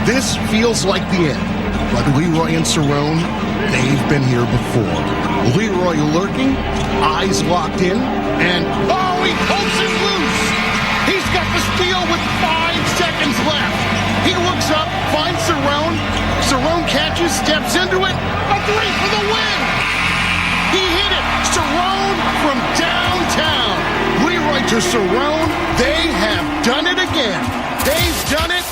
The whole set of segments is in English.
This feels like the end, but Leroy and Cerrone, they've been here before. Leroy lurking, eyes locked in, and oh, he pulls it loose! He's got the steal with 5 seconds left. He looks up, finds Cerrone. Cerrone catches, steps into it. A 3 for the win! He hit it! Cerrone from downtown. Leroy to Cerrone, they have done it again. They've done it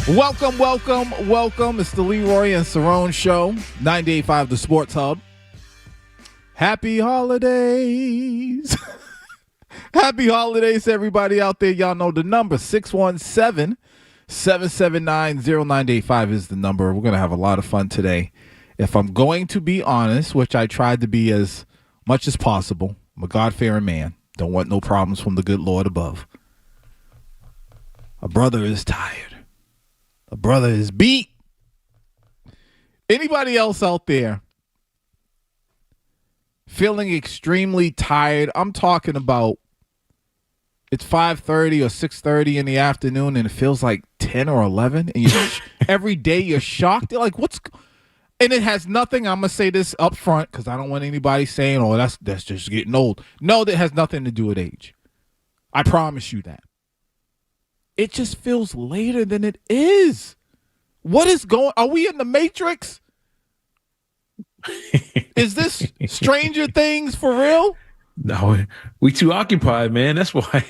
Welcome. It's the Leroy and Cerrone Show, 98.5 The Sports Hub. Happy holidays. Happy holidays to everybody out there. Y'all know the number, 617-779-0985 is the number. We're going to have a lot of fun today. If I'm going to be honest, which I tried to be as much as possible, I'm a God-fearing man. Don't want no problems from the good Lord above. A brother is tired. A brother is beat. Anybody else out there feeling extremely tired? I'm talking about it's 5:30 or 6:30 in the afternoon and it feels like 10 or 11 and every day you're shocked. You're like, and it has nothing. I'm going to say this up front because I don't want anybody saying, oh, that's just getting old. No, that has nothing to do with age. I promise you that. It just feels later than it is. What is are we in the Matrix? Is this Stranger Things for real? No, we too occupied, man. That's why.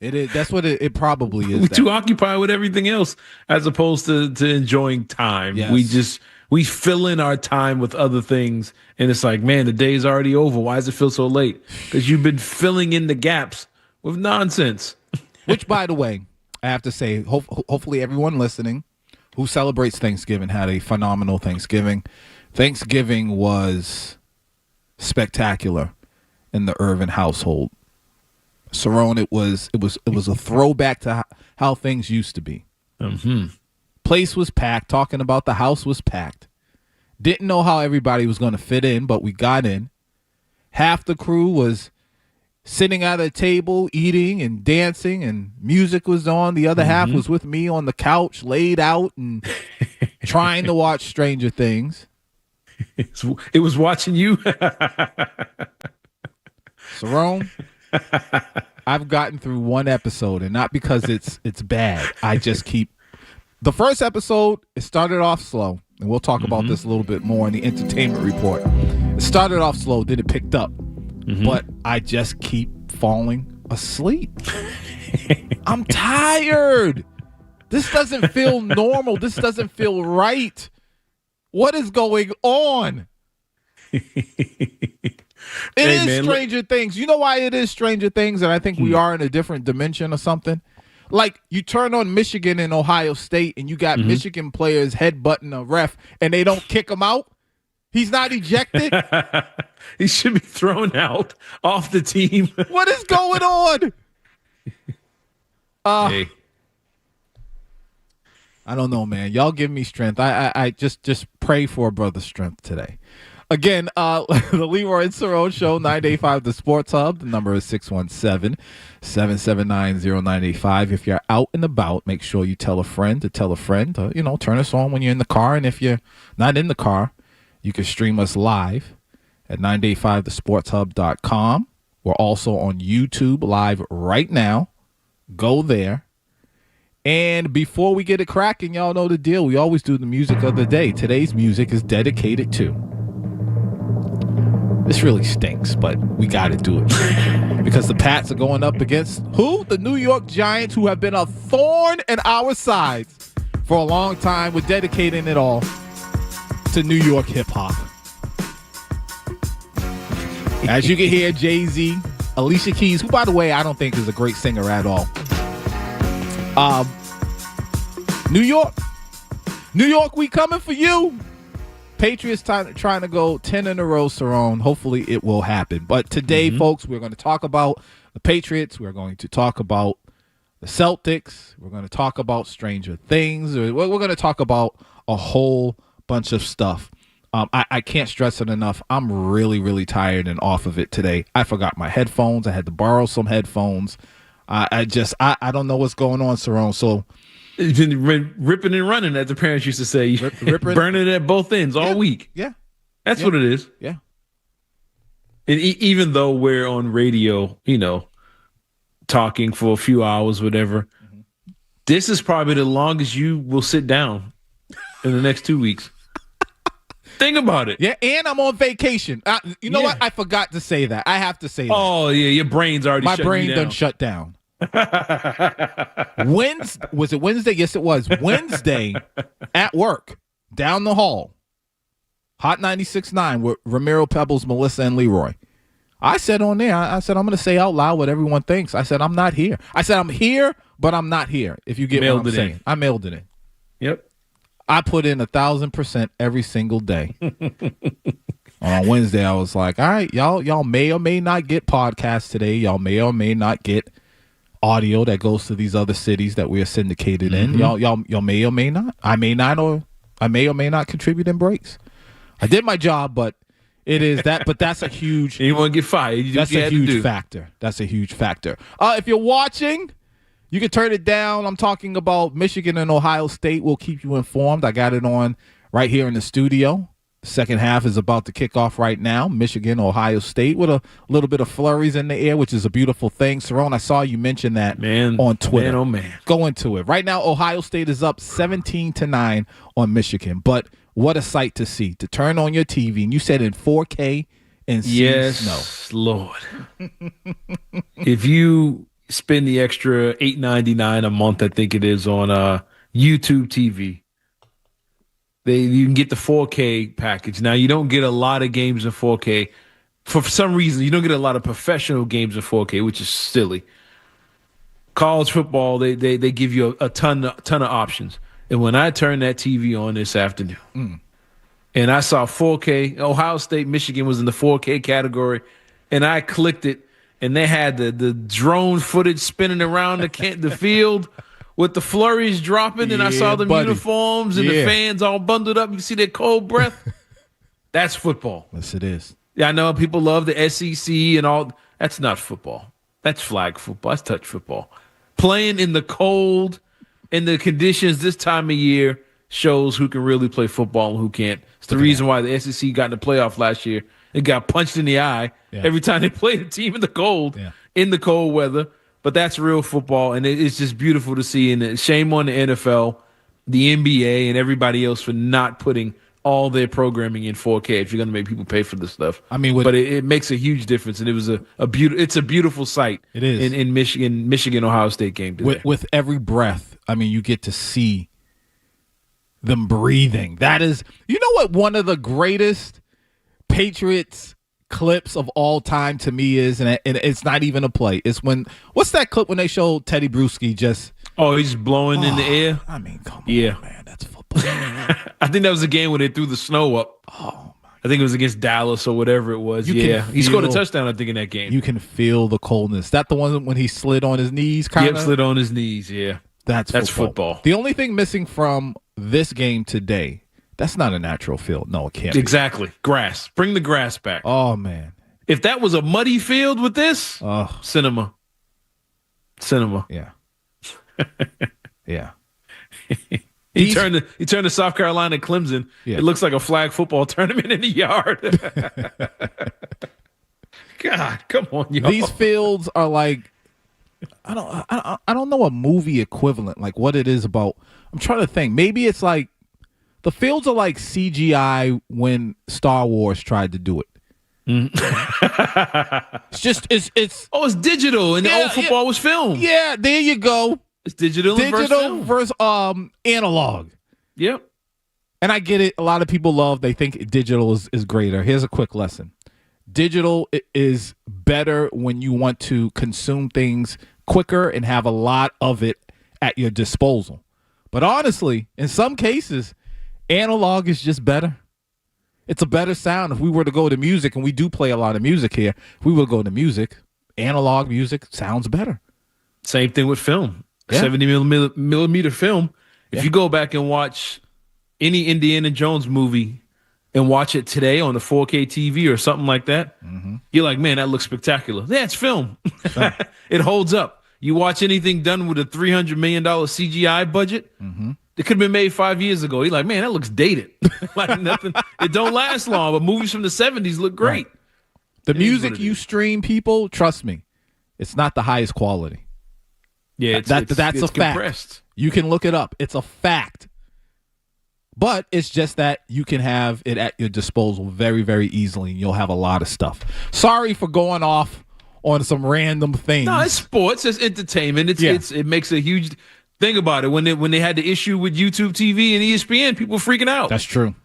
It is. That's what it probably is. We're too occupied with everything else as opposed to enjoying time. Yes. We fill in our time with other things. And it's like, man, the day's already over. Why does it feel so late? Because you've been filling in the gaps with nonsense. Which, by the way, I have to say, hopefully everyone listening who celebrates Thanksgiving had a phenomenal Thanksgiving. Thanksgiving was spectacular in the Irvin household. Cerrone, it was a throwback to how things used to be. Mm-hmm. Place was packed. Talking about the house was packed. Didn't know how everybody was going to fit in, but we got in. Half the crew was sitting at a table, eating and dancing, and music was on. The other half was with me on the couch, laid out and trying to watch Stranger Things. It was watching you. Cerrone, I've gotten through one episode, and not because it's bad. I just keep the first episode. It started off slow, and we'll talk about this a little bit more in the entertainment report. It started off slow, then it picked up. But I just keep falling asleep. I'm tired. This doesn't feel normal. This doesn't feel right. What is going on? It is Stranger Things. You know why it is Stranger Things? And I think we are in a different dimension or something. Like, you turn on Michigan and Ohio State, and you got Michigan players headbutting a ref, and they don't kick him out. He's not ejected. He should be thrown out off the team. What is going on? Hey. I don't know, man. Y'all give me strength. I just pray for a brother's strength today. Again, the Leroy and Cerrone Show, 98.5 The Sports Hub. The number is 617-779-0985. If you're out and about, make sure you tell a friend to tell a friend. Turn us on when you're in the car. And if you're not in the car, you can stream us live at 985thesportshub.com. We're also on YouTube live right now. Go there. And before we get it cracking, y'all know the deal. We always do the music of the day. Today's music is dedicated to. This really stinks, but we got to do it. Because the Pats are going up against who? The New York Giants, who have been a thorn in our sides for a long time. We're dedicating it all to New York hip-hop. As you can hear, Jay-Z, Alicia Keys, who, by the way, I don't think is a great singer at all. New York, we coming for you. Patriots trying to go 10 in a row, Cerrone. Hopefully it will happen. But today, folks, we're going to talk about the Patriots. We're going to talk about the Celtics. We're going to talk about Stranger Things. We're going to talk about a whole bunch of stuff. I can't stress it enough. I'm really, really tired and off of it today. I forgot my headphones. I had to borrow some headphones. I don't know what's going on, Cerrone. So it's been ripping and running, as the parents used to say. Burning at both ends all week. Yeah. That's what it is. Yeah. And even though we're on radio, talking for a few hours, whatever, this is probably the longest you will sit down in the next 2 weeks. Think about it. Yeah, and I'm on vacation. You know what? I forgot to say that. I have to say that. Oh, yeah, your brain's already My brain done shut down. Was it Wednesday? Yes, it was. Wednesday at work, down the hall, Hot 96.9 with Ramiro, Pebbles, Melissa, and Leroy. I said on there, I said, I'm going to say out loud what everyone thinks. I said, I'm not here. I said, I'm here, but I'm not here, if you get what I'm saying. I mailed it in. Yep. I put in 1,000% every single day. On Wednesday, I was like, all right, y'all may or may not get podcasts today. Y'all may or may not get audio that goes to these other cities that we are syndicated in. Y'all may or may not. I may or may not contribute in breaks. I did my job, but it is that. But that's a huge. You want to get fired? That's a huge factor. That's a huge factor. If you're watching, you can turn it down. I'm talking about Michigan and Ohio State. We'll keep you informed. I got it on right here in the studio. The second half is about to kick off right now. Michigan, Ohio State with a little bit of flurries in the air, which is a beautiful thing. Cerrone, I saw you mention that on Twitter. Man, oh, man. Go into it. Right now, Ohio State is up 17-9 on Michigan. But what a sight to see. To turn on your TV, and you said in 4K and see snow. Yes, Lord. If you spend the extra $8.99 a month, I think it is, on YouTube TV, you can get the 4K package. Now, you don't get a lot of games in 4K. For some reason, you don't get a lot of professional games in 4K, which is silly. College football, they give you a ton of options. And when I turned that TV on this afternoon, and I saw 4K, Ohio State, Michigan was in the 4K category, and I clicked it, and they had the drone footage spinning around the field with the flurries dropping, and I saw the uniforms and the fans all bundled up. You see that cold breath? That's football. Yes, it is. Yeah, I know people love the SEC and all. That's not football. That's flag football. That's touch football. Playing in the cold, in the conditions this time of year, shows who can really play football and who can't. It's the reason why the SEC got in the playoff last year. It got punched in the eye every time they played a team in the cold, in the cold weather. But that's real football, and it's just beautiful to see. And shame on the NFL, the NBA, and everybody else for not putting all their programming in 4K if you're going to make people pay for this stuff. I mean, but it makes a huge difference, and it was it's a beautiful sight. It is in Michigan Ohio State game today. With every breath, I mean, you get to see them breathing. That is, you know what? One of the greatest Patriots clips of all time to me is, and it's not even a play. It's what's that clip when they showed Teddy Bruschi just? Oh, he's blowing in the air. I mean, come on, man, that's football. I think that was the game where they threw the snow up. Oh, my I think it was against Dallas or whatever it was. He scored a touchdown, I think, in that game. You can feel the coldness. That the one when he slid on his knees, kind of? Yep, slid on his knees. Yeah, that's football. The only thing missing from this game today. That's not a natural field. No, it can't be. Exactly. Grass. Bring the grass back. Oh, man. If that was a muddy field with this, cinema. Yeah. Yeah. He turned to South Carolina Clemson. Yeah. It looks like a flag football tournament in the yard. God, come on, y'all. These fields are like, I don't know a movie equivalent, like what it is about. I'm trying to think. Maybe it's like, the fields are like CGI when Star Wars tried to do it. It's digital, and the old football was film. Yeah, there you go. It's digital versus analog. Yep. And I get it. A lot of people they think digital is greater. Here's a quick lesson. Digital is better when you want to consume things quicker and have a lot of it at your disposal. But honestly, in some cases, analog is just better. It's a better sound. If we were to go to music, and we do play a lot of music here, if we would go to music, analog music sounds better. Same thing with film. 70 millimeter film. If you go back and watch any Indiana Jones movie and watch it today on the 4K TV or something like that, you're like, man, that looks spectacular. Yeah, it's film. It holds up. You watch anything done with a $300 million CGI budget, it could have been made 5 years ago. You're like, man, that looks dated. Like nothing. It don't last long, but movies from the 70s look great. Right. The music you stream, people, trust me, it's not the highest quality. Yeah, that's a compressed. Fact. You can look it up. It's a fact. But it's just that you can have it at your disposal very, very easily, and you'll have a lot of stuff. Sorry for going off on some random things. No, it's sports. It's entertainment. It makes a huge thing about it. When they had the issue with YouTube TV and ESPN, people freaking out. That's true.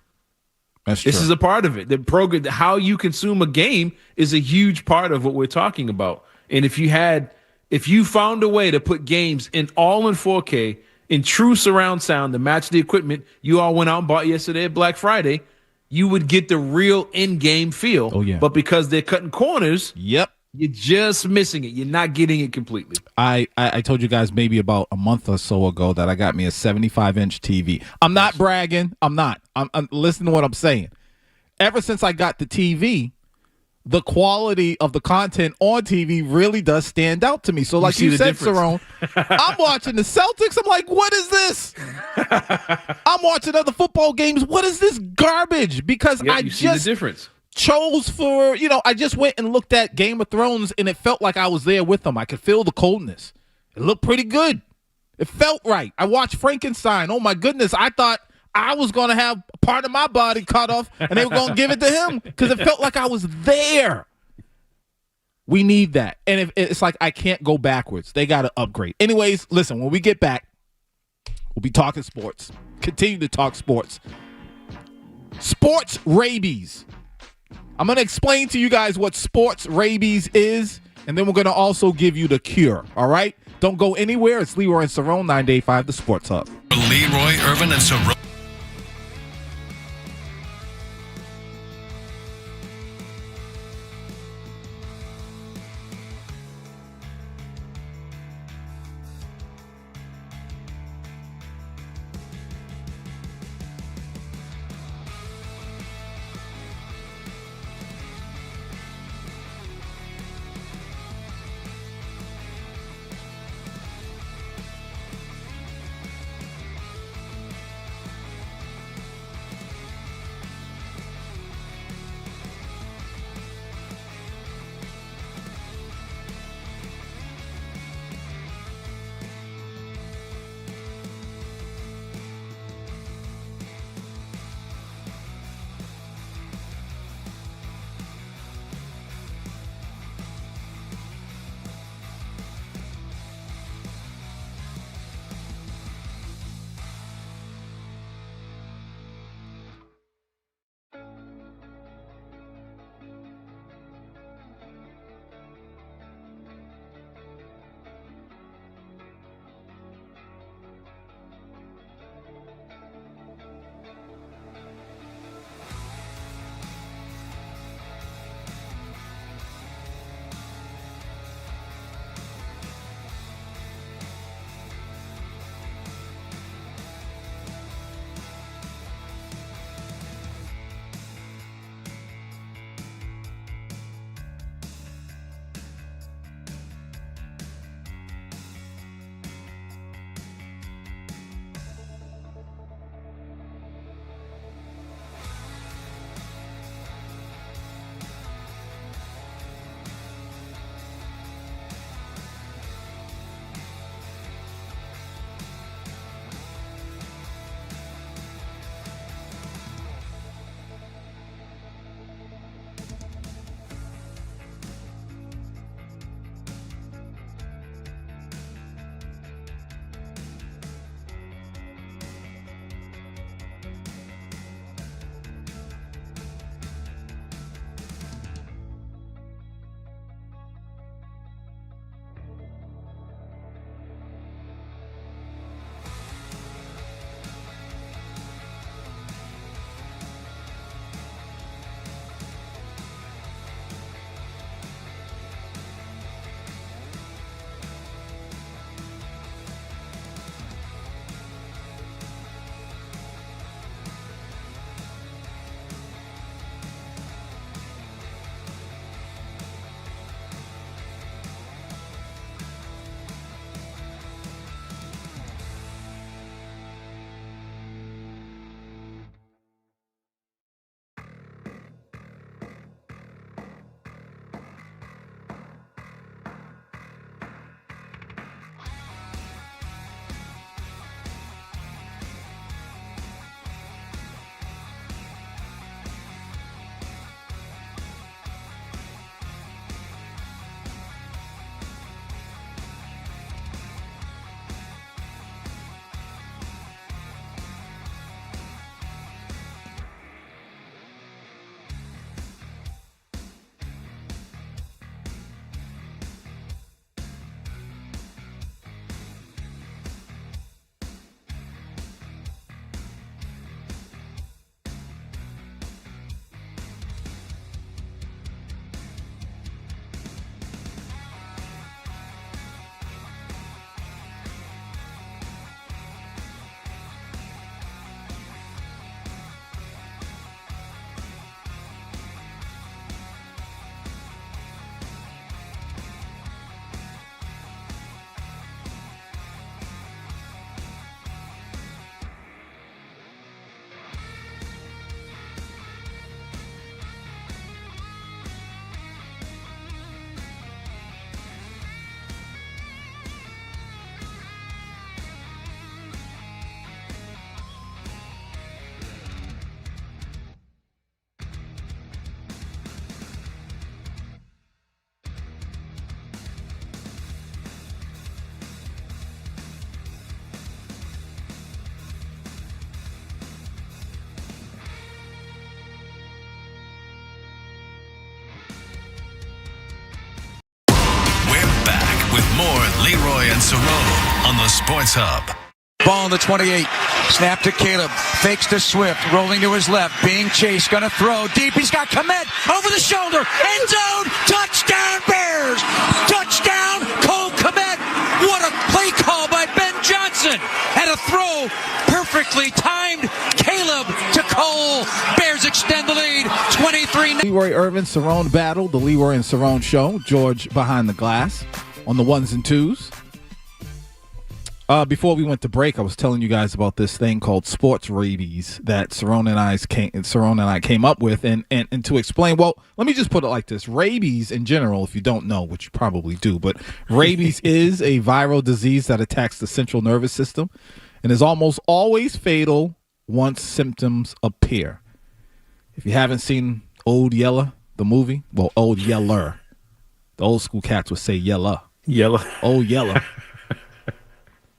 This is a part of it. The program, how you consume a game, is a huge part of what we're talking about. And if you found a way to put games all in 4K in true surround sound to match the equipment you all went out and bought yesterday at Black Friday, you would get the real in-game feel. Oh, yeah. But because they're cutting corners, yep, you're just missing it. You're not getting it completely. I told you guys maybe about a month or so ago that I got me a 75-inch TV. I'm not bragging. I'm not. I'm listening to what I'm saying. Ever since I got the TV, the quality of the content on TV really does stand out to me. So like you said, Cerrone, I'm watching the Celtics. I'm like, what is this? I'm watching other football games. What is this garbage? Because I just chose for, I just went and looked at Game of Thrones, and it felt like I was there with them. I could feel the coldness. It looked pretty good. It felt right. I watched Frankenstein. Oh, my goodness. I thought I was going to have part of my body cut off, and they were going to give it to him because it felt like I was there. We need that. And if it's like I can't go backwards. They got to upgrade. Anyways, listen, when we get back, we'll be talking sports. Continue to talk sports. Sports rabies. I'm going to explain to you guys what sports rabies is, and then we're going to also give you the cure, all right? Don't go anywhere. It's Leroy and Cerrone, 985 The Sports Hub. Leroy Irvin and Cerrone. Leroy and Cerrone on the Sports Hub. Ball in the 28. Snap to Caleb. Fakes to Swift. Rolling to his left. Being chased. Gonna throw deep. He's got Komet over the shoulder. End zone. Touchdown Bears. Touchdown Cole Komet. What a play call by Ben Johnson. Had a throw perfectly timed. Caleb to Cole. Bears extend the lead. 23. Leroy Irvin, Cerrone battle. The Leroy and Cerrone show. George behind the glass on the ones and twos. Before we went to break, I was telling you guys about this thing called sports rabies that Cerrone and I came up with, and to explain. Well, let me just put it like this: rabies in general, if you don't know, which you probably do, but rabies is a viral disease that attacks the central nervous system and is almost always fatal once symptoms appear. If you haven't seen Old Yeller, the movie, well, Old Yeller, the old school cats would say Yeller, Old Yeller.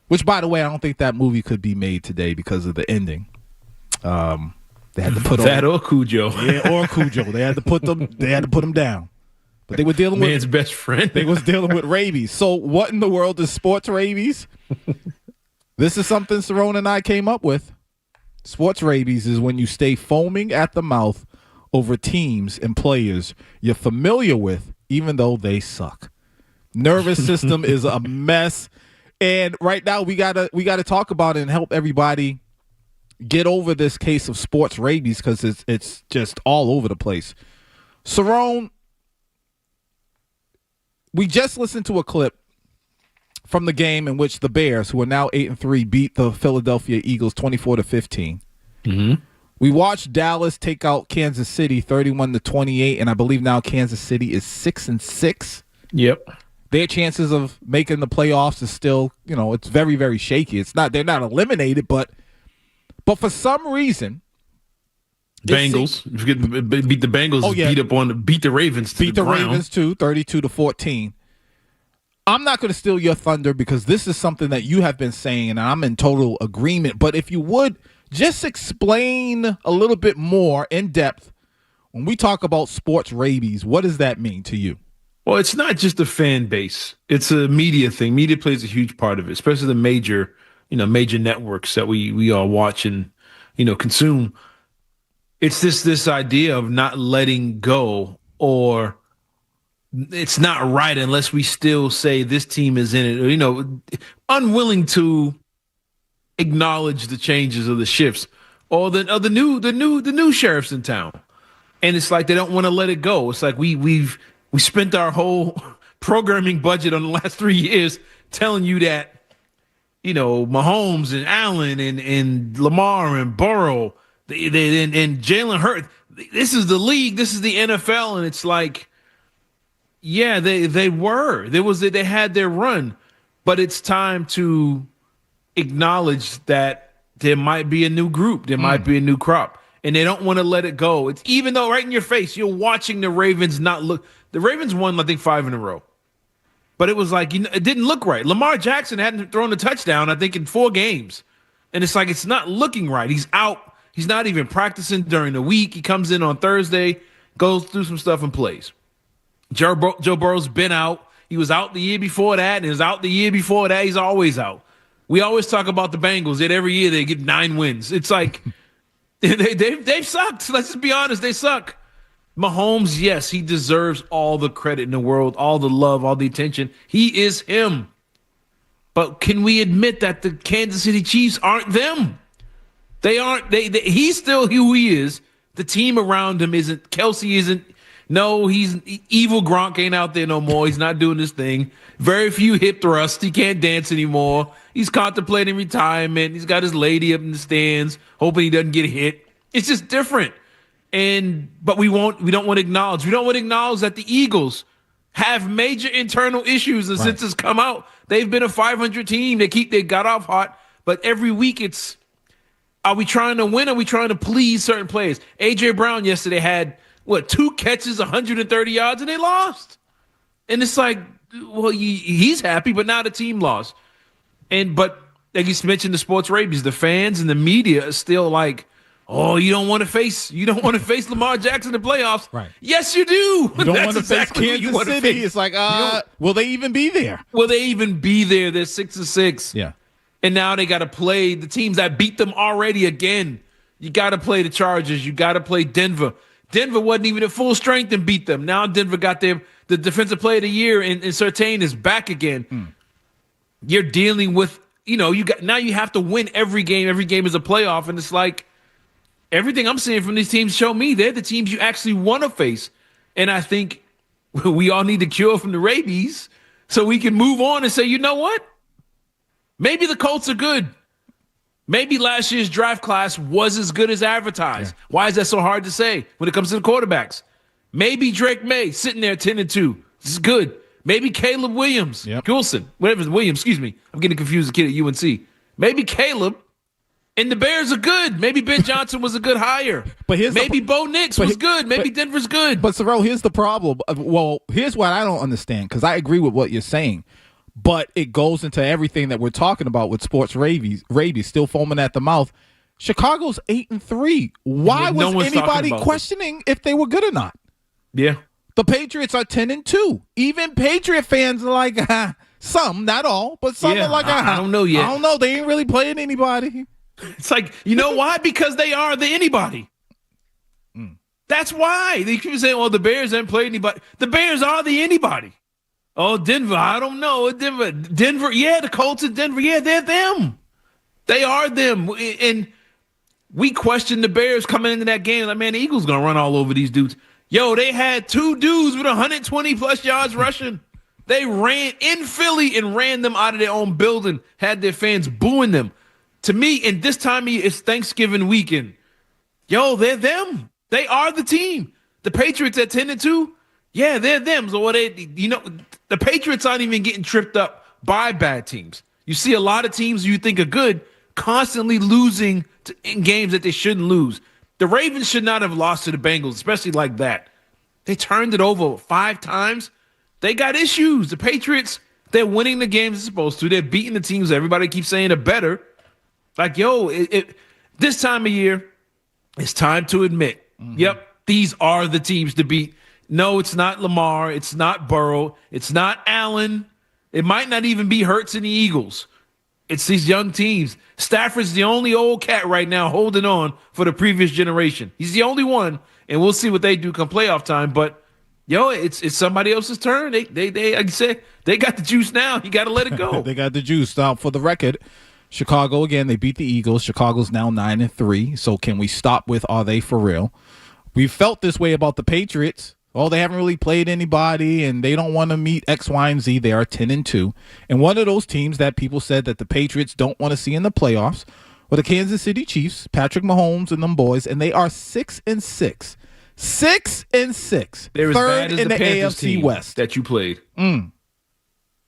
Which, by the way, I don't think that movie could be made today because of the ending. They had to put that or Cujo. Yeah, or Cujo. They had to put them down. But they were dealing with man's best friend. They was dealing with rabies. So what in the world is sports rabies? This is something Cerrone and I came up with. Sports rabies is when you stay foaming at the mouth over teams and players you're familiar with, even though they suck. Nervous system is a mess. And right now we gotta talk about it and help everybody get over this case of sports rabies because it's just all over the place. Cerrone, we just listened to a clip from the game in which the Bears, who are now 8-3, beat the Philadelphia Eagles 24-15. Mm-hmm. We watched Dallas take out Kansas City 31-28, and I believe now Kansas City is 6-6. Yep. Their chances of making the playoffs is still, it's very, very shaky. They're not eliminated, but for some reason, Bengals beat the Bengals. Oh, yeah. Beat the Ravens. Beat the Ravens too, 32-14. I'm not going to steal your thunder because this is something that you have been saying, and I'm in total agreement. But if you would just explain a little bit more in depth when we talk about sports rabies, what does that mean to you? Well, it's not just a fan base. It's a media thing. Media plays a huge part of it, especially the major networks that we all watch and, consume. It's this idea of not letting go, or it's not right unless we still say this team is in it, or, unwilling to acknowledge the changes or the shifts or the new sheriffs in town. And it's like they don't want to let it go. It's like we spent our whole programming budget on the last 3 years telling you that, Mahomes and Allen and Lamar and Burrow and Jalen Hurts, this is the league, this is the NFL, and it's like, yeah, they had their run, but it's time to acknowledge that there might be a new group, there might be a new crop, and they don't want to let it go. It's even though right in your face you're watching the Ravens not look. The Ravens won, I think, 5 in a row. But it was like, it didn't look right. Lamar Jackson hadn't thrown a touchdown, I think, in 4 games. And it's like, it's not looking right. He's out. He's not even practicing during the week. He comes in on Thursday, goes through some stuff and plays. Joe Burrow's been out. He was out the year before that, and he was out the year before that. He's always out. We always talk about the Bengals, that every year they get 9 wins. It's like, they've sucked. Let's just be honest. They suck. Mahomes, yes, he deserves all the credit in the world, all the love, all the attention. He is him. But can we admit that the Kansas City Chiefs aren't them? They aren't. He's still who he is. The team around him isn't. Kelsey isn't. No, he's evil. Gronk ain't out there no more. He's not doing this thing. Very few hip thrusts. He can't dance anymore. He's contemplating retirement. He's got his lady up in the stands, hoping he doesn't get hit. It's just different. But we don't want to acknowledge. We don't want to acknowledge that the Eagles have major internal issues, and since it's come out, they've been a 500 team. They got off hot, but every week it's, are we trying to win? Or are we trying to please certain players? AJ Brown yesterday had 2 catches, 130 yards, and they lost. And it's like, well, he's happy, but now the team lost. But like you mentioned, the sports rabies, the fans and the media are still like, Oh, you don't want to face Lamar Jackson in the playoffs. Right. Yes, you do. You don't want to exactly face Kansas City. It's like, will they even be there? Will they even be there? They're 6-6. Yeah. And now they got to play the teams that beat them already again. You got to play the Chargers. You got to play Denver. Denver wasn't even at full strength and beat them. Now Denver got the defensive player of the year, and Cerrone is back again. You're dealing with, you have to win every game. Every game is a playoff, and it's like everything I'm seeing from these teams show me they're the teams you actually want to face. And I think we all need to cure from the rabies so we can move on and say, you know what? Maybe the Colts are good. Maybe last year's draft class was as good as advertised. Yeah. Why is that so hard to say when it comes to the quarterbacks? Maybe Drake May sitting there 10-2. This is good. Maybe Caleb Williams, Gulson, whatever, Williams, excuse me. I'm getting confused with the kid at UNC. Maybe Caleb and the Bears are good. Maybe Ben Johnson was a good hire. But maybe Bo Nix was good. Maybe Denver's good. But, Cerrone, here's the problem. Well, here's what I don't understand, because I agree with what you're saying. But it goes into everything that we're talking about with sports rabies still foaming at the mouth. Chicago's 8-3. Why was anybody questioning if they were good or not? Yeah. The Patriots are 10-2. Even Patriot fans are like, some, not all, but some are like, I don't know yet. I don't know. They ain't really playing anybody. It's like, you know why? Because they are the anybody. That's why. They keep saying, well, the Bears ain't played anybody. The Bears are the anybody. Oh, Denver, I don't know. Denver, yeah, the Colts in Denver, yeah, they're them. They are them. And we questioned the Bears coming into that game. Like, man, the Eagles going to run all over these dudes. Yo, they had two dudes with 120-plus yards rushing. They ran in Philly and ran them out of their own building, had their fans booing them. To me, in this time of year, it's Thanksgiving weekend. Yo, they're them. They are the team. The Patriots at 10-2, yeah, they're them. So the Patriots aren't even getting tripped up by bad teams. You see a lot of teams you think are good constantly losing in games that they shouldn't lose. The Ravens should not have lost to the Bengals, especially like that. They turned it over 5 times. They got issues. The Patriots, they're winning the games they're supposed to. They're beating the teams everybody keeps saying are better. Like, yo, this time of year, it's time to admit, yep, these are the teams to beat. No, it's not Lamar. It's not Burrow. It's not Allen. It might not even be Hurts and the Eagles. It's these young teams. Stafford's the only old cat right now holding on for the previous generation. He's the only one, and we'll see what they do come playoff time. But, yo, it's somebody else's turn. They like I said, they got the juice now. You got to let it go. They got the juice. Now, for the record, Chicago, again, they beat the Eagles. Chicago's now 9-3. So can we stop with are they for real? We felt this way about the Patriots. Oh, they haven't really played anybody, and they don't want to meet X, Y, and Z. They are 10-2. And one of those teams that people said that the Patriots don't want to see in the playoffs were the Kansas City Chiefs, Patrick Mahomes and them boys, and they are 6-6. 6-6. They're as third bad as in the the Panthers AFC team West that you played.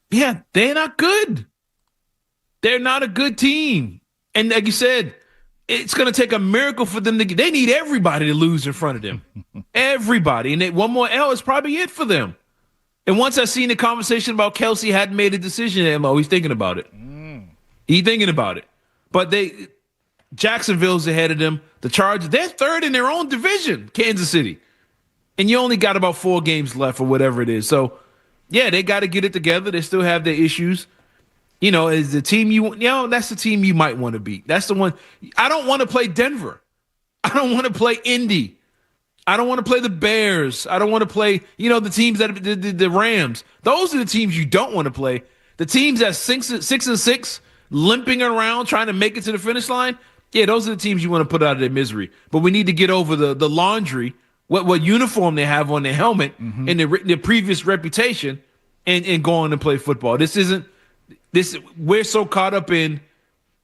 Yeah, they're not good. They're not a good team. And like you said, it's going to take a miracle for them to get. They need everybody to lose in front of them. Everybody. And one more L is probably it for them. And once I seen the conversation about Kelsey hadn't made a decision, I'm always thinking about it. He's thinking about it. But Jacksonville's ahead of them. The Chargers, they're third in their own division, Kansas City. And you only got about 4 games left or whatever it is. So, yeah, they got to get it together. They still have their issues. Is the team that's the team you might want to beat. That's the one. I don't want to play Denver. I don't want to play Indy. I don't want to play the Bears. I don't want to play, the teams that the Rams. Those are the teams you don't want to play. The teams that 6-6, limping around, trying to make it to the finish line. Yeah, those are the teams you want to put out of their misery. But we need to get over the laundry, what uniform they have on their helmet, and their previous reputation, and go on and play football. We're so caught up in,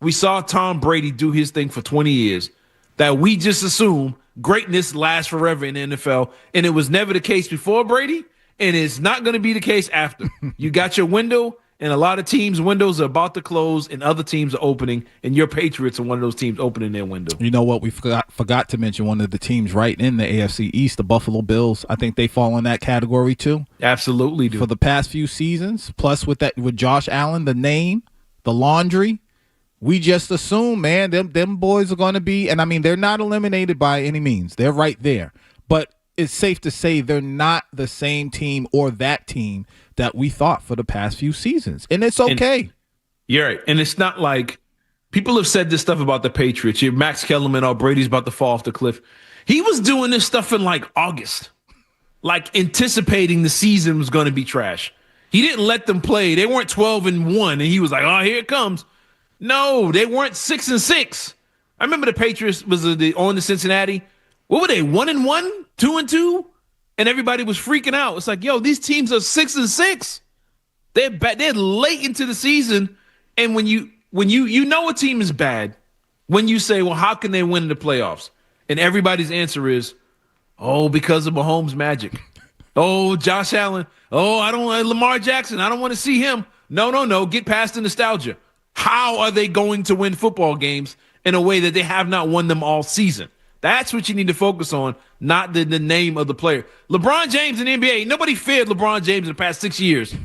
we saw Tom Brady do his thing for 20 years that we just assume greatness lasts forever in the NFL. And it was never the case before Brady, and it's not going to be the case after. You got your window, and a lot of teams' windows are about to close, and other teams are opening, and your Patriots are one of those teams opening their window. You know what? We forgot to mention one of the teams right in the AFC East, the Buffalo Bills. I think they fall in that category too. Absolutely do. For the past few seasons, plus with Josh Allen, the name, the laundry, we just assume, man, them boys are going to be, and I mean, they're not eliminated by any means. They're right there. But it's safe to say they're not the same team or that team that we thought for the past few seasons. And it's okay. You're right. And it's not like people have said this stuff about the Patriots. Max Kellerman, Brady's about to fall off the cliff. He was doing this stuff in like August, like anticipating the season was going to be trash. He didn't let them play. They weren't 12-1, and he was like, "Oh, here it comes." No, they weren't 6-6. I remember the Patriots was on the Cincinnati. What were they? 1-1, 2-2, and everybody was freaking out. It's like, yo, these teams are 6-6. They're late into the season, and when you know a team is bad, when you say, well, how can they win the playoffs? And everybody's answer is, oh, because of Mahomes' magic. Oh, Josh Allen. Oh, I don't want Lamar Jackson. I don't want to see him. No. Get past the nostalgia. How are they going to win football games in a way that they have not won them all season? That's what you need to focus on, not the name of the player. LeBron James in the NBA, nobody feared LeBron James in the past 6 years.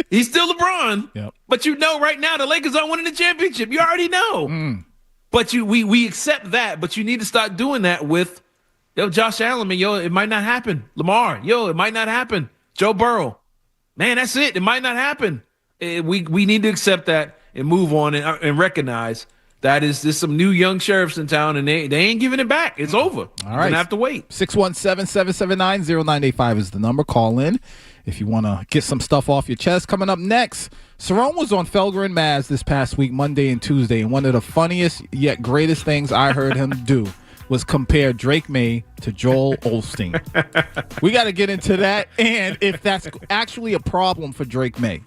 He's still LeBron. Yep. But you know right now the Lakers aren't winning the championship. You already know. But we accept that, but you need to start doing that with Josh Allen, man, it might not happen. Lamar, it might not happen. Joe Burrow, man, that's it. It might not happen. We need to accept that and move on and recognize that there's some new young sheriffs in town, and they ain't giving it back. It's over. All right. You're going to have to wait. 617-779-0985 is the number. Call in if you want to get some stuff off your chest. Coming up next, Cerrone was on Felger and Maz this past week, Monday and Tuesday, and one of the funniest yet greatest things I heard him do was compare Drake May to Joel Osteen. We got to get into that, and if that's actually a problem for Drake May,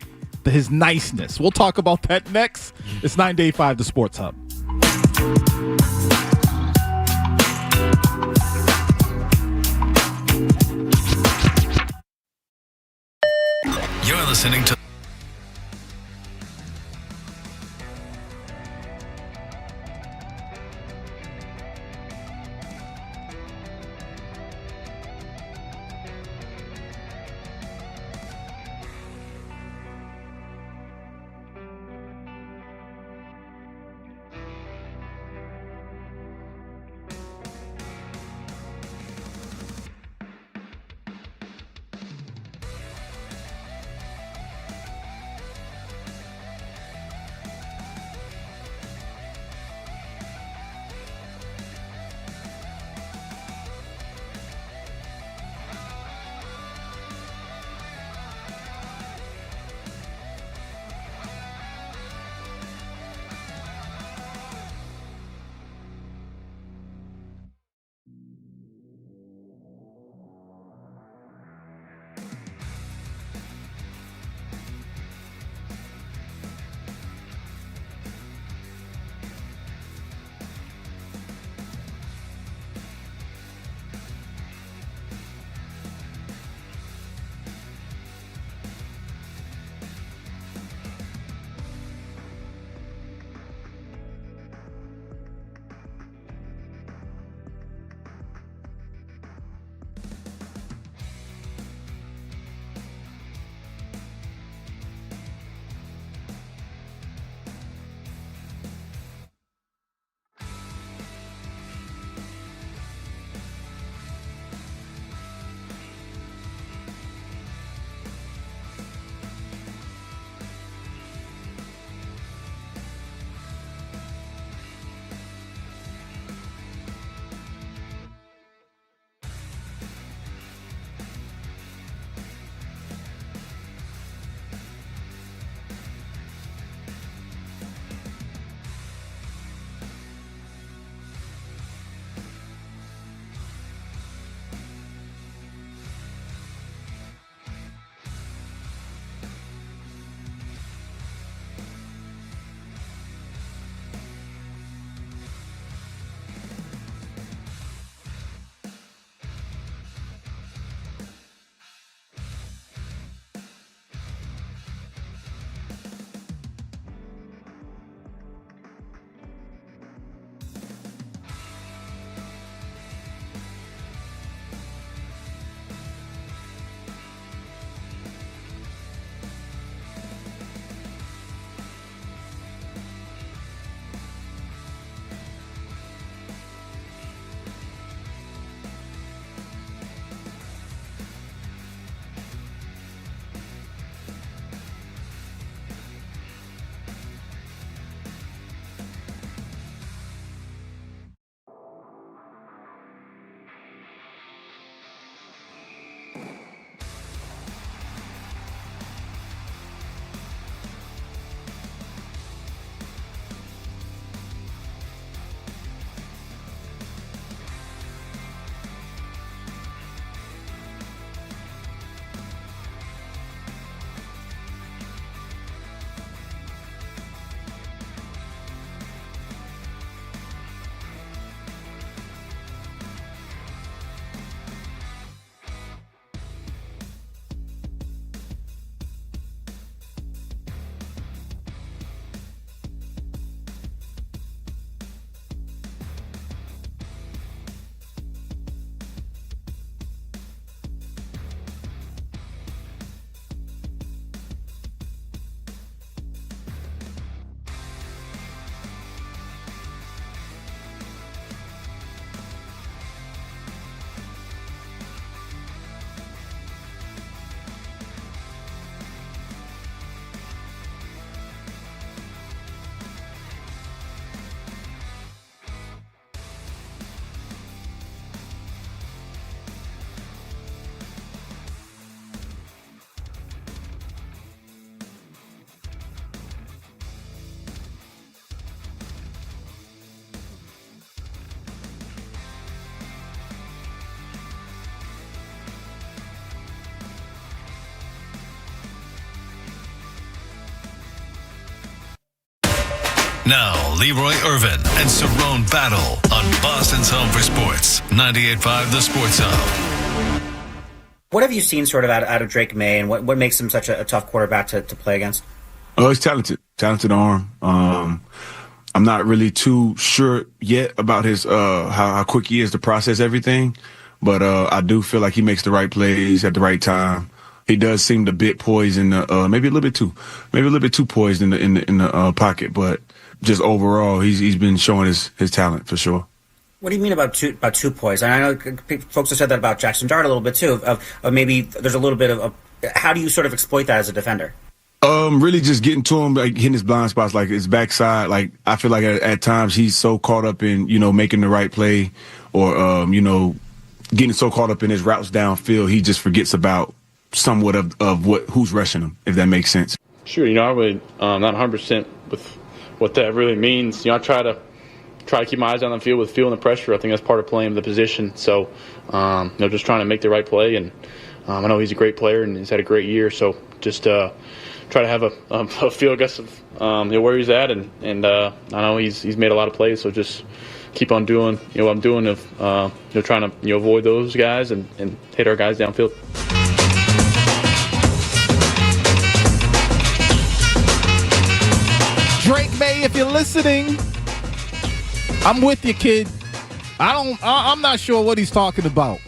his niceness. We'll talk about that next. It's 9-5, the Sports Hub. You're listening to Now, Leroy Irvin and Cerrone battle on Boston's Home for Sports, 98.5 The Sports Zone. What have you seen sort of out of Drake May, and what makes him such a tough quarterback to play against? Oh, he's talented arm. I'm not really too sure yet about his how quick he is to process everything, but I do feel like he makes the right plays at the right time. He does seem a bit poised in the maybe a little bit too poised in the pocket, but just overall, he's been showing his talent for sure. What do you mean about too poised? And I know folks have said that about Jackson Dart a little bit too. Of maybe there's a little bit of how do you sort of exploit that as a defender? Really just getting to him, like hitting his blind spots, like his backside. Like I feel like at times he's so caught up in making the right play, or getting so caught up in his routes downfield, he just forgets about somewhat of who's rushing him, if that makes sense. Sure, I really not 100% with what that really means. I try to keep my eyes on the field with feeling the pressure. I think that's part of playing the position. So, just trying to make the right play. And I know he's a great player and he's had a great year. So just try to have a feel, I guess, of where he's at. And I know he's made a lot of plays. So just keep on doing what I'm doing of trying to avoid those guys and hit our guys downfield. Drake May, if you're listening, I'm with you, kid. I'm not sure what he's talking about.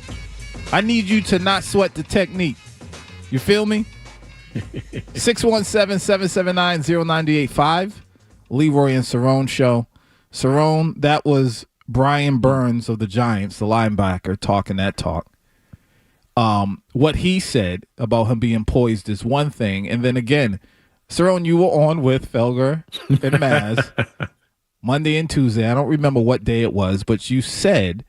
I need you to not sweat the technique. You feel me? 617-779-0985. Leroy and Cerrone show. Cerrone, that was Brian Burns of the Giants, the linebacker, talking that talk. What he said about him being poised is one thing, and then again, Cerrone, you were on with Felger and Maz Monday and Tuesday. I don't remember what day it was, but you said,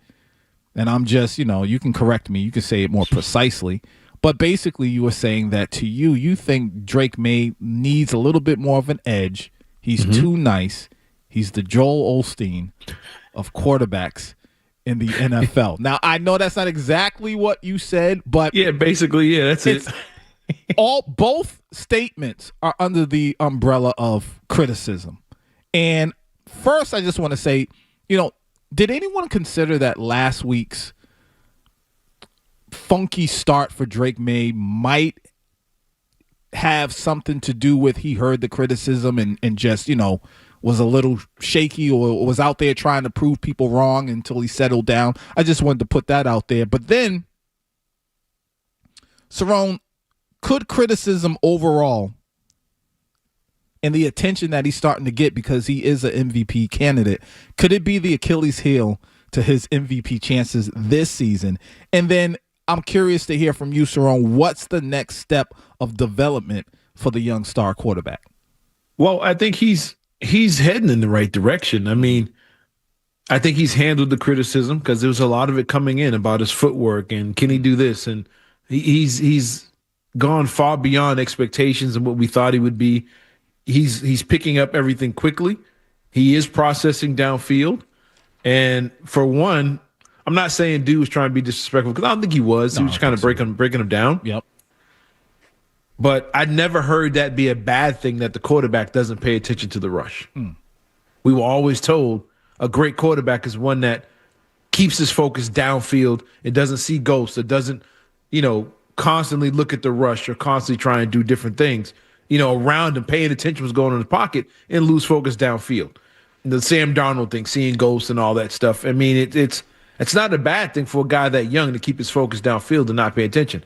and I'm just, you can correct me. You can say it more precisely. But basically you were saying that to you think Drake May needs a little bit more of an edge. He's too nice. He's the Joel Osteen of quarterbacks in the NFL. Now, I know that's not exactly what you said, but yeah, basically, yeah, that's it. Both statements are under the umbrella of criticism. And first, I just want to say, did anyone consider that last week's funky start for Drake May might have something to do with he heard the criticism and just, was a little shaky or was out there trying to prove people wrong until he settled down? I just wanted to put that out there. But then, Cerrone, could criticism overall and the attention that he's starting to get because he is an MVP candidate, could it be the Achilles heel to his MVP chances this season? And then I'm curious to hear from you, Cerrone, what's the next step of development for the young star quarterback? Well, I think he's heading in the right direction. I mean, I think he's handled the criticism because there was a lot of it coming in about his footwork and can he do this? And he's gone far beyond expectations and what we thought he would be. He's picking up everything quickly. He is processing downfield. And for one, I'm not saying dude was trying to be disrespectful because I don't think he was. He was just kind of breaking him down. Yep. But I never heard that be a bad thing that the quarterback doesn't pay attention to the rush. We were always told a great quarterback is one that keeps his focus downfield. It doesn't see ghosts. It doesn't, constantly look at the rush or constantly try and do different things, around him, paying attention to what's going on in his pocket and lose focus downfield. The Sam Darnold thing, seeing ghosts and all that stuff. I mean, it's not a bad thing for a guy that young to keep his focus downfield and not pay attention.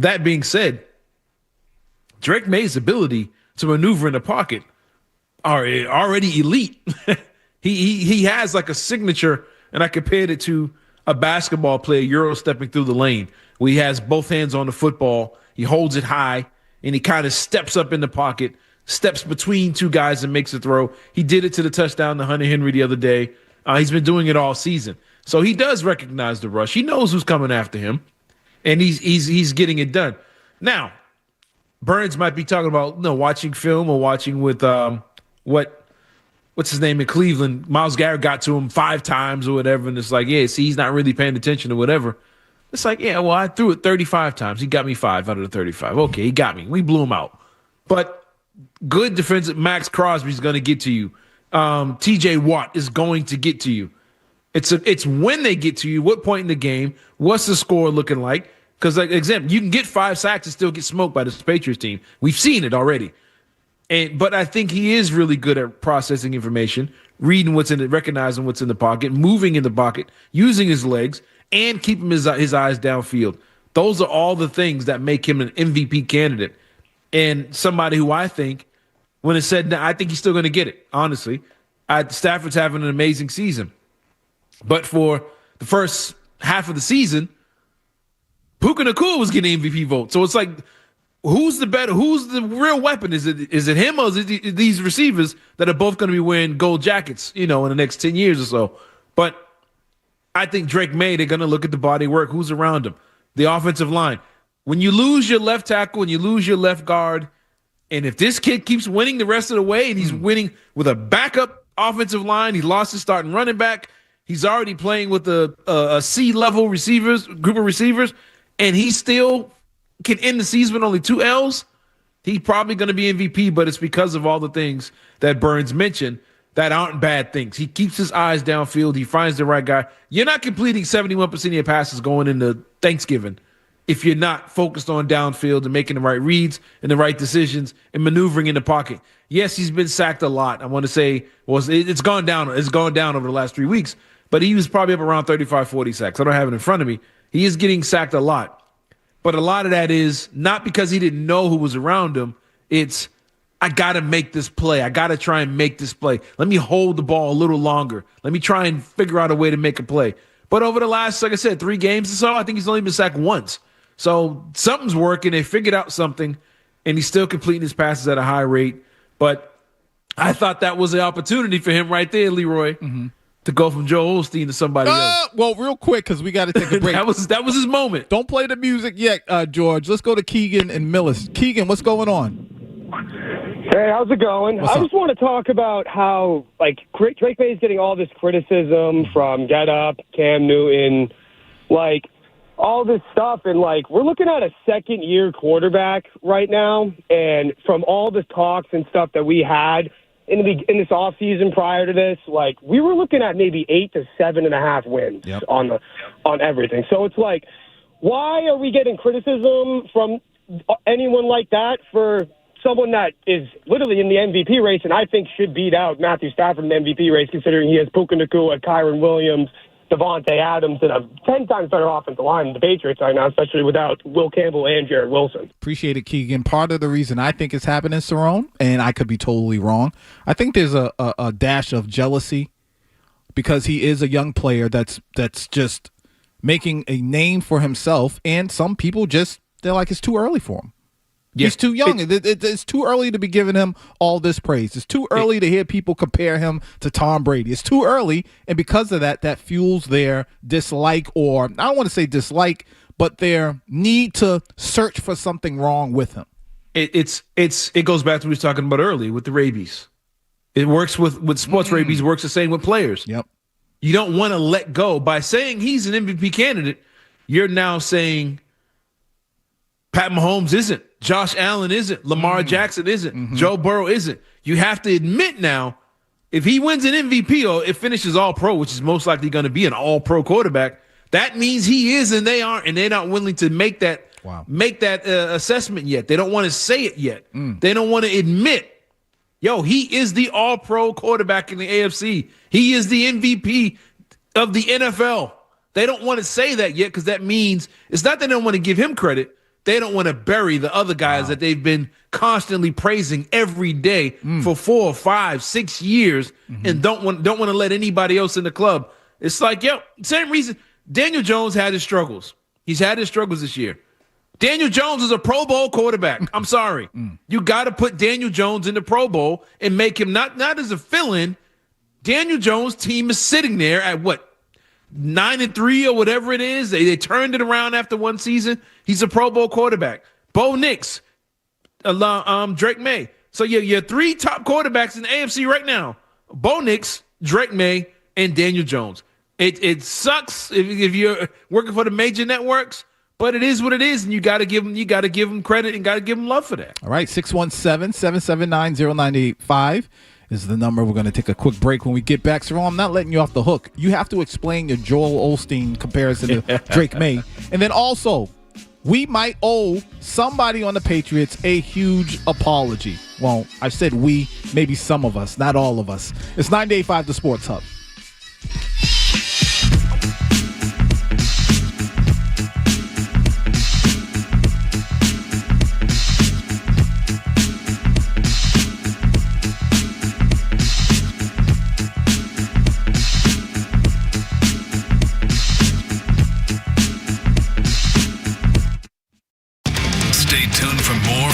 That being said, Drake May's ability to maneuver in the pocket are already elite. He has like a signature, and I compared it to a basketball player Euro stepping through the lane, where he has both hands on the football, he holds it high, and he kind of steps up in the pocket, steps between two guys and makes a throw. He did it to the touchdown to Hunter Henry the other day. He's been doing it all season. So he does recognize the rush. He knows who's coming after him, and he's getting it done. Now, Burns might be talking about watching film or watching with what's his name in Cleveland. Myles Garrett got to him 5 times or whatever, and it's like, yeah, see, he's not really paying attention or whatever. It's like, yeah, well, I threw it 35 times. He got me 5 out of the 35. Okay, he got me. We blew him out. But good defensive Max Crosby's going to get to you. TJ Watt is going to get to you. It's when they get to you, what point in the game, what's the score looking like? Because, like, example, you can get 5 sacks and still get smoked by this Patriots team. We've seen it already. But I think he is really good at processing information, reading what's in it, recognizing what's in the pocket, moving in the pocket, using his legs, and keeping his eyes downfield. Those are all the things that make him an MVP candidate. And somebody who I think, when it's said, I think he's still going to get it, honestly. Stafford's having an amazing season. But for the first half of the season, Puka Nacua was getting MVP vote. So it's like, who's the real weapon? Is it him, or is it these receivers that are both going to be wearing gold jackets, in the next 10 years or so? But I think Drake May, they're going to look at the body work, who's around him, the offensive line. When you lose your left tackle and you lose your left guard, and if this kid keeps winning the rest of the way, and he's winning with a backup offensive line, he lost his starting running back, he's already playing with a C-level group of receivers, and he still can end the season with only 2 L's, he's probably going to be MVP, but it's because of all the things that Burns mentioned that aren't bad things. He keeps his eyes downfield. He finds the right guy. You're not completing 71% of your passes going into Thanksgiving if you're not focused on downfield and making the right reads and the right decisions and maneuvering in the pocket. Yes, he's been sacked a lot. I want to say it's gone down. It's gone down over the last 3 weeks, but he was probably up around 35, 40 sacks. I don't have it in front of me. He is getting sacked a lot. But a lot of that is not because he didn't know who was around him. It's, I got to make this play. I got to try and make this play. Let me hold the ball a little longer. Let me try and figure out a way to make a play. But over the last, like I said, 3 games or so, I think he's only been sacked once. So something's working. They figured out something, and he's still completing his passes at a high rate. But I thought that was the opportunity for him right there, Leroy, to go from Joe Osteen to somebody else. Well, real quick, because we got to take a break. that was his moment. Don't play the music yet, George. Let's go to Keegan and Millis. Keegan, what's going on? Hey, how's it going? I just want to talk about how, Drake May is getting all this criticism from Get Up, Cam Newton, all this stuff. And, we're looking at a second-year quarterback right now. And from all the talks and stuff that we had in this offseason prior to this, we were looking at maybe 8 to 7.5 wins on everything. So it's why are we getting criticism from anyone like that for someone that is literally in the MVP race and I think should beat out Matthew Stafford in the MVP race, considering he has Puka Nacua, Kyron Williams, Devontae Adams, and a 10 times better offensive line than the Patriots right now, especially without Will Campbell and Jared Wilson. Appreciate it, Keegan. Part of the reason I think it's happening, Cerrone, and I could be totally wrong, I think there's a dash of jealousy because he is a young player that's just making a name for himself, and some people they're like, it's too early for him. Yeah. He's too young. It's too early to be giving him all this praise. It's too early to hear people compare him to Tom Brady. It's too early, and because of that fuels their dislike, or I don't want to say dislike, but their need to search for something wrong with him. It goes back to what we were talking about earlier with the rabies. It works with sports rabies, works the same with players. Yep. You don't want to let go. By saying he's an MVP candidate, you're now saying Pat Mahomes isn't. Josh Allen isn't. Lamar Jackson isn't. Joe Burrow isn't. You have to admit now, if he wins an MVP or it finishes all-pro, which is most likely going to be an all-pro quarterback, that means he is and they aren't, and they're not willing to make that assessment yet. They don't want to say it yet. They don't want to admit, he is the all-pro quarterback in the AFC. He is the MVP of the NFL. They don't want to say that yet because that means it's not that they don't want to give him credit. They don't want to bury the other guys that they've been constantly praising every day for 4, 5, 6 years, and don't want to let anybody else in the club. It's same reason Daniel Jones had his struggles. He's had his struggles this year. Daniel Jones is a Pro Bowl quarterback. I'm sorry. You got to put Daniel Jones in the Pro Bowl and make him not as a fill-in. Daniel Jones' team is sitting there at 9-3 or whatever it is. They turned it around after one season. He's a Pro Bowl quarterback. Bo Nix, Drake May. So your 3 top quarterbacks in the AFC right now: Bo Nix, Drake May, and Daniel Jones. It sucks if you're working for the major networks, but it is what it is, and you got to give them credit and got to give them love for that. All right, 617-779-0985 is the number. We're going to take a quick break. When we get back, Cerrone, I'm not letting you off the hook. You have to explain your Joel Osteen comparison to Drake May. And then also, we might owe somebody on the Patriots a huge apology. Well, I said we, maybe some of us, not all of us. It's 98.5 The Sports Hub. Stay tuned for more.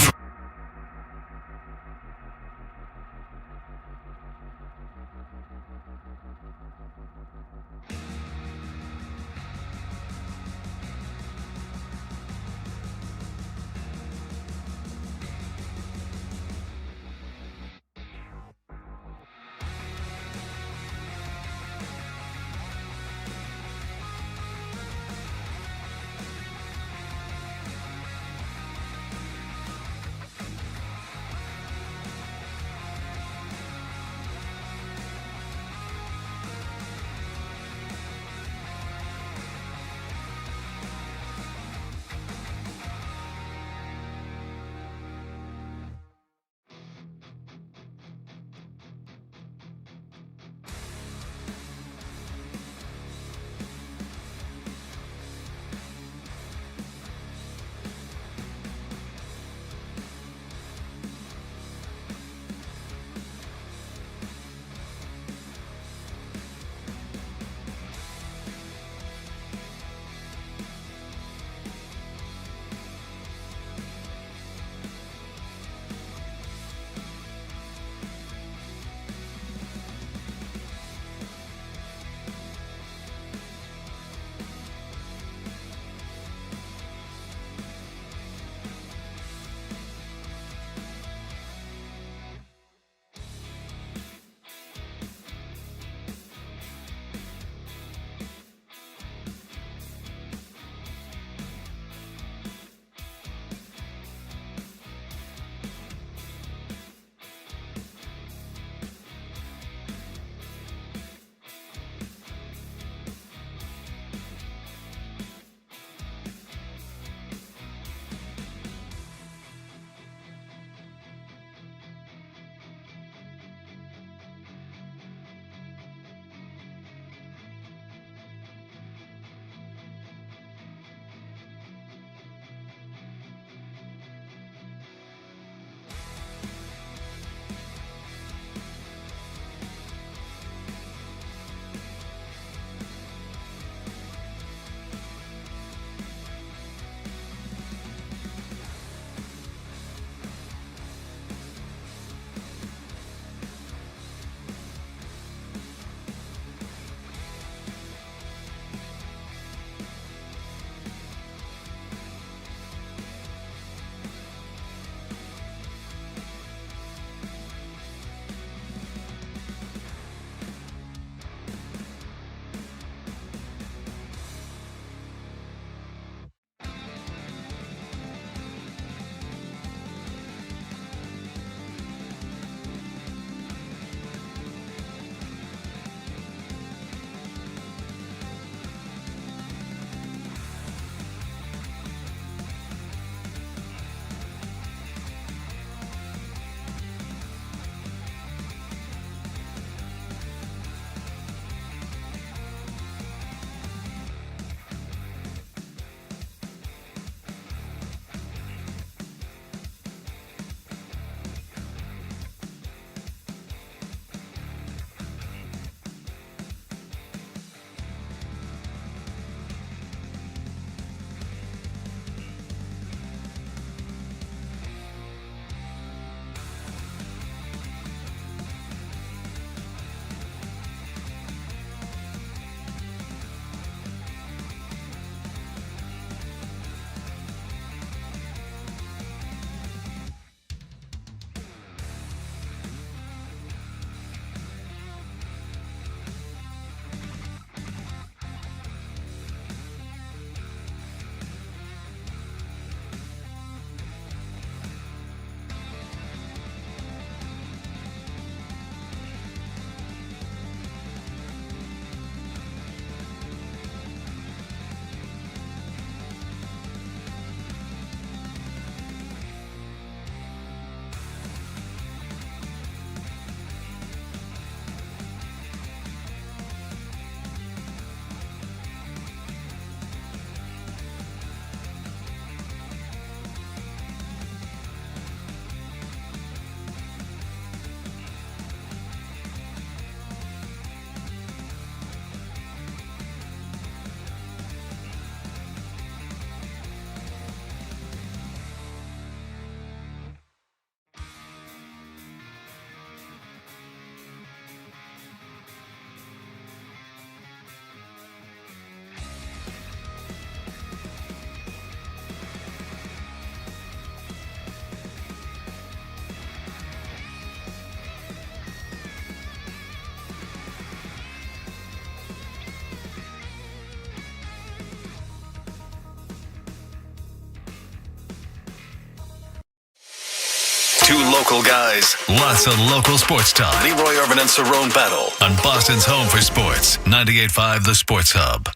local guys, lots of local sports talk. Leroy Irvin and Cerrone battle on Boston's home for sports. 98.5 The Sports Hub.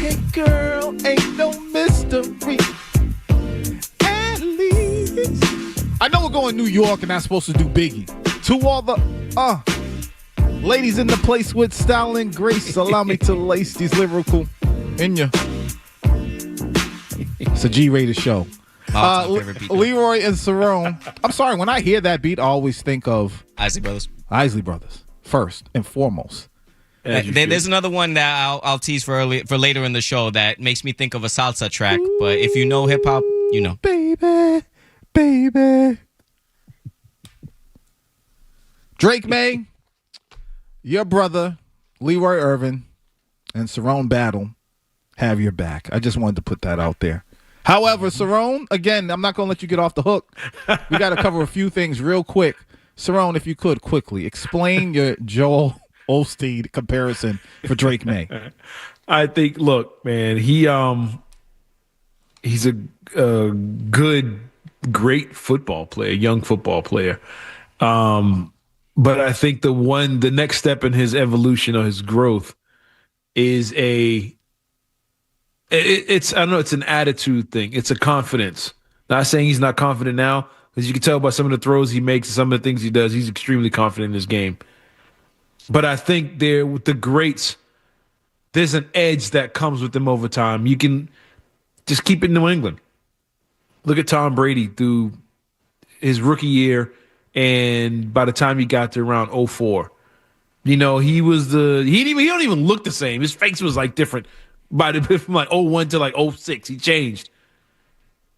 Hey girl, ain't no mystery. At least I know we're going to New York and I'm supposed to do Biggie. To all the ladies in the place with style and grace, allow me to lace these lyrical in ya. It's a G-rated show. Leroy and Cerrone. I'm sorry, when I hear that beat, I always think of Isley Brothers. Isley Brothers, first and foremost. There's another one that I'll tease for later in the show that makes me think of a salsa track. But if you know hip hop, you know. Baby. Drake May, your brother, Leroy Irvin, and Cerrone Battle have your back. I just wanted to put that out there. However, Cerrone, again, I'm not going to let you get off the hook. We got to cover a few things real quick. Cerrone, if you could, quickly, explain your Joel Osteen comparison for Drake May. I think, look, man, he's a good, great football player, young football player. But I think the next step in his evolution or his growth is it's an attitude thing. It's a confidence. Not saying he's not confident now, because you can tell by some of the throws he makes and some of the things he does, he's extremely confident in his game. But I think with the greats, there's an edge that comes with them over time. You can just keep it in New England. Look at Tom Brady through his rookie year. And by the time he got to around 04, he don't even look the same. His face was like different from like 01 to like 06. He changed.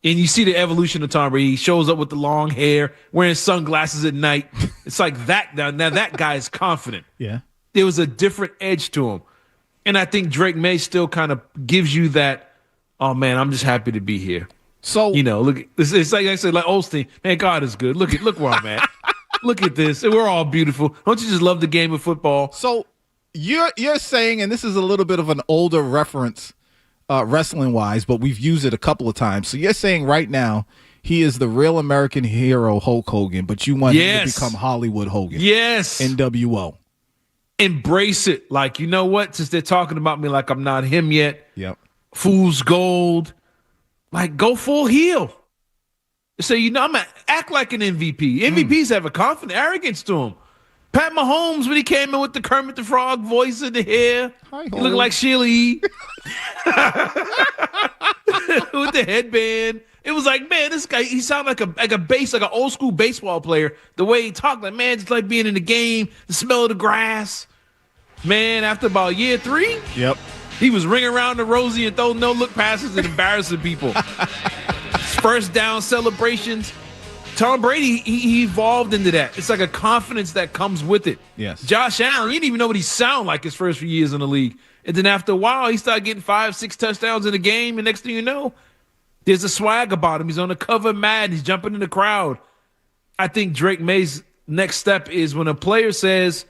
And you see the evolution of Tom Brady. He shows up with the long hair, wearing sunglasses at night. It's like that. Now that guy is confident. Yeah. There was a different edge to him. And I think Drake May still kind of gives you that, oh man, I'm just happy to be here. So look, it's like I said, like Osteen, man, God is good. Look where I'm at. Look at this. We're all beautiful. Don't you just love the game of football? So you're saying, and this is a little bit of an older reference, wrestling wise, but we've used it a couple of times. So you're saying right now he is the real American hero, Hulk Hogan, but you want him to become Hollywood Hogan. Yes. NWO. Embrace it. Like, you know what? Since they're talking about me like I'm not him yet. Yep. Fool's gold. Like, go full heel. So, I'm going to act like an MVP. MVPs have a confident arrogance to them. Pat Mahomes, when he came in with the Kermit the Frog voice in the hair, he looked like Sheila E. With the headband. It was like, man, this guy, he sounded like an old school baseball player. The way he talked, like, man, just like being in the game, the smell of the grass. Man, after about year 3, yep, he was ringing around the rosy and throwing no-look passes and embarrassing people. First down celebrations. Tom Brady, he evolved into that. It's like a confidence that comes with it. Yes. Josh Allen, he didn't even know what he sounded like his first few years in the league. And then after a while, he started getting 5-6 touchdowns in a game. And next thing you know, there's a swag about him. He's on the cover of Madden. He's jumping in the crowd. I think Drake May's next step is when a player says,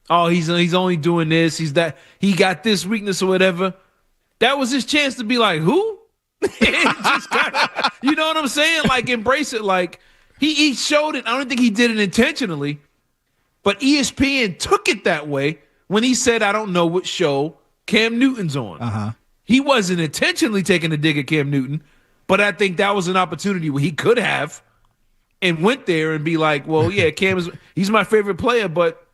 oh, he's only doing this, he got this weakness or whatever. That was his chance to be like, who? Just kinda, you know what I'm saying? Like, embrace it. Like, he showed it. I don't think he did it intentionally, but ESPN took it that way when he said, I don't know what show Cam Newton's on. Uh-huh. He wasn't intentionally taking a dig at Cam Newton, but I think that was an opportunity where he could have and went there and be like, well, yeah, he's my favorite player, but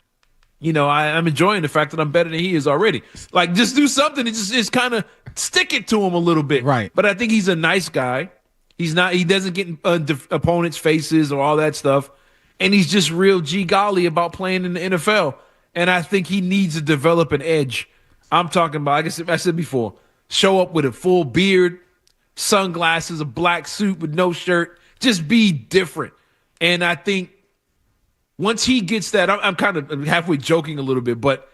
I'm enjoying the fact that I'm better than he is already. Like, just do something and just kind of stick it to him a little bit. Right. But I think he's a nice guy. He doesn't get in opponents' faces or all that stuff. And he's just real golly about playing in the NFL. And I think he needs to develop an edge. I'm talking about, like I said before, show up with a full beard, sunglasses, a black suit with no shirt. Just be different. And I think once he gets that, I'm kind of halfway joking a little bit, but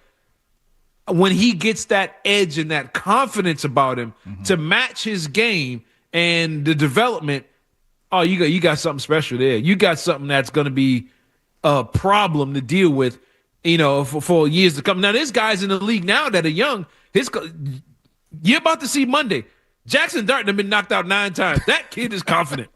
when he gets that edge and that confidence about him to match his game and the development, oh, you got something special there. You got something that's going to be a problem to deal with, for years to come. Now, there's guys in the league now that are young. You're about to see Monday. Jackson Dart have been knocked out 9 times. That kid is confident.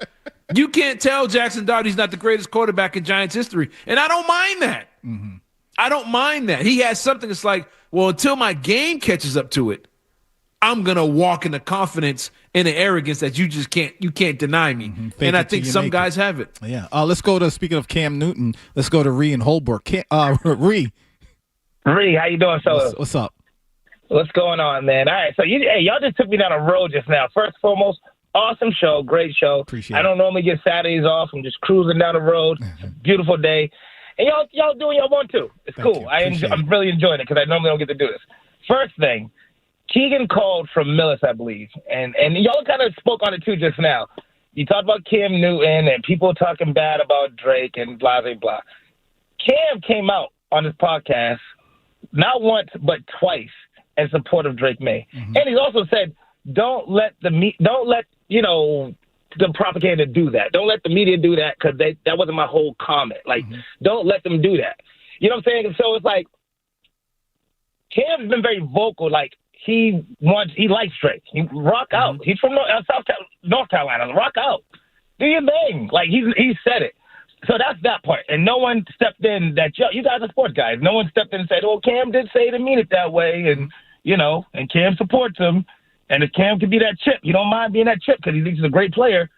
You can't tell Jackson Dart he's not the greatest quarterback in Giants history. And I don't mind that. Mm-hmm. I don't mind that. He has something that's like, well, until my game catches up to it, I'm going to walk in the confidence and the arrogance that you can't deny me. Mm-hmm. And I think some guys have it. Yeah. Let's go to, speaking of Cam Newton, let's go to Ree in Holbrook. Ree, how you doing, fellas? What's up? What's going on, man? All right, so y'all just took me down a road just now. First and foremost, awesome show, great show. Appreciate it. I don't normally get Saturdays off. I'm just cruising down the road. Beautiful day. And y'all doing y'all want to. It's cool. I'm really enjoying it because I normally don't get to do this. First thing, Keegan called from Millis, I believe. And y'all kind of spoke on it too just now. You talked about Cam Newton and people talking bad about Drake and blah, blah, blah. Cam came out on his podcast not once but twice in support of Drake May. Mm-hmm. And he's also said, don't let the propaganda do that. Don't let the media do that because that wasn't my whole comment. Like, don't let them do that. You know what I'm saying? So it's like, Cam's been very vocal. Like, he likes Drake. He rock out. He's from North Carolina. Rock out. Do your thing. Like, he said it. So that's that part. And no one stepped in you guys are sports guys. No one stepped in and said, oh, Cam did say to mean it that way. And, and Cam supports him. And if Cam could be that chip, you don't mind being that chip because he thinks he's a great player.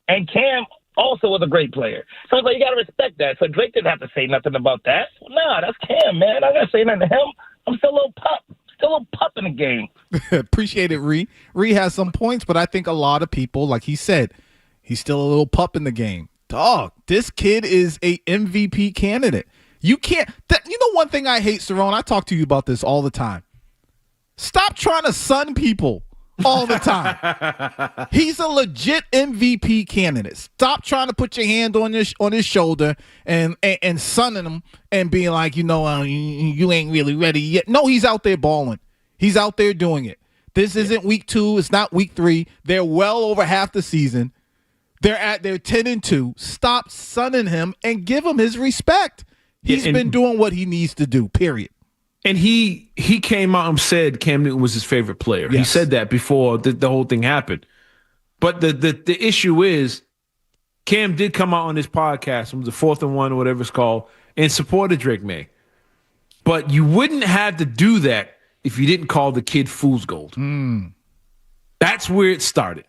And Cam also was a great player. So it's like, you got to respect that. So Drake didn't have to say nothing about that. Nah, that's Cam, man. I got to say nothing to him. I'm still a little pup. Still a pup in the game. Appreciate it, Ree. Ree has some points, but I think a lot of people, like he said, he's still a little pup in the game. Dog, this kid is a MVP candidate. You can't. One thing I hate, Cerrone, I talk to you about this all the time. Stop trying to sun people all the time. He's a legit MVP candidate. Stop trying to put your hand on his shoulder and sunning him and being like, you ain't really ready yet. No, he's out there balling. He's out there doing it. This isn't week 2. It's not week 3. They're well over half the season. They're 10-2. Stop sunning him and give him his respect. He's been doing what he needs to do, period. And he came out and said Cam Newton was his favorite player. Yes. He said that before the whole thing happened. But the issue is Cam did come out on his podcast, it was the 4th and 1 or whatever it's called, and supported Drake May. But you wouldn't have to do that if you didn't call the kid fool's gold. That's where it started.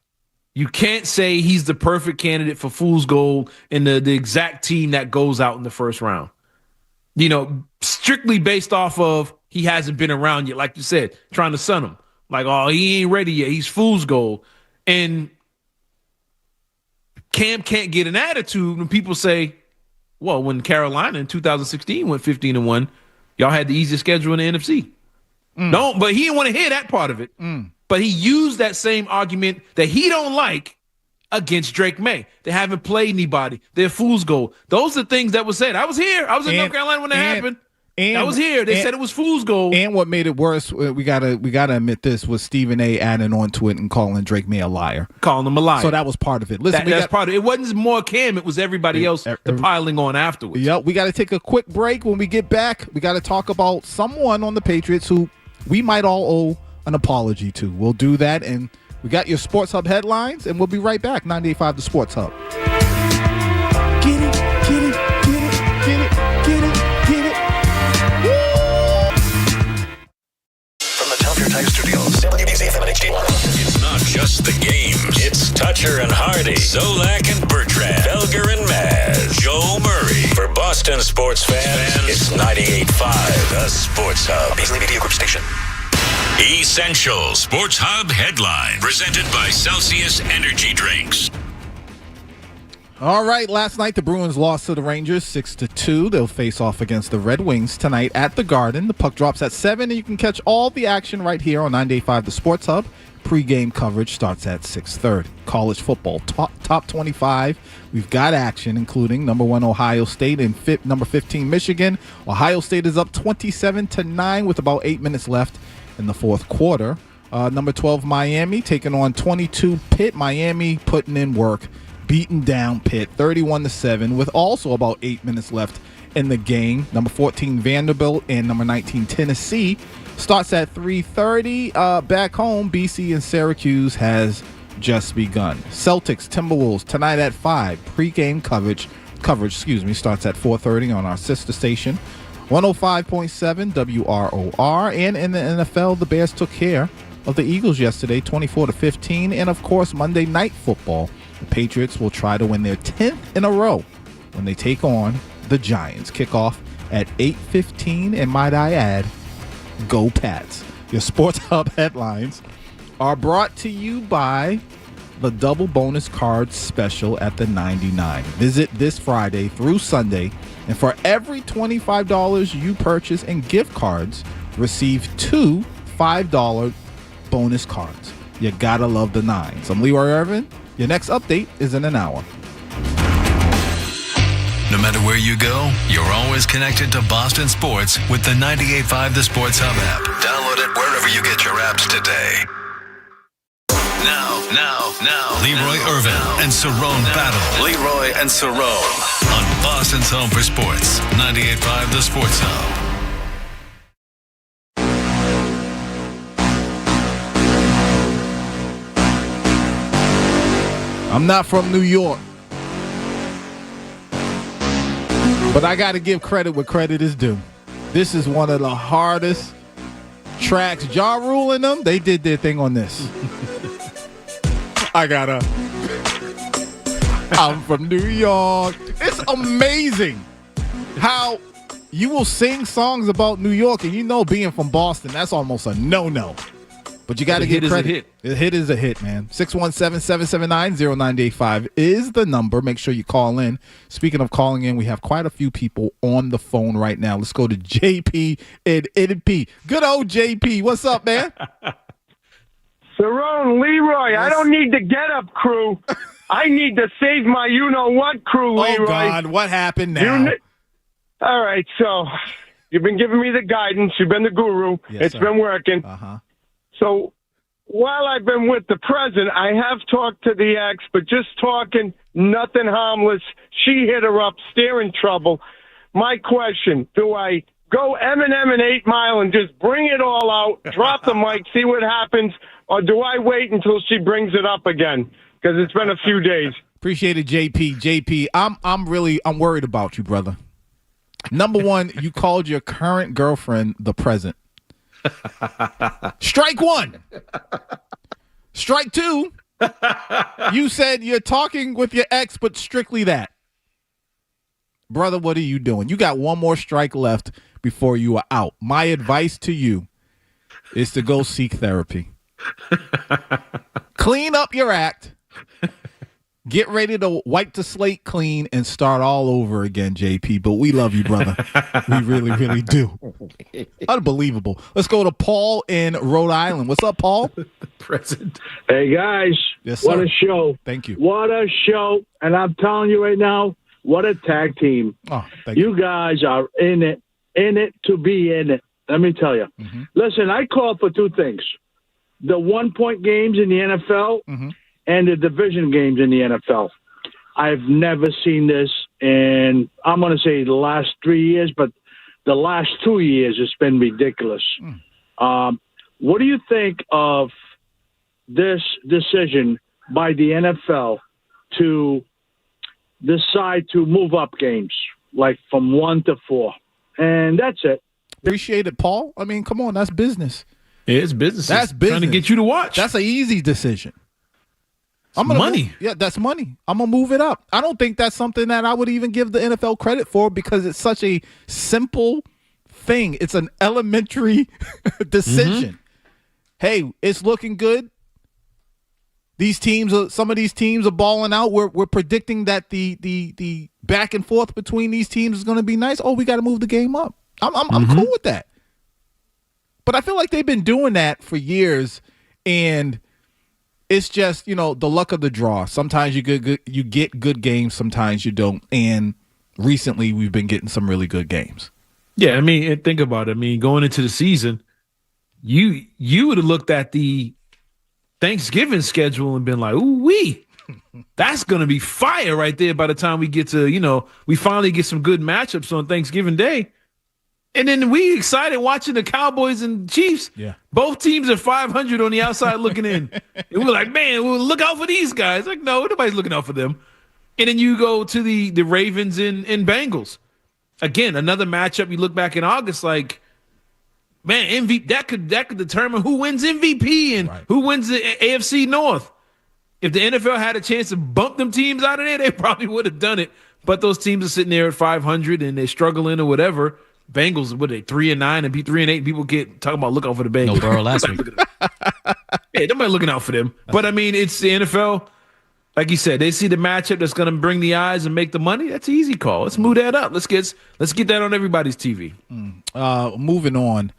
You can't say he's the perfect candidate for fool's gold and the exact team that goes out in the first round. Strictly based off of he hasn't been around yet, like you said, trying to sun him. Like, oh, he ain't ready yet. He's fool's gold. And Cam can't get an attitude when people say, well, when Carolina in 2016 went 15-1, y'all had the easiest schedule in the NFC. No, but he didn't want to hear that part of it. But he used that same argument that he don't like against Drake May. They haven't played anybody. They're fool's gold. Those are things that were said. I was here. I was in North Carolina when that happened. I was here. They said it was fool's gold. And what made it worse, we gotta admit this, was Stephen A. adding on to it and calling Drake May a liar. Calling him a liar. So that was part of it. Listen, that's part of it. It wasn't more Cam. It was everybody else piling on afterwards. Yep. We got to take a quick break. When we get back, we got to talk about someone on the Patriots who we might all owe an apology to. We'll do that, and we got your Sports Hub headlines, and we'll be right back. 98.5 The Sports Hub. Get it, get it, get it, get it, get it, get it. Woo! From the Top Tier Time Studios, WBC FM and HD1. It's not just the games. It's Toucher and Hardy, Zolak and Bertrand, Felger and Maz, Joe Murray. For Boston sports fans, it's 98.5 The Sports Hub. Beasley Media Group Station. Essential Sports Hub headline presented by Celsius Energy Drinks. All right, last night the Bruins lost to the Rangers 6-2. They'll face off against the Red Wings tonight at the Garden. The puck drops at 7, and you can catch all the action right here on 98.5 The Sports Hub. Pre-game coverage starts at 6:30. College football top 25. We've got action, including number 1 Ohio State and number 15 Michigan. Ohio State is up 27-9 with about 8 minutes left in the fourth quarter. Number 12 Miami taking on 22 Pitt. Miami putting in work, beating down Pitt 31-7 with also about 8 minutes left in the game. Number 14 Vanderbilt and number 19 Tennessee Starts at 3:30. Back home, BC and Syracuse has just begun. Celtics, Timberwolves tonight at 5. Pre-game coverage, starts at 4:30 on our sister station, 105.7 WROR. And in the NFL, the Bears took care of the Eagles yesterday, 24-15. And of course, Monday Night Football, the Patriots will try to win their 10th in a row when they take on the Giants. Kickoff at 8:15, and might I add, go Pats. Your Sports Hub headlines are brought to you by the Double Bonus Cards Special at the 99. Visit this Friday through Sunday, and for every $25 you purchase in gift cards, receive 2 $5 bonus cards. You gotta love the nines. I'm Leroy Irvin. Your next update is in an hour. No matter where you go, you're always connected to Boston sports with the 98.5 The Sports Hub app. Download it wherever you get your apps today. Now, Leroy Irvin and Cerrone battle. Leroy and Cerrone on Boston's home for sports, 98.5 The Sports Hub. I'm not from New York, but I got to give credit where credit is due. This is one of the hardest tracks. Ja Rule and them, they did their thing on this. I'm from New York. It's amazing how you will sing songs about New York, and you know, being from Boston, that's almost a no-no. But you got to give credit. A hit is a hit, man. 617-779-0985 is the number. Make sure you call in. Speaking of calling in, we have quite a few people on the phone right now. Let's go to JP and NP. Good old JP. What's up, man? Cerrone, Leroy, I don't need the get-up crew. I need to save my you-know-what crew, Leroy. Oh, God, what happened now? All right, so you've been giving me the guidance. You've been the guru. Yes, it's sir. been working. Uh-huh. So while I've been with the president, I have talked to the ex, but just talking, nothing harmless. She hit her up, steering trouble. My question, do I go Eminem and 8 Mile and just bring it all out, drop the mic, see what happens, or do I wait until she brings it up again? Because it's been a few days. Appreciate it, JP. JP, I'm worried about you, brother. Number one, you called your current girlfriend the present. Strike one. Strike two, you said you're talking with your ex, but strictly that. Brother, what are you doing? You got one more strike left before you are out. My advice to you is to go seek therapy. Clean up your act. Get ready to wipe the slate clean and start all over again, JP. But we love you, brother. We really, really do. Unbelievable. Let's go to Paul in Rhode Island. What's up, Paul? Present. Hey, guys. Yes, sir. What a show. Thank you. What a show. And I'm telling you right now, what a tag team. Oh, thank you. You guys are in it to be in it. Let me tell you. Mm-hmm. Listen, I call for two things. The 1-point games in the NFL and the division games in the NFL. I've never seen this in, I'm going to say the last 3 years, but the last 2 years it's been ridiculous. What do you think of this decision by the NFL to decide to move up games, like from 1 to 4? And that's it. Appreciate it, Paul. I mean, come on, that's business. Yeah, it's business. That's business. Trying to get you to watch. That's an easy decision. Money. That's money. I'm going to move it up. I don't think that's something that I would even give the NFL credit for because it's such a simple thing. It's an elementary decision. Hey, it's looking good. Some of these teams are balling out. We're predicting that the back and forth between these teams is going to be nice. Oh, we got to move the game up. I'm cool with that. But I feel like they've been doing that for years, and it's just, the luck of the draw. Sometimes you get good games, sometimes you don't. And recently we've been getting some really good games. Yeah, I mean, and think about it. I mean, going into the season, you would have looked at the Thanksgiving schedule and been like, ooh-wee, that's going to be fire right there by the time we get to, we finally get some good matchups on Thanksgiving Day. And then we excited watching the Cowboys and Chiefs. Yeah. Both teams are 500 on the outside looking in. And we're like, man, we'll look out for these guys. Like, no, nobody's looking out for them. And then you go to the Ravens and Bengals. Again, another matchup. You look back in August, like, man, MVP that could determine who wins MVP and who wins the AFC North. If the NFL had a chance to bump them teams out of there, they probably would have done it. But those teams are sitting there at 500 and they're struggling or whatever. Bengals, what are they, 3-9 and be 3-8? People get talking about look out for the Bengals. No Burrow last week. Yeah, nobody looking out for them. But I mean, it's the NFL. Like you said, they see the matchup that's going to bring the eyes and make the money. That's an easy call. Let's move that up. Let's get that on everybody's TV. Moving on.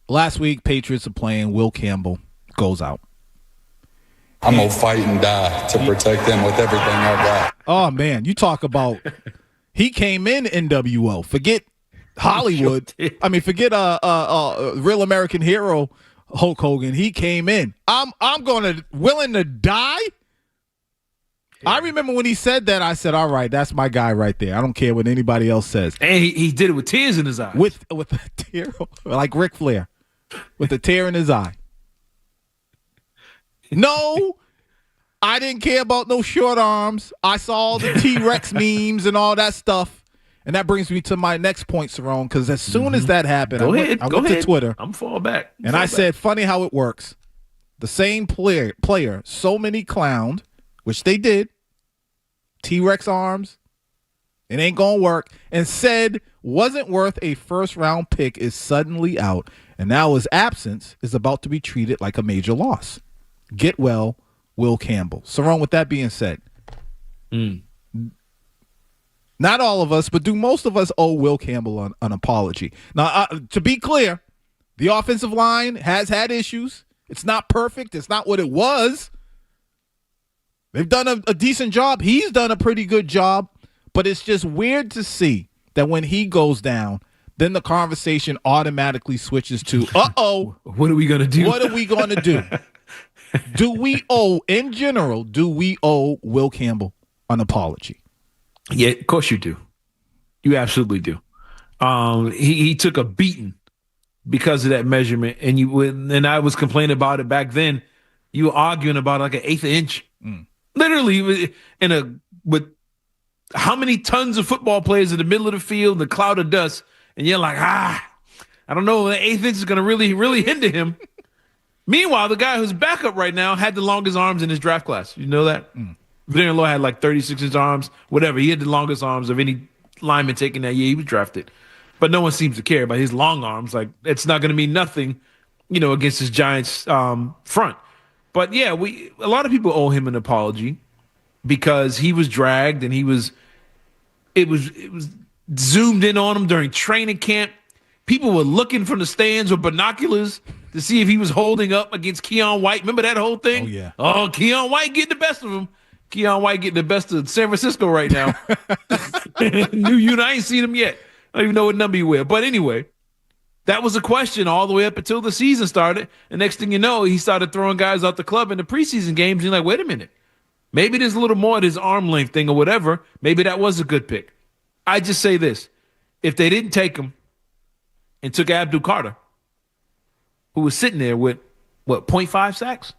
Last week, Patriots are playing. Will Campbell goes out. I'm going to fight and die to protect them with everything I got. Oh, man. You talk about he came in NWO. Forget Hollywood. I mean, forget Real American Hero Hulk Hogan. He came in. I'm willing to die. Yeah. I remember when he said that, I said, all right, that's my guy right there. I don't care what anybody else says. And he did it with tears in his eyes. With a tear, like Ric Flair, with a tear in his eye. No, I didn't care about no short arms. I saw all the T-Rex memes and all that stuff. And that brings me to my next point, Cerrone, because as soon as that happened, I went to Twitter. I'm fall back. I said, funny how it works. The same player, so many clowned, which they did, T-Rex arms, it ain't going to work, and said wasn't worth a first-round pick is suddenly out, and now his absence is about to be treated like a major loss. Get well, Will Campbell. Cerrone, with that being said, not all of us, but do most of us owe Will Campbell an apology? Now, to be clear, the offensive line has had issues. It's not perfect. It's not what it was. They've done a decent job. He's done a pretty good job, but it's just weird to see that when he goes down, then the conversation automatically switches to, what are we going to do? What are we going to do? Do we owe Will Campbell an apology? Yeah, of course you do. You absolutely do. He took a beating because of that measurement, and I was complaining about it back then. You were arguing about like an eighth inch, literally with how many tons of football players in the middle of the field, the cloud of dust, and you're like, I don't know, the eighth inch is going to really hinder him. Meanwhile, the guy who's backup right now had the longest arms in his draft class. You know that? Vanilla Law had like 36-inch arms, whatever. He had the longest arms of any lineman taken that year he was drafted. But no one seems to care about his long arms. Like, it's not going to mean nothing, against his Giants front. But, yeah, a lot of people owe him an apology because he was dragged and it was zoomed in on him during training camp. People were looking from the stands with binoculars to see if he was holding up against Keon White. Remember that whole thing? Oh, yeah. Oh, Keon White getting the best of him. Keon White getting the best of San Francisco right now. I ain't seen him yet. I don't even know what number he wear. But anyway, that was a question all the way up until the season started. And next thing you know, he started throwing guys out the club in the preseason games. And you're like, wait a minute. Maybe there's a little more of this arm length thing or whatever. Maybe that was a good pick. I just say this. If they didn't take him and took Abdul Carter, who was sitting there with, 0.5 sacks?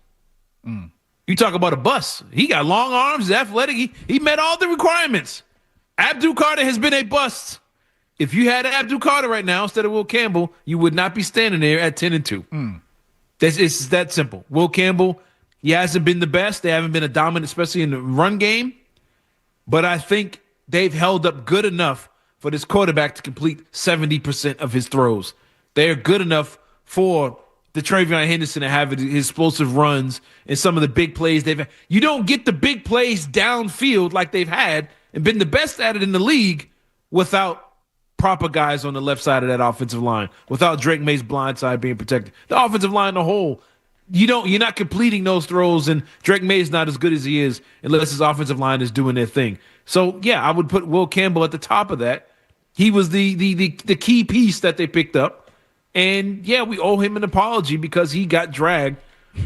You talk about a bust. He got long arms, he's athletic. He met all the requirements. Abdul Carter has been a bust. If you had Abdul Carter right now instead of Will Campbell, you would not be standing there at 10-2. It's that simple. Will Campbell, he hasn't been the best. They haven't been a dominant, especially in the run game. But I think they've held up good enough for this quarterback to complete 70% of his throws. They're good enough for the Travion Henderson to have his explosive runs and some of the big plays they've had. You don't get the big plays downfield like they've had and been the best at it in the league without proper guys on the left side of that offensive line, without Drake May's blind side being protected. The offensive line, the whole, you're not completing those throws, and Drake May is not as good as he is unless his offensive line is doing their thing. So, yeah, I would put Will Campbell at the top of that. He was the key piece that they picked up. And, yeah, we owe him an apology because he got dragged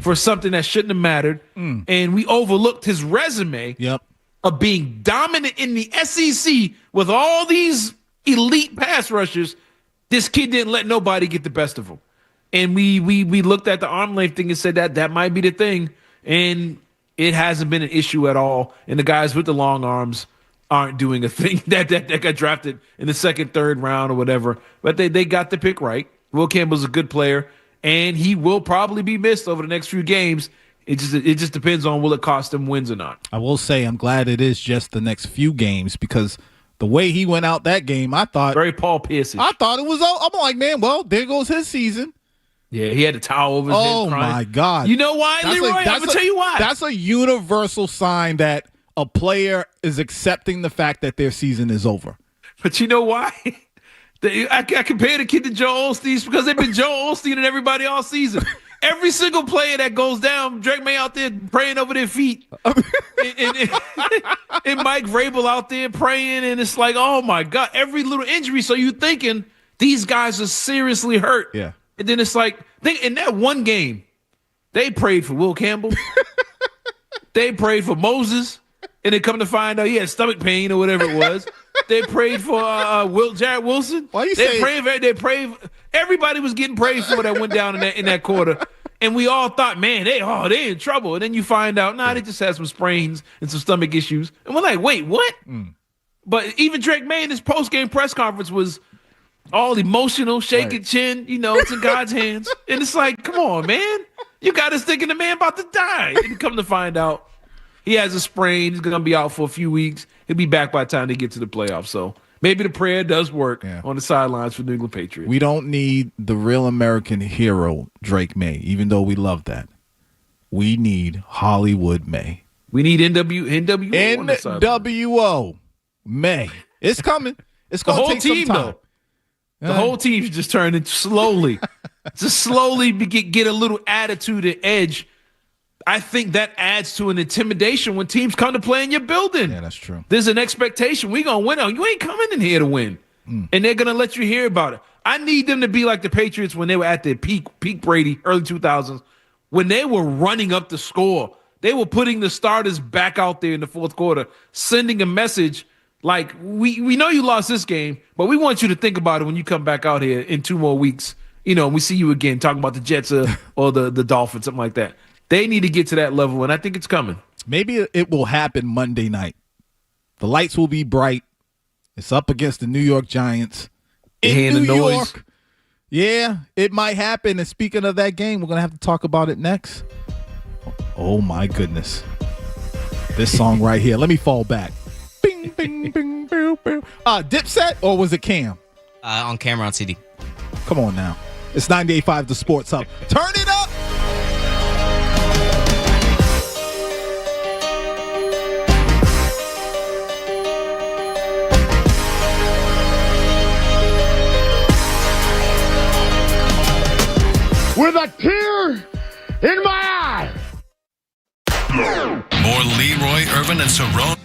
for something that shouldn't have mattered. And we overlooked his resume of being dominant in the SEC with all these elite pass rushers. This kid didn't let nobody get the best of him. And we looked at the arm length thing and said that might be the thing. And it hasn't been an issue at all. And the guys with the long arms aren't doing a thing that got drafted in the second, third round or whatever. But they got the pick right. Will Campbell's a good player, and he will probably be missed over the next few games. It just depends on will it cost him wins or not. I will say I'm glad it is just the next few games because the way he went out that game, I thought very Paul Pierce. I thought it was. I'm like, man, well, there goes his season. Yeah, he had a towel over his head. Oh my God! You know why, Leroy? I'm gonna tell you why. That's a universal sign that a player is accepting the fact that their season is over. But you know why? I compare the kid to Joe Osteen because they've been Joe Osteen and everybody all season. Every single player that goes down, Drake May out there praying over their feet, and Mike Vrabel out there praying, and it's like, oh my God, every little injury. So you thinking these guys are seriously hurt. Yeah. And then it's like, in that one game, they prayed for Will Campbell. They prayed for Moses. And they come to find out he had stomach pain or whatever it was. They prayed for Jared Wilson. Why you say? They prayed. Everybody was getting prayed for that went down in that quarter. And we all thought, man, they in trouble. And then you find out, they just had some sprains and some stomach issues. And we're like, wait, what? But even Drake May in his post-game press conference was all emotional, shaking chin, it's in God's hands. And it's like, come on, man. You got us thinking the man about to die. And come to find out, he has a sprain. He's going to be out for a few weeks. He'll be back by the time they get to the playoffs. So maybe the prayer does work on the sidelines for New England Patriots. We don't need the real American hero, Drake May, even though we love that. We need Hollywood May. We need NWO May. It's coming. It's going to take some time. Though. The whole team's just turning slowly. Just slowly get a little attitude and edge. I think that adds to an intimidation when teams come to play in your building. Yeah, that's true. There's an expectation. We're going to win. You ain't coming in here to win. And they're going to let you hear about it. I need them to be like the Patriots when they were at their peak Brady, early 2000s, when they were running up the score. They were putting the starters back out there in the fourth quarter, sending a message like, we know you lost this game, but we want you to think about it when you come back out here in 2 more weeks. We see you again talking about the Jets or the Dolphins, something like that. They need to get to that level, and I think it's coming. Maybe it will happen Monday night. The lights will be bright. It's up against the New York Giants in New York. Yeah, it might happen. And speaking of that game, we're going to have to talk about it next. Oh, my goodness. This song right here. Let me fall back. Bing, bing, bing, boo, boo. Dipset, or was it Cam? On camera, on CD. Come on now. It's 98.5 The Sports Hub. Turn it up. With a tear in my eye. More Leroy Irvin and Cerrone.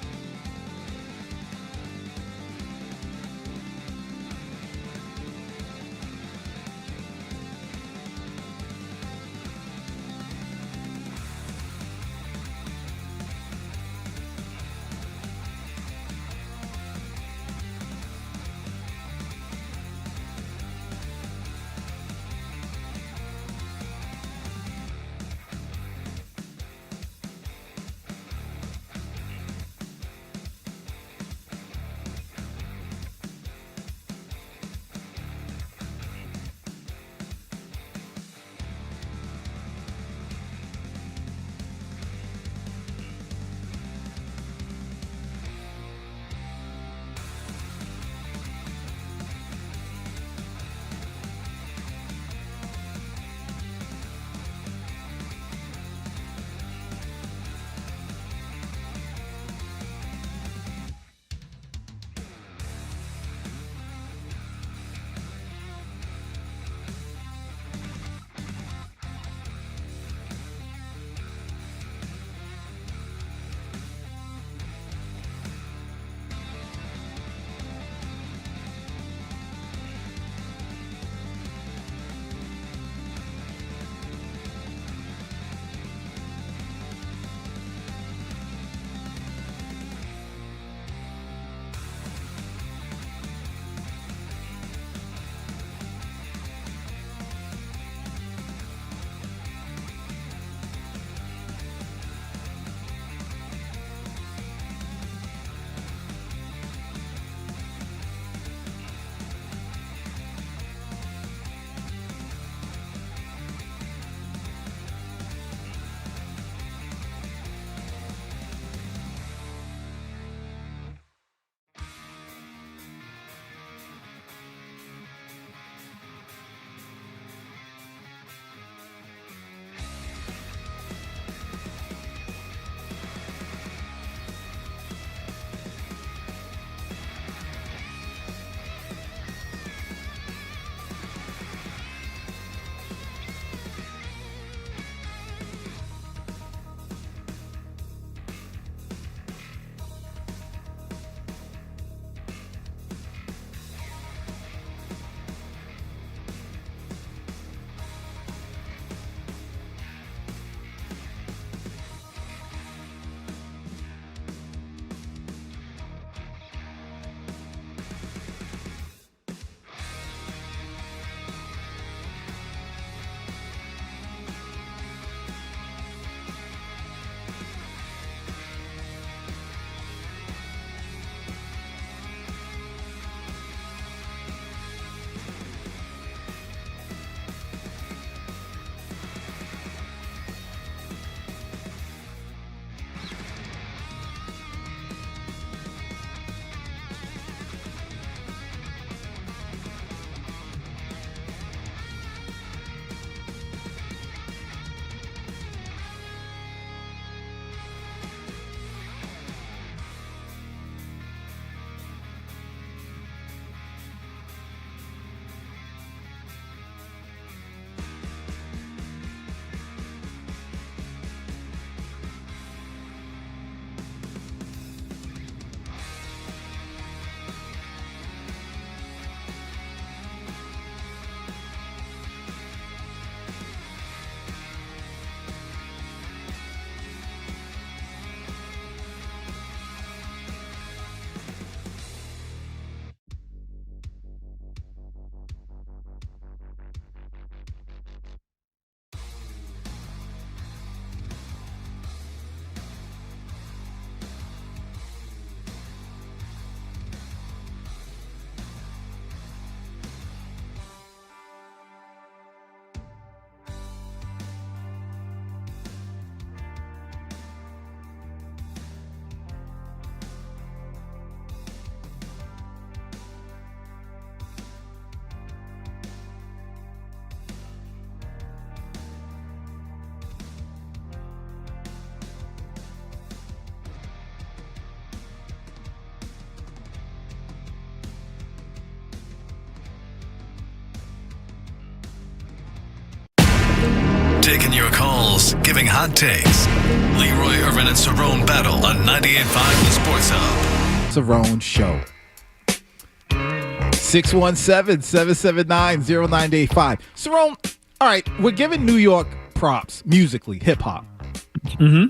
taking your calls, giving hot takes. Leroy Irvin and Cerrone battle on 98.5 The Sports Hub. Cerrone Show. 617-779-0985. Cerrone, all right, we're giving New York props musically, hip-hop. Mm-hmm.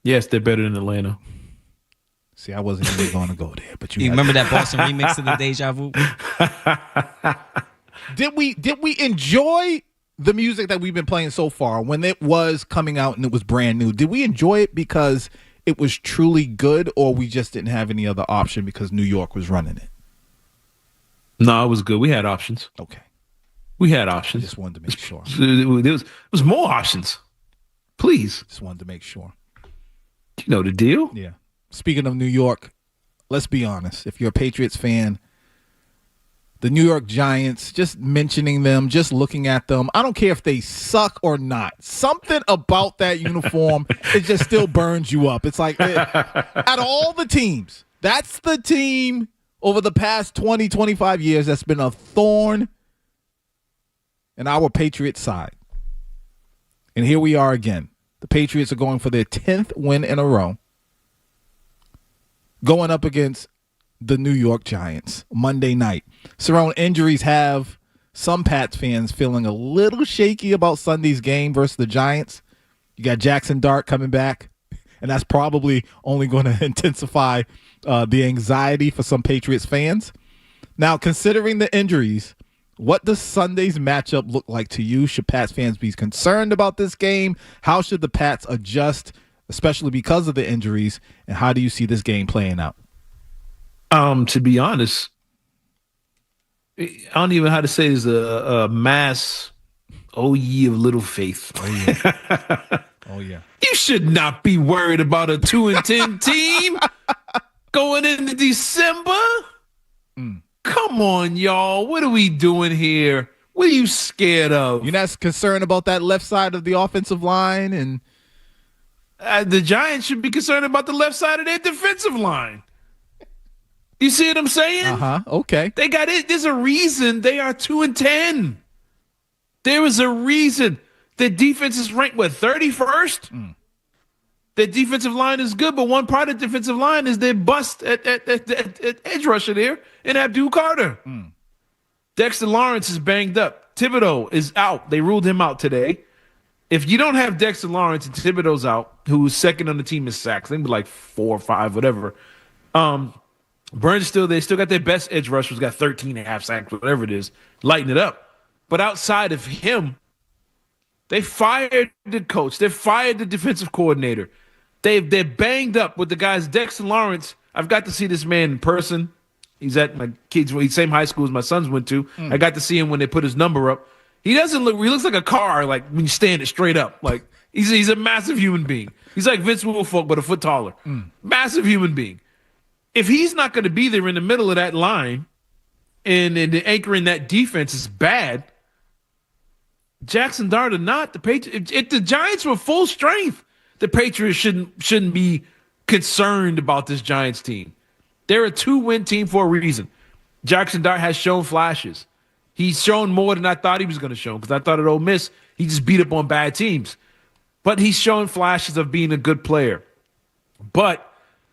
Yes, they're better than Atlanta. See, I wasn't even going to go there, but you remember that Boston remix of the Deja Vu? Did we enjoy the music that we've been playing so far when it was coming out and it was brand new? Did we enjoy it because it was truly good, or we just didn't have any other option because New York was running it? No, it was good. We had options. Okay. We had options. Just wanted to make sure. There was more options. Please. Just wanted to make sure. You know the deal? Yeah. Speaking of New York, let's be honest. If you're a Patriots fan, the New York Giants, just mentioning them, just looking at them, I don't care if they suck or not. Something about that uniform, it just still burns you up. It's like, out of all the teams, that's the team over the past 20, 25 years that's been a thorn in our Patriots side. And here we are again. The Patriots are going for their 10th win in a row, going up against the New York Giants Monday night. Cerrone, injuries have some Pats fans feeling a little shaky about Sunday's game versus the Giants. You got Jackson Dart coming back, and that's probably only going to intensify the anxiety for some Patriots fans. Now, considering the injuries, what does Sunday's matchup look like to you? Should Pats fans be concerned about this game? How should the Pats adjust, especially because of the injuries? And how do you see this game playing out? To be honest, I don't even know how to say this. A mass, oh ye of little faith. Oh yeah. Oh yeah. You should not be worried about a 2-10 team going into December. Come on, y'all. What are we doing here? What are you scared of? You're not concerned about that left side of the offensive line? And the Giants should be concerned about the left side of their defensive line. You see what I'm saying? Uh-huh. Okay. They got it. There's a reason they are 2-10. There is a reason. The defense is ranked, 31st? Their defensive line is good, but one part of the defensive line is their bust at edge rusher there and Abdul Carter. Dexter Lawrence is banged up. Thibodeau is out. They ruled him out today. If you don't have Dexter Lawrence and Thibodeau's out, who's second on the team in sacks, I think like 4 or 5, whatever. Burns they still got their best edge rushers, got 13.5 sacks, whatever it is, lighting it up. But outside of him, they fired the coach. They fired the defensive coordinator. They're banged up with the guys. Dexter Lawrence, I've got to see this man in person. He's at my kids' same high school as my sons went to. I got to see him when they put his number up. He looks like a car, like when you stand it straight up. Like he's a massive human being. He's like Vince Wilfork, but a foot taller. Massive human being. If he's not going to be there in the middle of that line and anchoring that defense is bad, Jackson Dart or not, the Patriots, if the Giants were full strength, the Patriots shouldn't be concerned about this Giants team. They're a 2-win team for a reason. Jackson Dart has shown flashes. He's shown more than I thought he was going to show because I thought at Ole Miss he just beat up on bad teams. But he's shown flashes of being a good player. But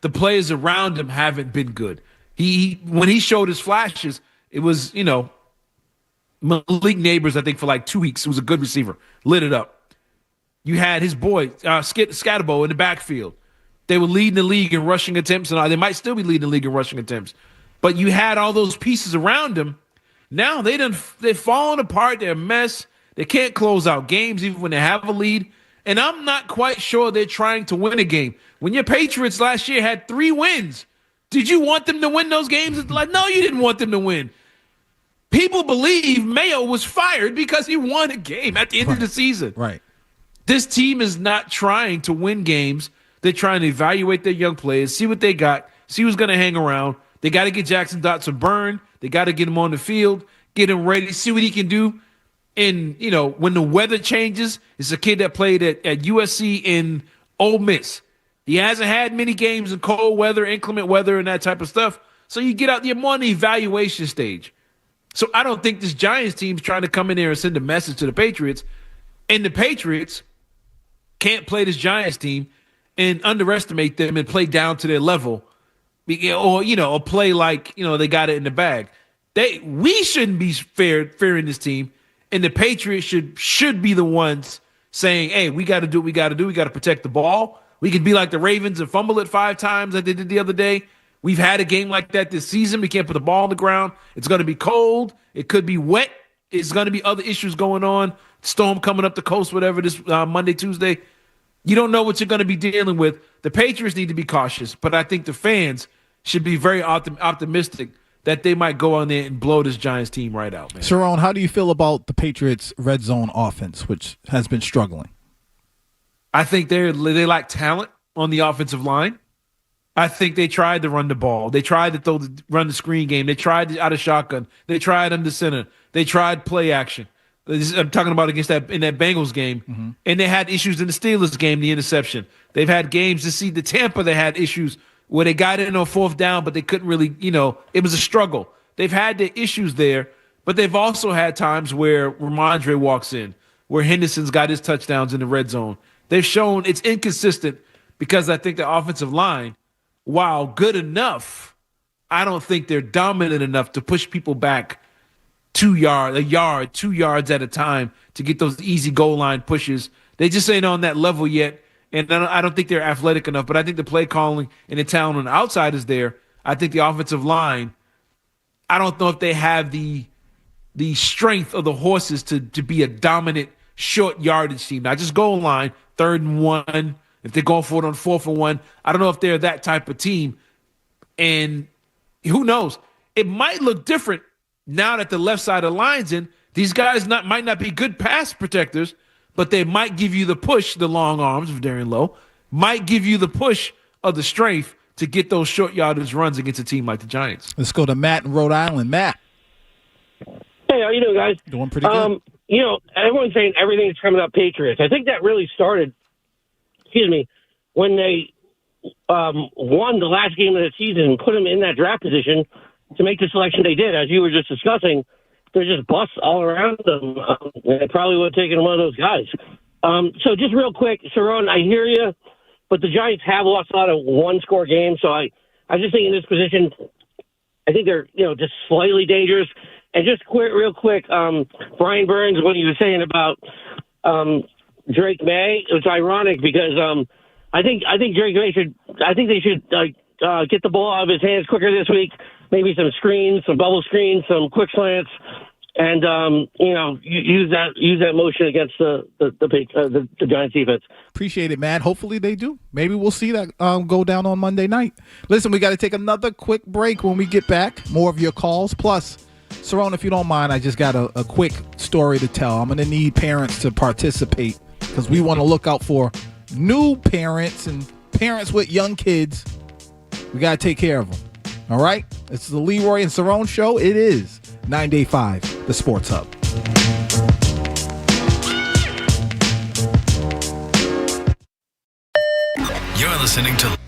the players around him haven't been good. When he showed his flashes, it was, Malik Neighbors, I think, for like 2 weeks. It was a good receiver. Lit it up. You had his boy, Scatterbo, in the backfield. They were leading the league in rushing attempts, and they might still be leading the league in rushing attempts. But you had all those pieces around him. Now they've fallen apart. They're a mess. They can't close out games even when they have a lead. And I'm not quite sure they're trying to win a game. When your Patriots last year had 3 wins, did you want them to win those games? Like, no, you didn't want them to win. People believe Mayo was fired because he won a game at the end of the season. Right. This team is not trying to win games. They're trying to evaluate their young players, see what they got, see who's going to hang around. They got to get Jackson Dart some burn. They got to get him on the field, get him ready, see what he can do. And, when the weather changes, it's a kid that played at USC in Ole Miss. He hasn't had many games in cold weather, inclement weather, and that type of stuff. So you get out there more on the evaluation stage. So I don't think this Giants team's trying to come in there and send a message to the Patriots. And the Patriots can't play this Giants team and underestimate them and play down to their level, or play like they got it in the bag. We shouldn't be fearing this team, and the Patriots should be the ones saying, "Hey, we got to do what we got to do. We got to protect the ball. We could be like the Ravens and fumble it 5 times like they did the other day. We've had a game like that this season. We can't put the ball on the ground. It's going to be cold. It could be wet. It's going to be other issues going on. Storm coming up the coast, whatever this Monday, Tuesday." You don't know what you're going to be dealing with. The Patriots need to be cautious, but I think the fans should be very optimistic that they might go on there and blow this Giants team right out, man. Cerrone, how do you feel about the Patriots' red zone offense, which has been struggling? I think they lack talent on the offensive line. I think they tried to run the ball. They tried to run the screen game. They tried out of shotgun. They tried under center. They tried play action. I'm talking about in that Bengals game. And they had issues in the Steelers game, the interception. They've had games to see the Tampa they had issues where they got in on 4th down, but they couldn't really, it was a struggle. They've had the issues there, but they've also had times where Ramondre walks in, where Henderson's got his touchdowns in the red zone. They've shown it's inconsistent because I think the offensive line, while good enough, I don't think they're dominant enough to push people back 2 yards at a time to get those easy goal line pushes. They just ain't on that level yet, and I don't think they're athletic enough. But I think the play calling and the talent on the outside is there. I think the offensive line, I don't know if they have the strength of the horses to be a dominant short yardage team. Not just goal line, 3rd and 1. If they're going for it on 4th and 1, I don't know if they're that type of team. And who knows? It might look different now that the left side of the line's in. These guys might not be good pass protectors, but they might give you the push, the long arms of Darren Lowe, might give you the push of the strength to get those short yardage runs against a team like the Giants. Let's go to Matt in Rhode Island. Matt. Hey, how you doing, guys? Doing pretty good. Everyone's saying everything's coming up Patriots. I think that really started, when they won the last game of the season and put them in that draft position to make the selection they did. As you were just discussing, they're just busts all around them. They probably would have taken one of those guys. So just real quick, Cerrone, I hear you, but the Giants have lost a lot of one-score games. So I just think in this position, I think they're just slightly dangerous. And just real quick, Brian Burns, what he was saying about Drake May, it's ironic because I think Drake May they should get the ball out of his hands quicker this week. Maybe some screens, some bubble screens, some quick slants, and use that motion against the Giants defense. Appreciate it, man. Hopefully they do. Maybe we'll see that go down on Monday night. Listen, we got to take another quick break. When we get back, more of your calls. Plus, Cerrone, if you don't mind, I just got a quick story to tell. I'm going to need parents to participate because we want to look out for new parents and parents with young kids. We got to take care of them. All right? It's the Leroy and Cerrone show. It is 9-day-5, the Sports Hub. You're listening to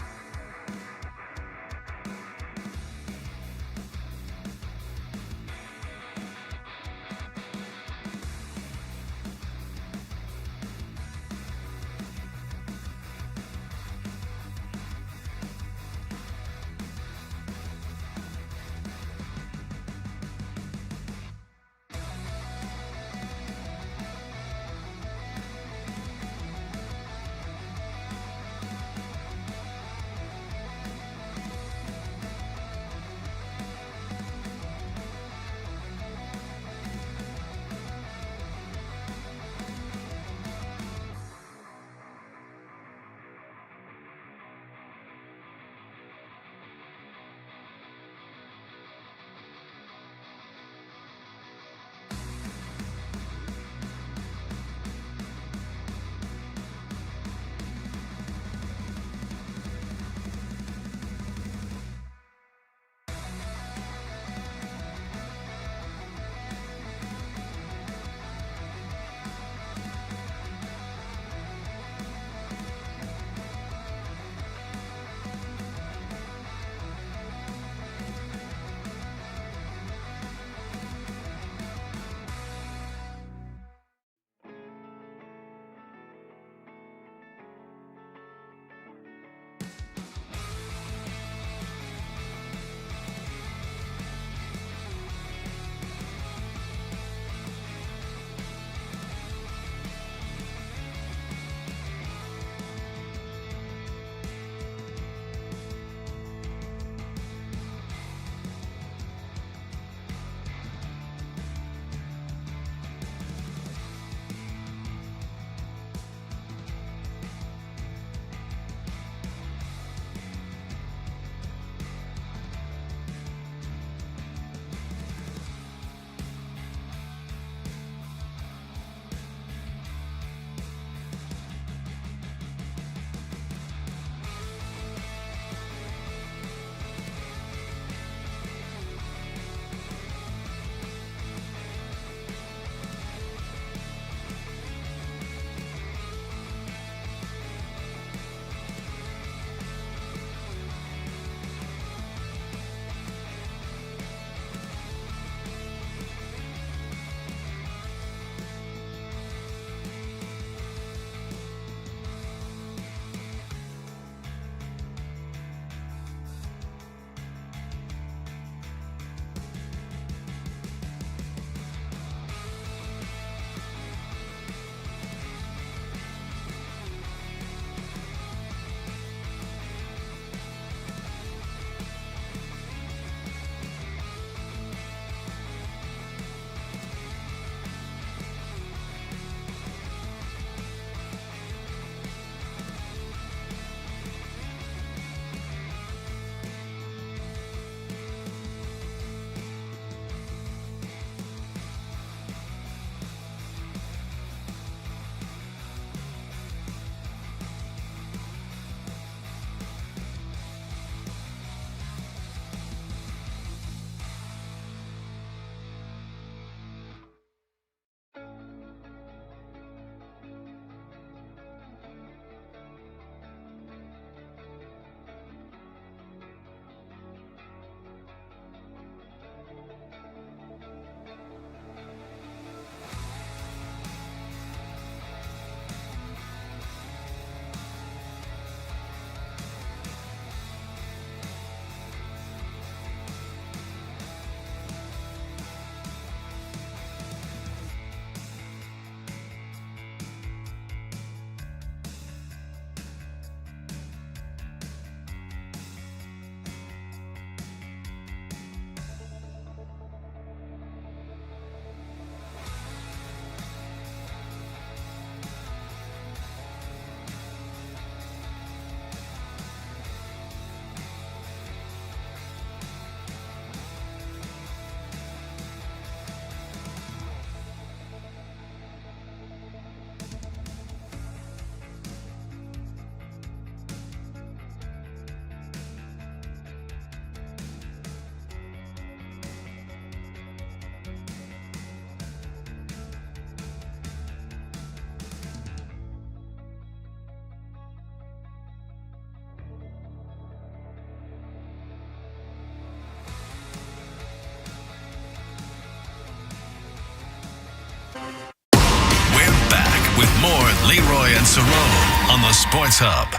Cerrone on the Sports Hub.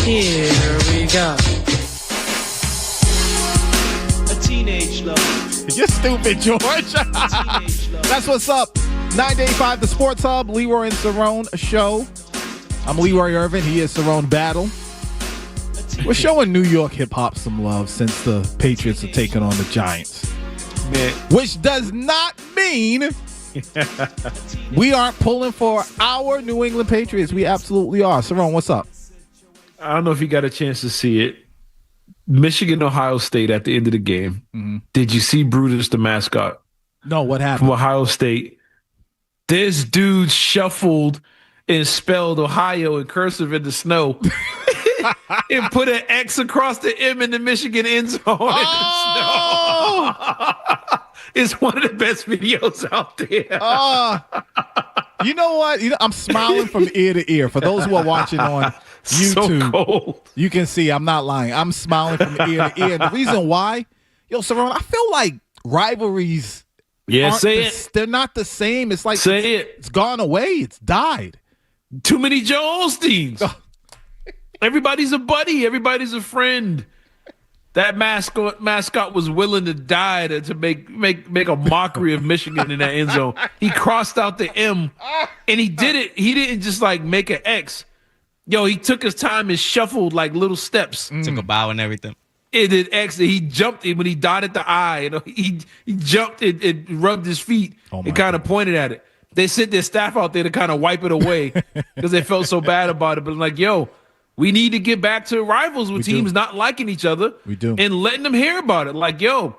Here we go. A teenage love. You're stupid, George. That's what's up. 985 The Sports Hub, Leroy and Cerrone show. I'm Leroy Irvin. He is Cerrone Battle. We're showing New York hip-hop some love since the Patriots are taking on the Giants. Man. Which does not mean we aren't pulling for our New England Patriots. We absolutely are. Cerrone, what's up? I don't know if you got a chance to see it. Michigan, Ohio State at the end of the game. Mm-hmm. Did you see Brutus, the mascot? No, what happened? From Ohio State. This dude shuffled and spelled Ohio in cursive in the snow and put an X across the M in the Michigan end zone in the snow. It's one of the best videos out there. You know what? I'm smiling from ear to ear. For those who are watching on YouTube, you can see I'm not lying. I'm smiling from ear to ear. And the reason why, Cerrone, I feel like rivalries. They're not the same. It's like it's gone away. It's died. Too many Joe Osteens. Everybody's a buddy. Everybody's a friend. That mascot was willing to die to make a mockery of Michigan in that end zone. He crossed out the M, and he did it. He didn't just like make an X. He took his time and shuffled like little steps. Took a bow and everything. It did X. He jumped when he dotted the I. He jumped and rubbed his feet and kind of pointed at it. They sent their staff out there to kind of wipe it away because they felt so bad about it. But like, we need to get back to rivals with teams not liking each other. We do. And letting them hear about it. Like, the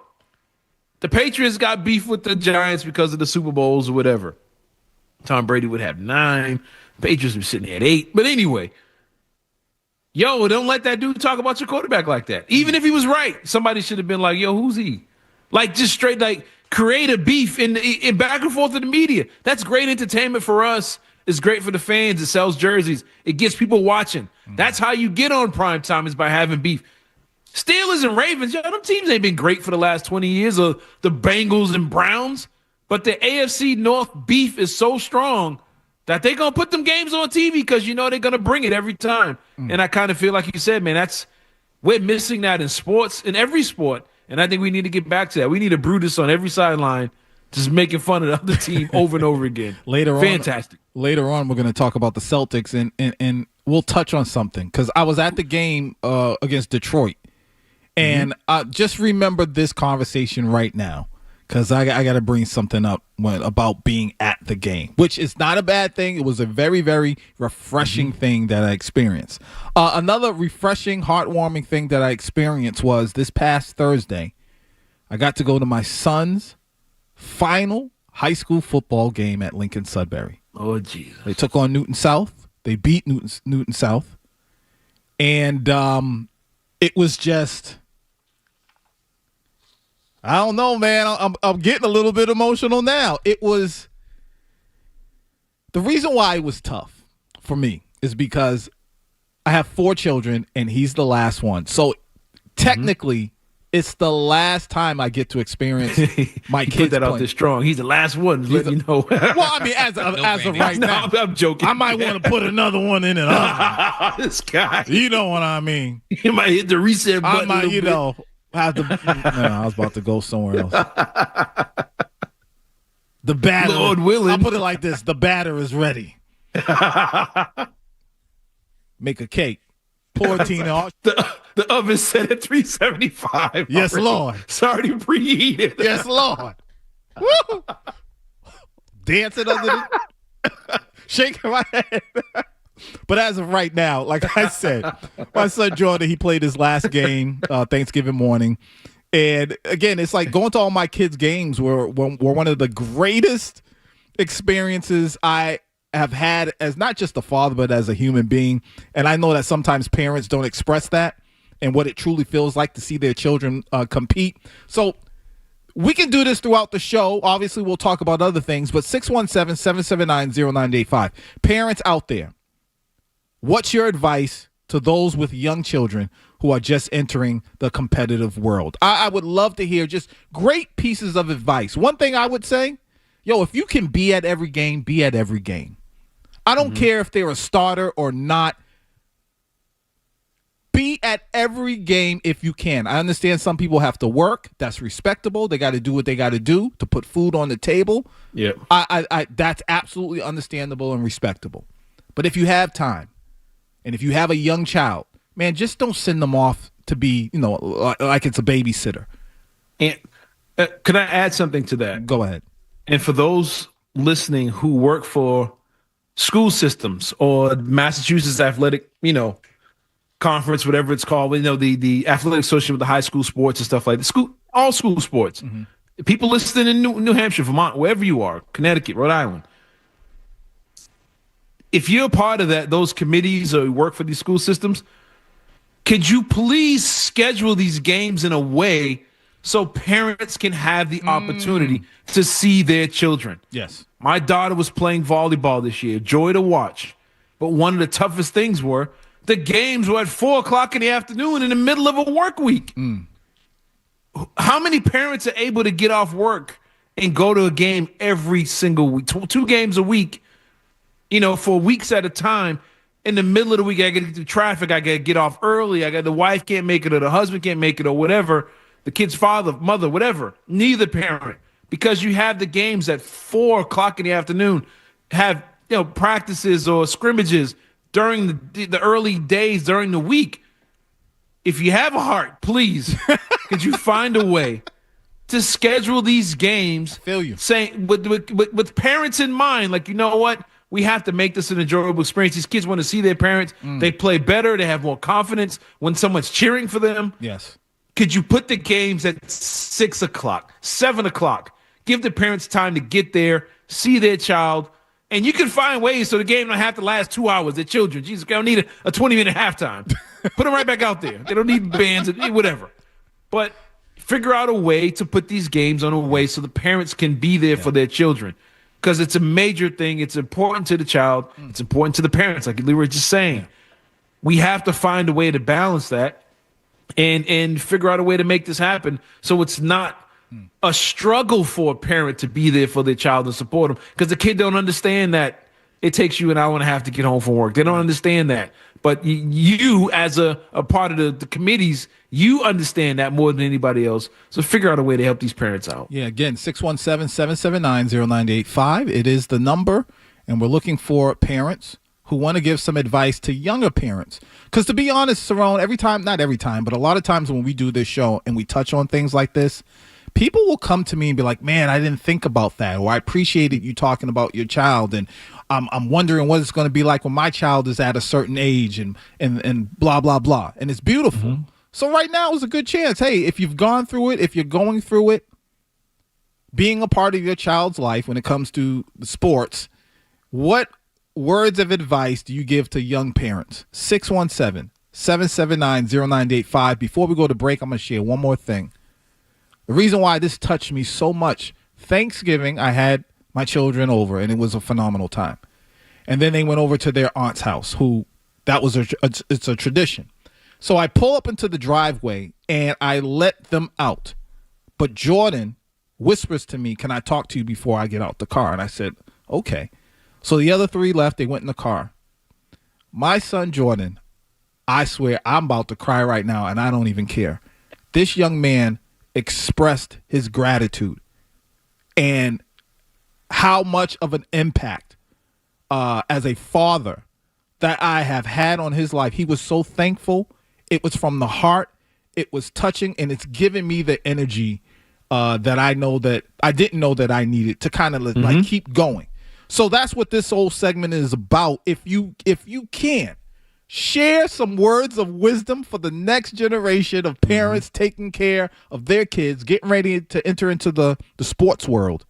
Patriots got beef with the Giants because of the Super Bowls or whatever. Tom Brady would have 9. Patriots were sitting at 8. But anyway, don't let that dude talk about your quarterback like that. Even if he was right, somebody should have been like, who's he? Like, just straight, like, create a beef in back and forth of the media. That's great entertainment for us. It's great for the fans. It sells jerseys. It gets people watching. That's how you get on prime time, is by having beef. Steelers and Ravens, them teams ain't been great for the last 20 years, or the Bengals and Browns. But the AFC North beef is so strong that they're going to put them games on TV because they're going to bring it every time. And I kind of feel like you said, man, we're missing that in sports, in every sport. And I think we need to get back to that. We need a Brutus on every sideline just making fun of the other team over and over again. Fantastic. Later on, we're going to talk about the Celtics, and we'll touch on something because I was at the game against Detroit. And just remember this conversation right now, because I got to bring something up about being at the game, which is not a bad thing. It was a very, very refreshing thing that I experienced. Another refreshing, heartwarming thing that I experienced was this past Thursday. I got to go to my son's final high school football game at Lincoln Sudbury. Oh, Jesus. They took on Newton South. They beat Newton South. And it was just... I don't know, man. I'm getting a little bit emotional now. It was the reason why it was tough for me is because I have 4 children and he's the last one. So technically, it's the last time I get to experience my kids. Put that out there strong. He's the last one. Let you know. Well, I mean, as of right now, I'm joking. I might want to put another one in it. This guy. You know what I mean? You might hit the reset button. I might, have to, I was about to go somewhere else. The batter, Lord willing. I'll put it like this: the batter is ready. Make a cake. Pour Tina. The oven's set at 375. Yes, already. Lord. Sorry to preheat it. Yes, Lord. Woo! Dancing under the shaking my head. But as of right now, like I said, my son Jordan, he played his last game Thanksgiving morning. And again, it's like going to all my kids' games were one of the greatest experiences I have had as not just a father, but as a human being. And I know that sometimes parents don't express that and what it truly feels like to see their children compete. So we can do this throughout the show. Obviously, we'll talk about other things, but 617-779-0985. Parents out there, what's your advice to those with young children who are just entering the competitive world? I would love to hear just great pieces of advice. One thing I would say, if you can be at every game, be at every game. I don't care if they're a starter or not. Be at every game if you can. I understand some people have to work. That's respectable. They got to do what they got to do to put food on the table. Yeah, I that's absolutely understandable and respectable. But if you have time, and if you have a young child, man, just don't send them off to be, like it's a babysitter. And could I add something to that? Go ahead. And for those listening who work for school systems or Massachusetts Athletic, conference, whatever it's called, the athletic association with the high school sports and stuff like that. All school sports. Mm-hmm. People listening in New Hampshire, Vermont, wherever you are, Connecticut, Rhode Island. If you're a part of those committees or work for these school systems, could you please schedule these games in a way so parents can have the opportunity to see their children? Yes. My daughter was playing volleyball this year. Joy to watch. But one of the toughest things were the games were at 4:00 in the afternoon in the middle of a work week. How many parents are able to get off work and go to a game every single week, two games a week, for weeks at a time? In the middle of the week, I got to get through traffic. I got to get off early. The wife can't make it, or the husband can't make it, or whatever. The kid's father, mother, whatever. Neither parent, because you have the games at 4:00 in the afternoon, have practices or scrimmages during the early days during the week. If you have a heart, please, could you find a way to schedule these games? Feel you. Saying with parents in mind, like, you know what? We have to make this an enjoyable experience. These kids want to see their parents. They play better. They have more confidence when someone's cheering for them. Yes. Could you put the games at 6:00, 7:00? Give the parents time to get there, see their child. And you can find ways so the game don't have to last 2 hours. They're children. Jesus, they don't need a 20-minute halftime. Put them right back out there. They don't need bands and whatever. But figure out a way to put these games on a way so the parents can be there for their children. Because it's a major thing. It's important to the child. It's important to the parents, like Leroy was just saying. We have to find a way to balance that and figure out a way to make this happen so it's not a struggle for a parent to be there for their child and support them, because the kid don't understand that it takes you an hour and a half to get home from work. They don't understand that. But you, as a part of the committees, you understand that more than anybody else. So figure out a way to help these parents out. Yeah, again, 617-779-0985. It is the number, and we're looking for parents who want to give some advice to younger parents. Because to be honest, Cerrone, not every time, but a lot of times when we do this show and we touch on things like this, people will come to me and be like, man, I didn't think about that, or I appreciated you talking about your child, and I'm wondering what it's going to be like when my child is at a certain age, and blah, blah, blah. And it's beautiful. Mm-hmm. So right now is a good chance. Hey, if you've gone through it, if you're going through it, being a part of your child's life when it comes to the sports, what words of advice do you give to young parents? 617-779-0985. Before we go to break, I'm going to share one more thing. The reason why this touched me so much, Thanksgiving, I had my children over, and it was a phenomenal time. And then they went over to their aunt's house, it's a tradition. So I pull up into the driveway, and I let them out. But Jordan whispers to me, can I talk to you before I get out the car? And I said, okay. So the other three left. They went in the car. My son, Jordan, I swear I'm about to cry right now, and I don't even care. This young man expressed his gratitude and how much of an impact as a father that I have had on his life. He was so thankful. It was from the heart. It was touching, and it's given me the energy that I didn't know that I needed to kind of like keep going. So that's what this whole segment is about. If you can, share some words of wisdom for the next generation of parents taking care of their kids, getting ready to enter into the sports world,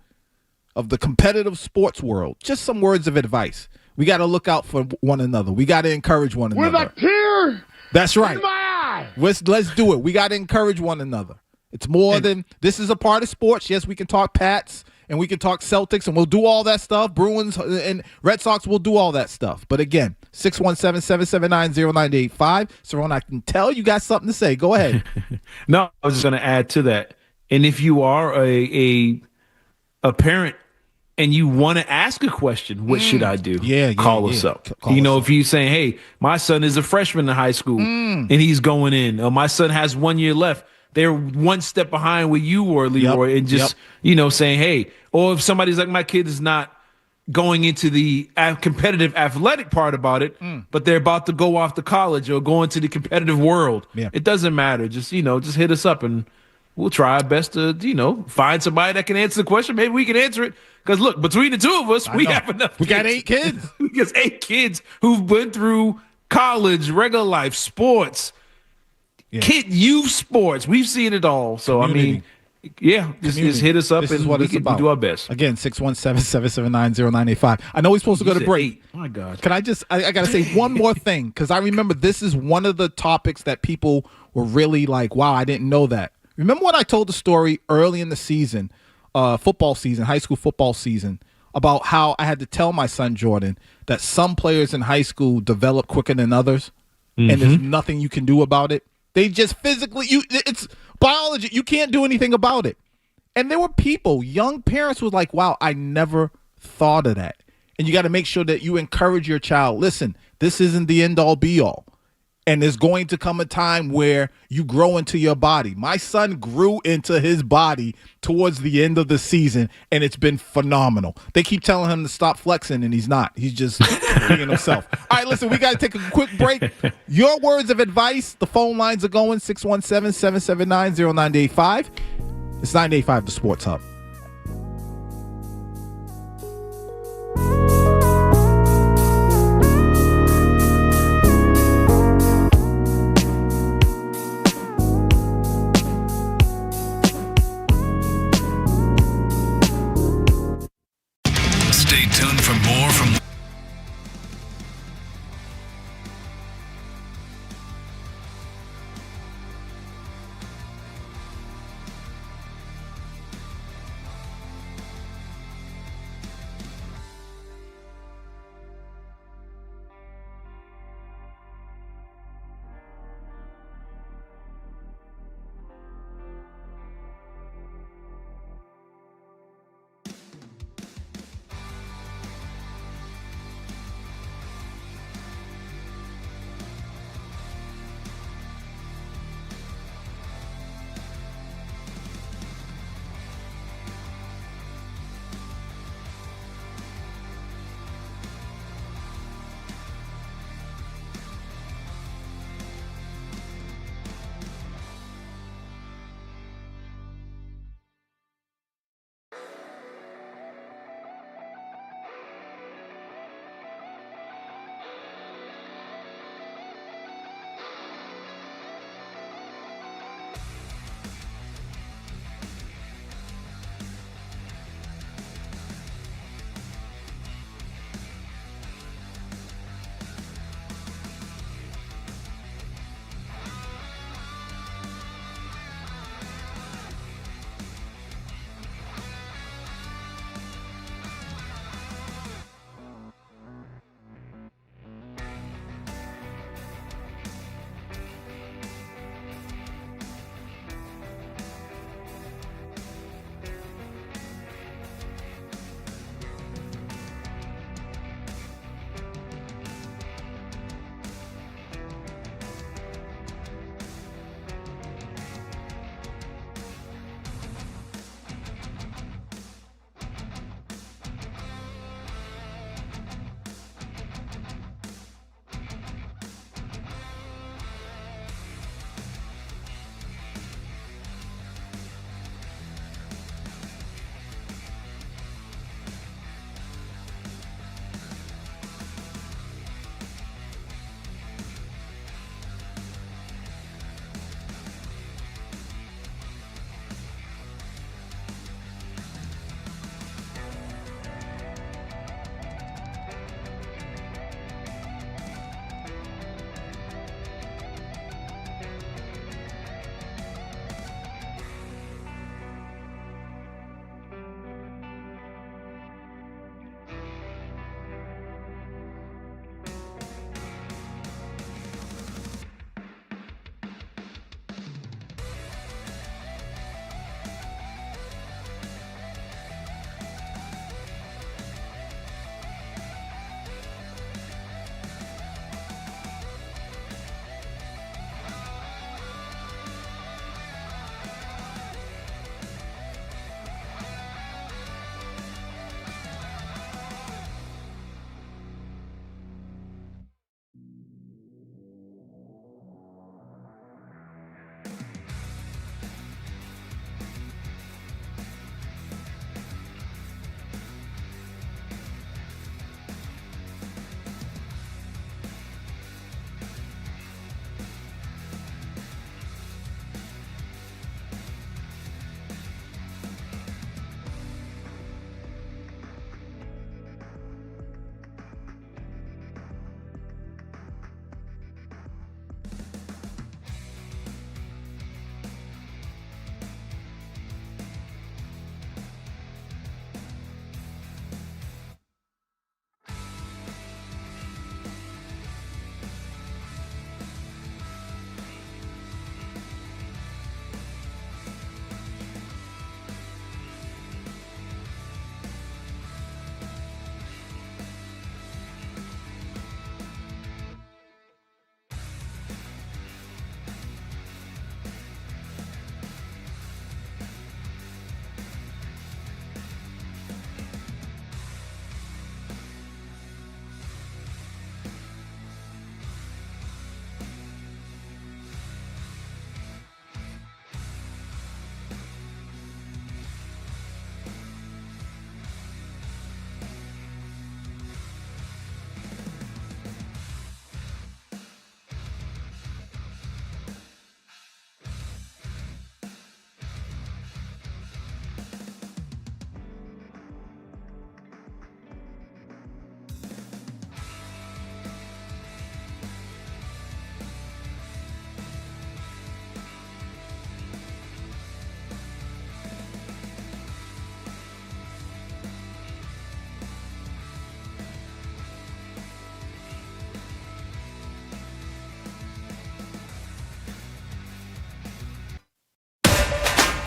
of the competitive sports world. Just some words of advice. We got to look out for one another. We got to encourage one another. With a tear That's right. in my eye. Let's do it. We got to encourage one another. It's more than, this is a part of sports. Yes, we can talk Pats and we can talk Celtics, and we'll do all that stuff. Bruins and Red Sox, we'll do all that stuff. But again, 617-779-0985. Cerrone, I can tell you got something to say. Go ahead. No, I was just going to add to that. And if you are a parent and you want to ask a question, what should I do? Call us up. If you're saying, hey, my son is a freshman in high school and he's going in, or my son has 1 year left, they're one step behind where you were, Leroy, and just, saying, hey, or if somebody's like, my kid is not going into the competitive athletic part about it, but they're about to go off to college or go into the competitive world. It doesn't matter. Just hit us up and we'll try our best to, find somebody that can answer the question. Maybe we can answer it. Because, look, between the two of us, we have enough. We got 8 kids. We got 8 kids who've been through college, regular life, sports, youth sports. We've seen it all. So, Community. Just hit us up and we can do our best. Again, 617-779-0985. I know we're supposed to go to break. 8. My God. Can I just, I got to say one more thing, because I remember this is one of the topics that people were really like, wow, I didn't know that. Remember when I told the story early in the season, football season, high school football season, about how I had to tell my son Jordan that some players in high school develop quicker than others, and there's nothing you can do about it. They just physically, it's biology. You can't do anything about it. And there were people, young parents, was like, wow, I never thought of that. And you got to make sure that you encourage your child. Listen, this isn't the end all be all. And there's going to come a time where you grow into your body. My son grew into his body towards the end of the season, and it's been phenomenal. They keep telling him to stop flexing, and he's not. He's just being himself. All right, listen, we got to take a quick break. Your words of advice, the phone lines are going, 617-779-0985. It's 985, the Sports Hub. Stay tuned for more from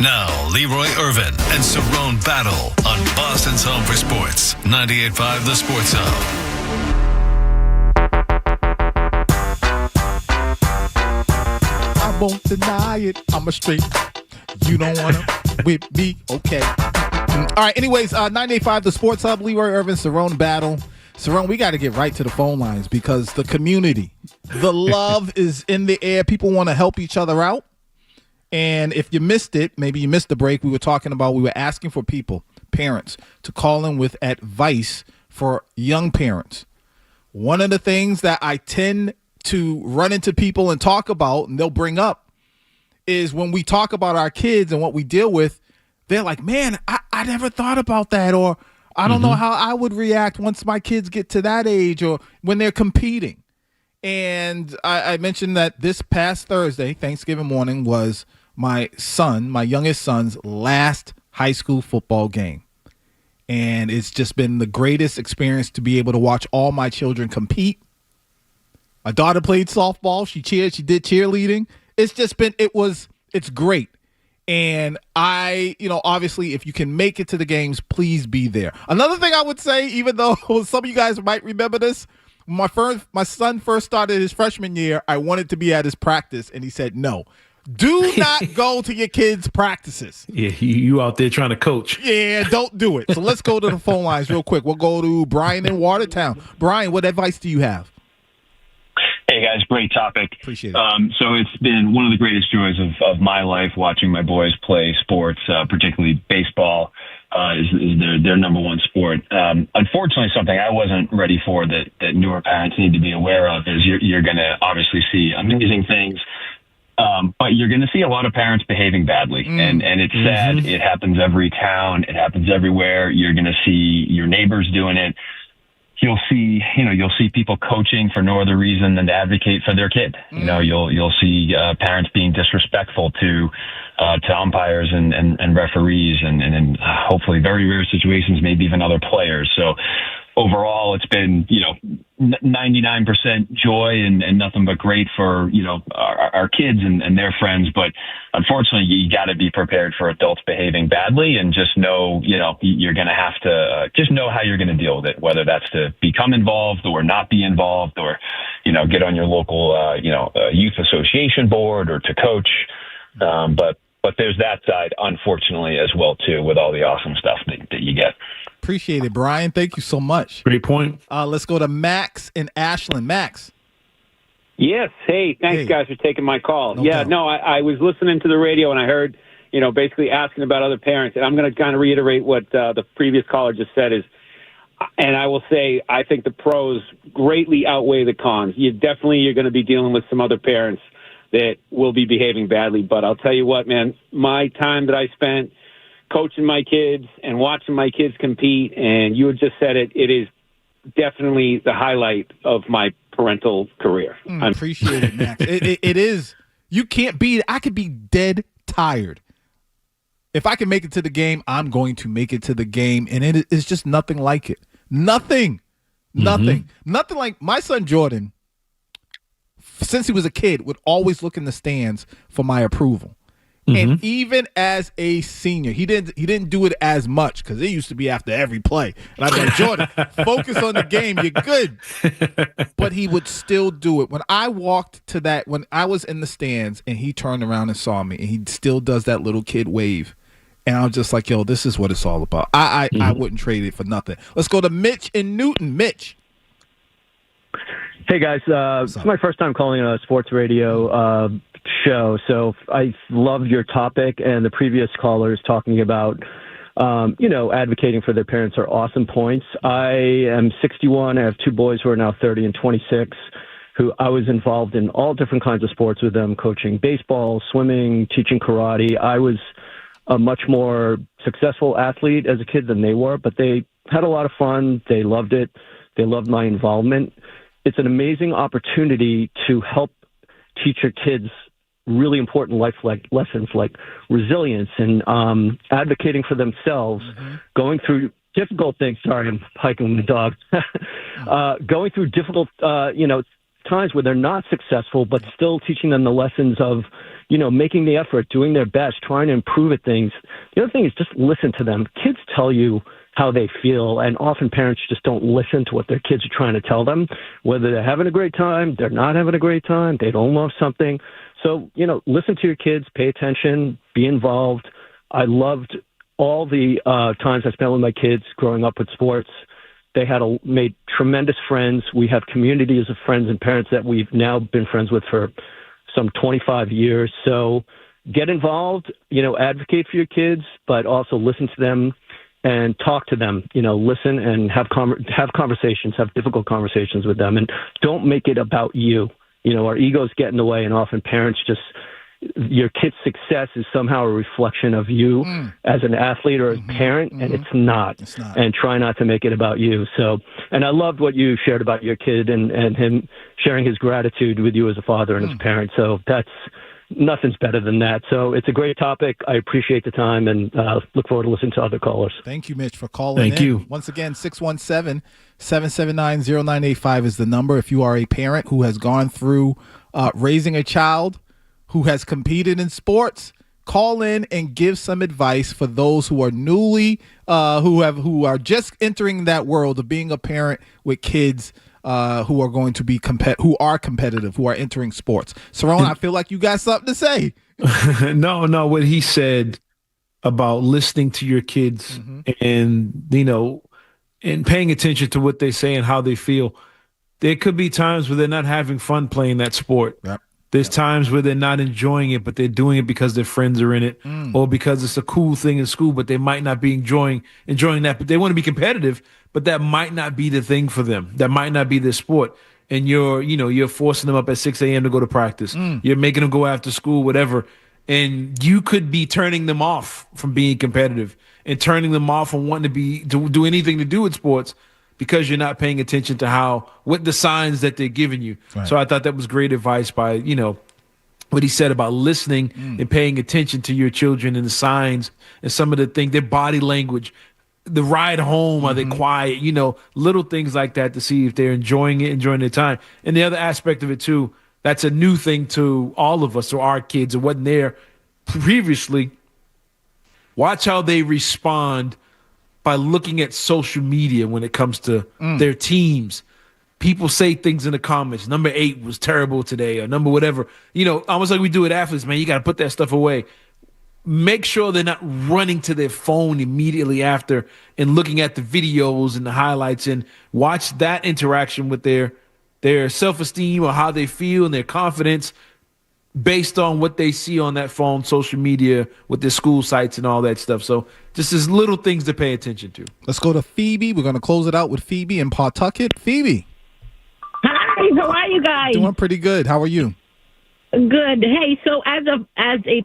Now, Leroy Irvin and Cerrone battle on Boston's home for sports. 98.5 The Sports Hub. I won't deny it. I'm a straight. You don't want to with me. Okay. All right. Anyways, 98.5 The Sports Hub. Leroy Irvin, Cerrone battle. Cerrone, we got to get right to the phone lines because the community, the love is in the air. People want to help each other out. And if you missed it, maybe you missed the break, we were asking for people, parents, to call in with advice for young parents. One of the things that I tend to run into people and talk about, and they'll bring up, is when we talk about our kids and what we deal with, they're like, man, I never thought about that, or I don't know how I would react once my kids get to that age, or when they're competing. And I mentioned that this past Thursday, Thanksgiving morning, was my youngest son's last high school football game. And it's just been the greatest experience to be able to watch all my children compete. My daughter played softball. She cheered. She did cheerleading. It's great. And obviously, if you can make it to the games, please be there. Another thing I would say, even though some of you guys might remember this, my son first started his freshman year, I wanted to be at his practice, and he said no. Do not go to your kids' practices. Yeah, you out there trying to coach. Yeah, don't do it. So let's go to the phone lines real quick. We'll go to Brian in Watertown. Brian, what advice do you have? Hey, guys, great topic. Appreciate it. So it's been one of the greatest joys of my life watching my boys play sports, particularly baseball is their number one sport. Unfortunately, something I wasn't ready for that newer parents need to be aware of is you're going to obviously see amazing things. But you're going to see a lot of parents behaving badly, and it's sad. It happens every town. It happens everywhere. You're going to see your neighbors doing it. You'll see people coaching for no other reason than to advocate for their kid. You'll see parents being disrespectful to umpires and referees, and in hopefully very rare situations, maybe even other players. So overall, it's been 99% joy and nothing but great for our kids and their friends. But unfortunately, you got to be prepared for adults behaving badly, and just know you're going to have to just know how you're going to deal with it, whether that's to become involved or not be involved, or get on your local youth association board or to coach. But there's that side, unfortunately, as well too, with all the awesome stuff that you get. Appreciate it, Brian. Thank you so much. Great point. Let's go to Max in Ashland. Max. Yes. Hey, thanks, guys, for taking my call. I was listening to the radio, and I heard, basically asking about other parents. And I'm going to kind of reiterate what the previous caller just said and I will say, I think the pros greatly outweigh the cons. You're going to be dealing with some other parents that will be behaving badly. But I'll tell you what, man, my time that I spent coaching my kids and watching my kids compete, and you had just said it is definitely the highlight of my parental career. I appreciate it, Max. It is. You can't beat it. I could be dead tired. If I can make it to the game, I'm going to make it to the game, and it is just nothing like it. Nothing like my son Jordan, since he was a kid, would always look in the stands for my approval. And even as a senior, he didn't do it as much because it used to be after every play. And I'd be like, Jordan, focus on the game. You're good. But he would still do it. When I walked to that, when I was in the stands and he turned around and saw me, and he still does that little kid wave. And I was just like, yo, this is what it's all about. I wouldn't trade it for nothing. Let's go to Mitch in Newton. Mitch. Hey, guys. It's my first time calling a sports radio show, so I loved your topic, and the previous callers talking about, advocating for their parents are awesome points. I am 61. I have two boys who are now 30 and 26, who I was involved in all different kinds of sports with them, coaching baseball, swimming, teaching karate. I was a much more successful athlete as a kid than they were, but they had a lot of fun. They loved it. They loved my involvement. It's an amazing opportunity to help teach your kids really important life lessons like resilience and advocating for themselves, going through difficult things. Sorry, I'm hiking the dog. Going through difficult, times where they're not successful, but still teaching them the lessons of, making the effort, doing their best, trying to improve at things. The other thing is just listen to them. Kids tell you how they feel, and often parents just don't listen to what their kids are trying to tell them, whether they're having a great time, they're not having a great time, they don't love something. So, listen to your kids, pay attention, be involved. I loved all the times I spent with my kids growing up with sports. They made tremendous friends. We have communities of friends and parents that we've now been friends with for some 25 years. So get involved, advocate for your kids, but also listen to them and talk to them, listen and have conversations, have difficult conversations with them, and don't make it about you. Our egos get in the way, and often parents your kid's success is somehow a reflection of you as an athlete or as a parent, and it's not. And try not to make it about you. So, and I loved what you shared about your kid and him sharing his gratitude with you as a father and as a parent. So nothing's better than that. So it's a great topic. I appreciate the time and look forward to listening to other callers. Thank you, Mitch, for calling in. Thank you. Once again, 617-779-0985 is the number. If you are a parent who has gone through raising a child who has competed in sports, call in and give some advice for those who are who are just entering that world of being a parent with kids who are going to be who are competitive, who are entering sports. Cerrone, I feel like you got something to say. No, what he said about listening to your kids and and paying attention to what they say and how they feel. There could be times where they're not having fun playing that sport. Yep. There's times where they're not enjoying it, but they're doing it because their friends are in it or because it's a cool thing in school, but they might not be enjoying that. But they want to be competitive, but that might not be the thing for them. That might not be their sport. And you're forcing them up at 6 a.m. to go to practice. You're making them go after school, whatever. And you could be turning them off from being competitive and turning them off from wanting to do anything to do with sports because you're not paying attention to what the signs that they're giving you. Right. So I thought that was great advice by, what he said about listening and paying attention to your children and the signs and some of the things, their body language, the ride home, are they quiet, little things like that to see if they're enjoying their time. And the other aspect of it too, that's a new thing to all of us or our kids. It wasn't there previously. Watch how they respond by looking at social media when it comes to their teams. People say things in the comments. Number 8 was terrible today or number whatever. Almost like we do with athletes, man. You got to put that stuff away. Make sure they're not running to their phone immediately after and looking at the videos and the highlights, and watch that interaction with their self-esteem or how they feel and their confidence based on what they see on that phone, social media, with their school sites and all that stuff. So just as little things to pay attention to. Let's go to Phoebe. We're going to close it out with Phoebe in Pawtucket. Phoebe. Hi, how are you guys? Doing pretty good. How are you? Good. Hey, so as a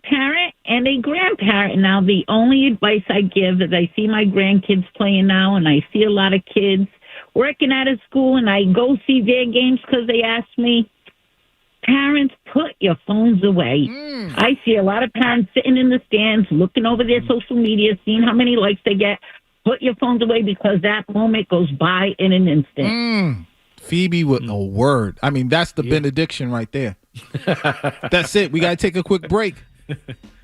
parent and a grandparent now, the only advice I give is I see my grandkids playing now, and I see a lot of kids working at a school, and I go see their games because they ask me. Parents, put your phones away. I see a lot of parents sitting in the stands, looking over their social media, seeing how many likes they get. Put your phones away because that moment goes by in an instant. Phoebe with a word. I mean, that's the benediction right there. That's it. We got to take a quick break.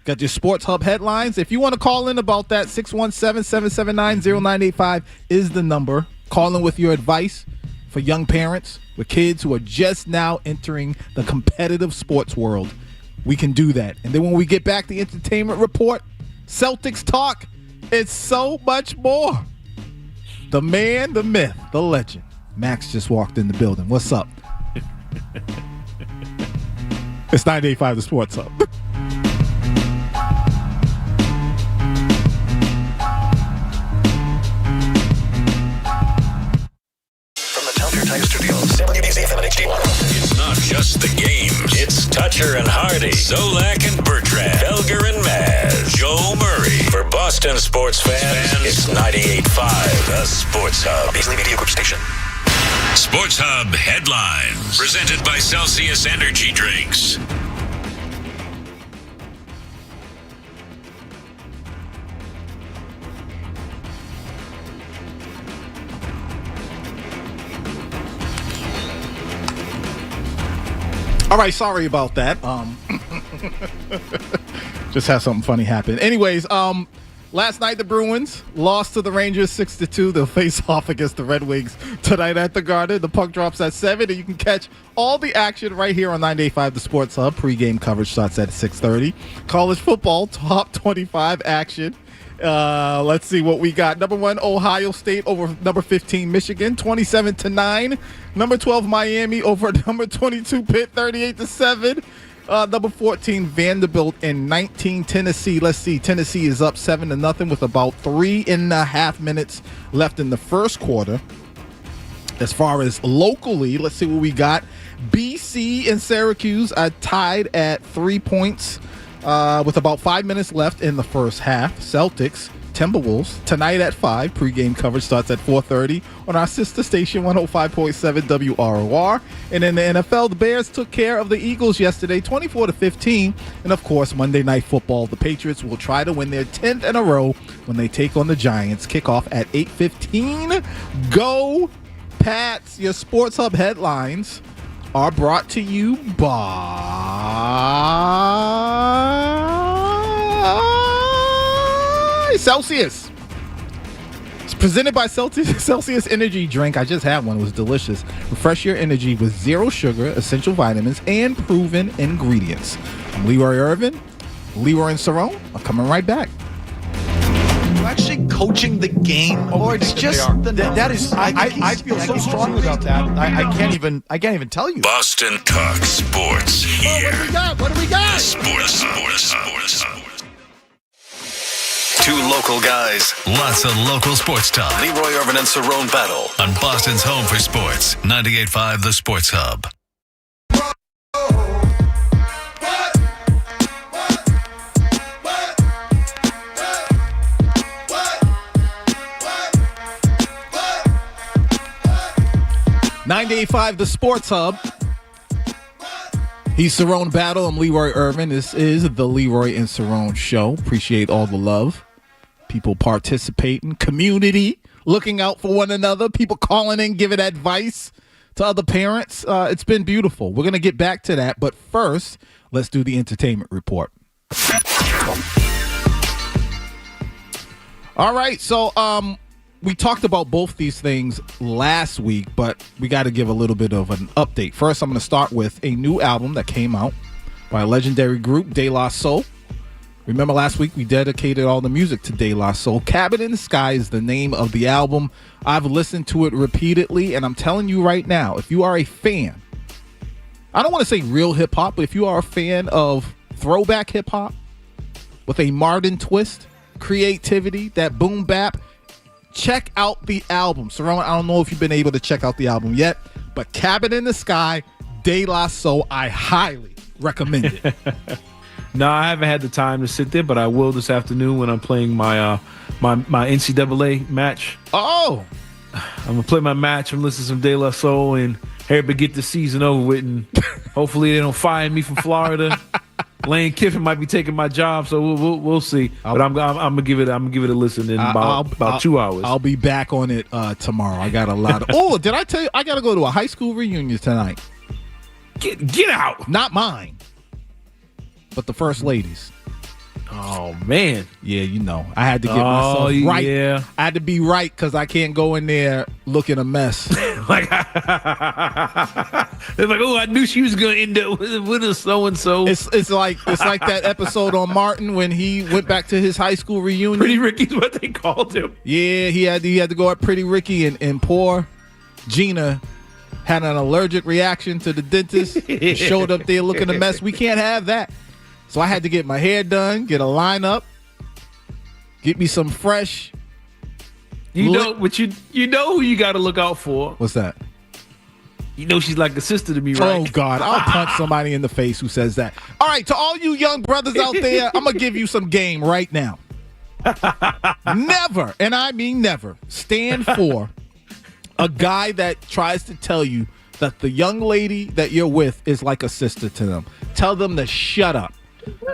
Got your Sports Hub headlines. If you want to call in about that, 617-779-0985 is the number. Call in with your advice for young parents with kids who are just now entering the competitive sports world. We can do that. And then when we get back, the entertainment report, Celtics talk, it's so much more. The man, the myth, the legend. Max just walked in the building. What's up? It's 98.5 The Sports Hub. It's not just the games. It's Toucher and Hardy, Zolak and Bertrand, Felger and Maz, Joe Murray. For Boston sports fans, it's 98.5 The Sports Hub. Beasley Media Group Station. Sports Hub headlines. Presented by Celsius Energy Drinks. All right, sorry about that. Just had something funny happen. Anyways, last night the Bruins lost to the Rangers 6-2. They'll face off against the Red Wings tonight at the Garden. The puck drops at 7, and you can catch all the action right here on 98.5 The Sports Hub. Pre-game coverage starts at 6:30. College football top 25 action. Let's see what we got. Number 1, Ohio State over number 15, Michigan, 27-9. Number 12, Miami over number 22, Pitt, 38-7. Number 14, Vanderbilt, and 19, Tennessee. Let's see. Tennessee is up 7-0 with about 3.5 minutes left in the first quarter. As far as locally, let's see what we got. BC and Syracuse are tied at 3 points. With about 5 minutes left in the first half. Celtics, Timberwolves, tonight at 5. Pre-game coverage starts at 4:30 on our sister station, 105.7 WROR. And in the NFL, the Bears took care of the Eagles yesterday, 24-15. And, of course, Monday Night Football, the Patriots will try to win their 10th in a row when they take on the Giants. Kickoff at 8:15. Go Pats. Your Sports Hub headlines are brought to you by Celsius. It's presented by Celsius Energy Drink. I just had one. It was delicious. Refresh your energy with zero sugar, essential vitamins, and proven ingredients. I'm Leroy Irvin. Leroy and Cerrone are coming right back. Actually coaching the game, or it's just that is. I feel so strongly about that. I can't even tell you. Boston Talk Sports here. What do we got? Sports. Two local guys, lots of local sports talk. Leroy Irvin and Cerrone battle on Boston's home for sports. 98.5 The Sports Hub. 98.5 The Sports Hub. He's Cerrone Battle. I'm Leroy Irvin. This is the Leroy and Cerrone Show. Appreciate all the love. People participating. Community. Looking out for one another. People calling in, giving advice to other parents. It's been beautiful. We're going to get back to that. But first, let's do the entertainment report. All right. So, we talked about both these things last week, but we got to give a little bit of an update. First, I'm going to start with a new album that came out by a legendary group, De La Soul. Remember last week we dedicated all the music to De La Soul. Cabin in the Sky is the name of the album. I've listened to it repeatedly, and I'm telling you right now, if you are a fan, I don't want to say real hip-hop, but if you are a fan of throwback hip-hop with a modern twist, creativity, that boom bap, check out the album. Cerrone, I don't know if you've been able to check out the album yet, but Cabin in the Sky, De La Soul, I highly recommend it. No, I haven't had the time to sit there, but I will this afternoon when I'm playing my my NCAA match. Oh, I'm gonna play my match. I'm listening to some De La Soul and Harry, get the season over with, and hopefully they don't fire me from Florida. Lane Kiffin might be taking my job, so we'll see. But I'm gonna give it a listen in about 2 hours. I'll be back on it tomorrow. I got a lot of. Oh, did I tell you I got to go to a high school reunion tonight? Get out! Not mine, but the first ladies. Oh man, yeah, you know I had to get myself right. Yeah. I had to be right because I can't go in there looking a mess. Like, they're like, oh, I knew she was gonna end up with a so and so. It's like that episode on Martin when he went back to his high school reunion. Pretty Ricky's what they called him. Yeah, he had to go at Pretty Ricky, and poor Gina had an allergic reaction to the dentist. Showed up there looking a mess. We can't have that. So I had to get my hair done, get a lineup, get me some fresh. You know who you got to look out for. What's that? You know she's like a sister to me, right? Oh God, I'll punch somebody in the face who says that. All right, to all you young brothers out there, I'm gonna give you some game right now. Never, and I mean never, stand for a guy that tries to tell you that the young lady that you're with is like a sister to them. Tell them to shut up.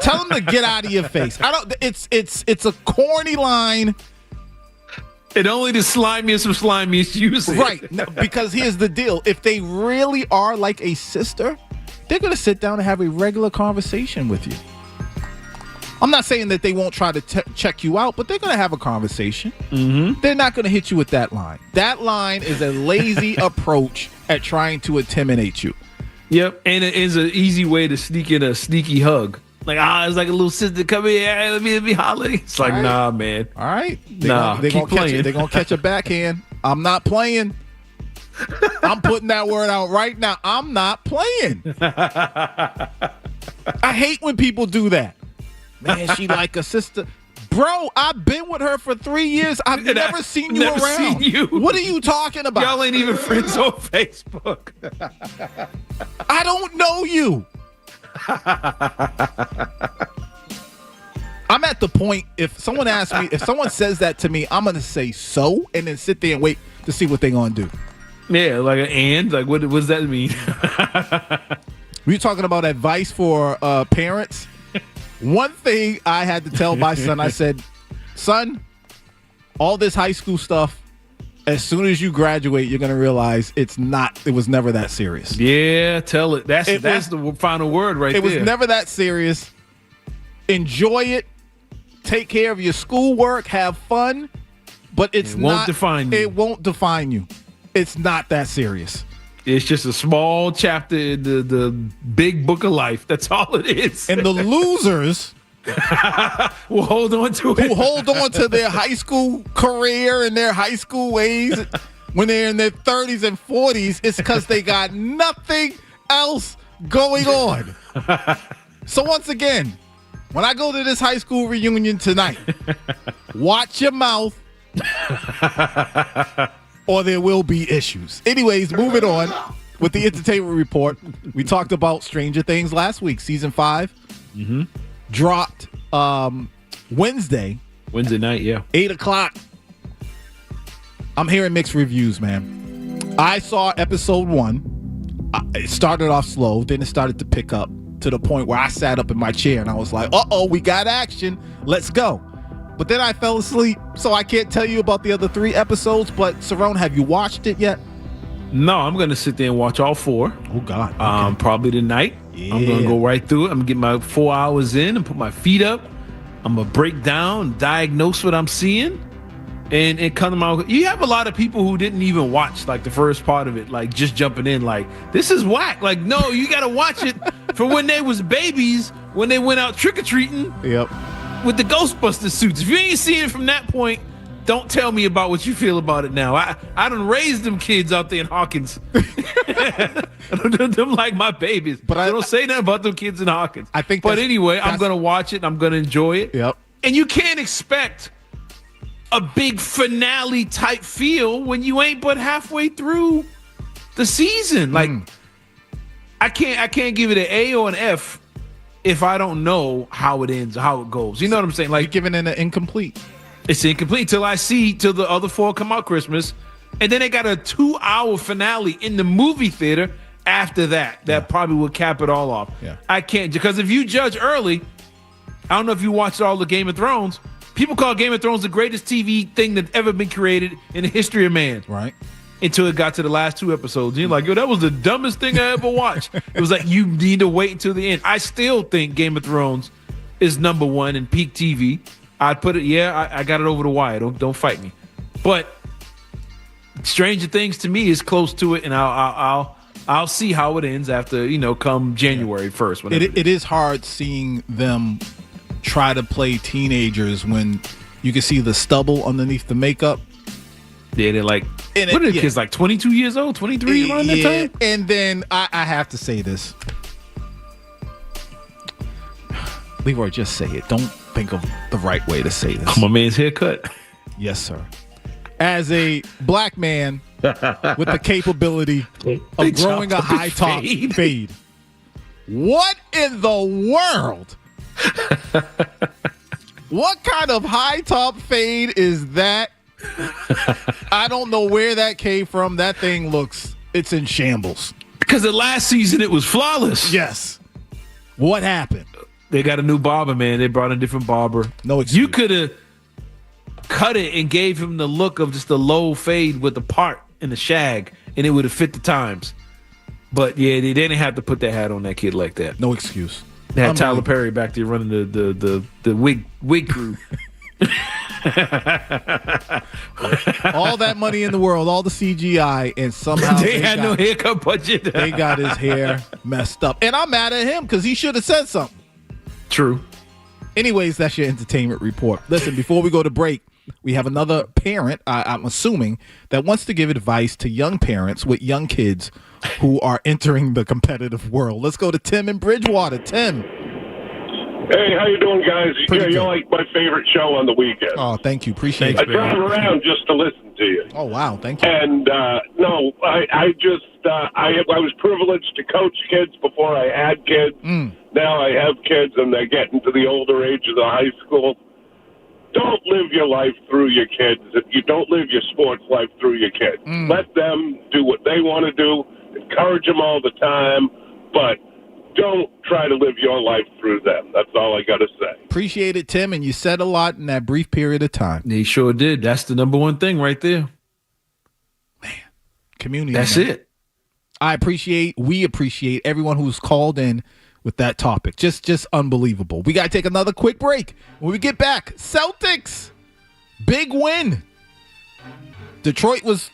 Tell them to get out of your face. It's a corny line. And only the slimiest of slimiest use it. Right. No, because here's the deal. If they really are like a sister, they're going to sit down and have a regular conversation with you. I'm not saying that they won't try to check you out, but they're going to have a conversation. Mm-hmm. They're not going to hit you with that line. That line is a lazy approach at trying to intimidate you. Yep, and it is an easy way to sneak in a sneaky hug. Like, it's like a little sister come in, let me holler. It's like, nah, man. All right. They're going to catch a backhand. I'm not playing. I'm putting that word out right now. I'm not playing. I hate when people do that. Man, she like a sister. Bro, I've been with her for 3 years. I've never seen you around. Seen you. What are you talking about? Y'all ain't even friends on Facebook. I don't know you. I'm at the point, if someone says that to me, I'm going to say so and then sit there and wait to see what they're going to do. Yeah, like an and? Like, what does that mean? We're talking about advice for parents. One thing I had to tell my son, I said, son, all this high school stuff, as soon as you graduate, you're going to realize it was never that serious. Yeah, tell it. That's the final word right there. It was never that serious. Enjoy it. Take care of your schoolwork. Have fun. But it won't define you. It won't define you. It's not that serious. It's just a small chapter in the big book of life. That's all it is. And the losers will hold on to it. Who hold on to their high school career and their high school ways when they're in their 30s and 40s, it's because they got nothing else going on. So once again, when I go to this high school reunion tonight, watch your mouth. Or there will be issues. Anyways, moving on with the entertainment report. We talked about Stranger Things last week. Season 5 dropped Wednesday night, yeah. 8 o'clock. I'm hearing mixed reviews, man. I saw episode 1. It started off slow. Then it started to pick up to the point where I sat up in my chair and I was like, uh-oh, we got action. Let's go. But then I fell asleep, so I can't tell you about the other 3 episodes. But, Cerrone, have you watched it yet? No, I'm going to sit there and watch all 4. Oh, God. Okay. Probably tonight. Yeah. I'm going to go right through it. I'm going to get my 4 hours in and put my feet up. I'm going to break down, diagnose what I'm seeing, and come to my... You have a lot of people who didn't even watch, like, the first part of it, like, just jumping in, like, this is whack. Like, no, you got to watch it for when they was babies, when they went out trick-or-treating. Yep. With the Ghostbuster suits. If you ain't seen it from that point, don't tell me about what you feel about it now. I done raised them kids out there in Hawkins. Them like my babies. But I don't say nothing about them kids in Hawkins. But anyway, I'm going to watch it. I'm going to enjoy it. Yep. And you can't expect a big finale type feel when you ain't but halfway through the season. Like, I can't give it an A or an F if I don't know how it ends, how it goes. You know what I'm saying? Like, you're giving it an incomplete. It's incomplete till the other 4 come out Christmas. And then they got a 2-hour finale in the movie theater after that. That probably will cap it all off. Yeah. I can't, because if you judge early, I don't know if you watched all the Game of Thrones. People call Game of Thrones the greatest TV thing that's ever been created in the history of man. Right. Until it got to the last 2 episodes. And you're like, yo, that was the dumbest thing I ever watched. It was like, you need to wait until the end. I still think Game of Thrones is number 1 in peak TV. I'd put it, I got it over the wire. Don't fight me. But Stranger Things to me is close to it, and I'll see how it ends after, come January 1st. It is hard seeing them try to play teenagers when you can see the stubble underneath the makeup. Yeah, they're like, what are the kids, like 22 years old, 23 around that time? And then I have to say this. Leroy, just say it. Don't think of the right way to say this. My man's haircut. Yes, sir. As a black man with the capability of growing a high top fade, what in the world? What kind of high top fade is that? I don't know where that came from. That thing it's in shambles. Because the last season it was flawless. Yes. What happened? They got a new barber, man. They brought a different barber. No excuse. You could have cut it and gave him the look of just a low fade with the part and the shag, and it would have fit the times. But yeah, they didn't have to put that hat on that kid like that. No excuse. They had Tyler Perry back there running the wig crew. All that money in the world, all the CGI, and somehow they had no haircut budget. They got his hair messed up. And I'm mad at him because he should have said something. True. Anyways, that's your entertainment report. Listen, before we go to break, we have another parent, I'm assuming, that wants to give advice to young parents with young kids who are entering the competitive world. Let's go to Tim in Bridgewater. Tim. Hey, how you doing, guys? You're like my favorite show on the weekend. Oh, thank you. Appreciate it. I drive around just to listen to you. Oh, wow. Thank you. And, no, I was privileged to coach kids before I had kids. Now I have kids, and they're getting to the older age of the high school. Don't live your life through your kids. If you don't live your sports life through your kids, let them do what they want to do. Encourage them all the time, but don't try to live your life through them. That's all I got to say. Appreciate it, Tim, and you said a lot in that brief period of time. They sure did. That's the number one thing right there. Man, community. That's man. it. We appreciate everyone who's called in with that topic. Just unbelievable. We got to take another quick break. When we get back, Celtics, big win. Detroit was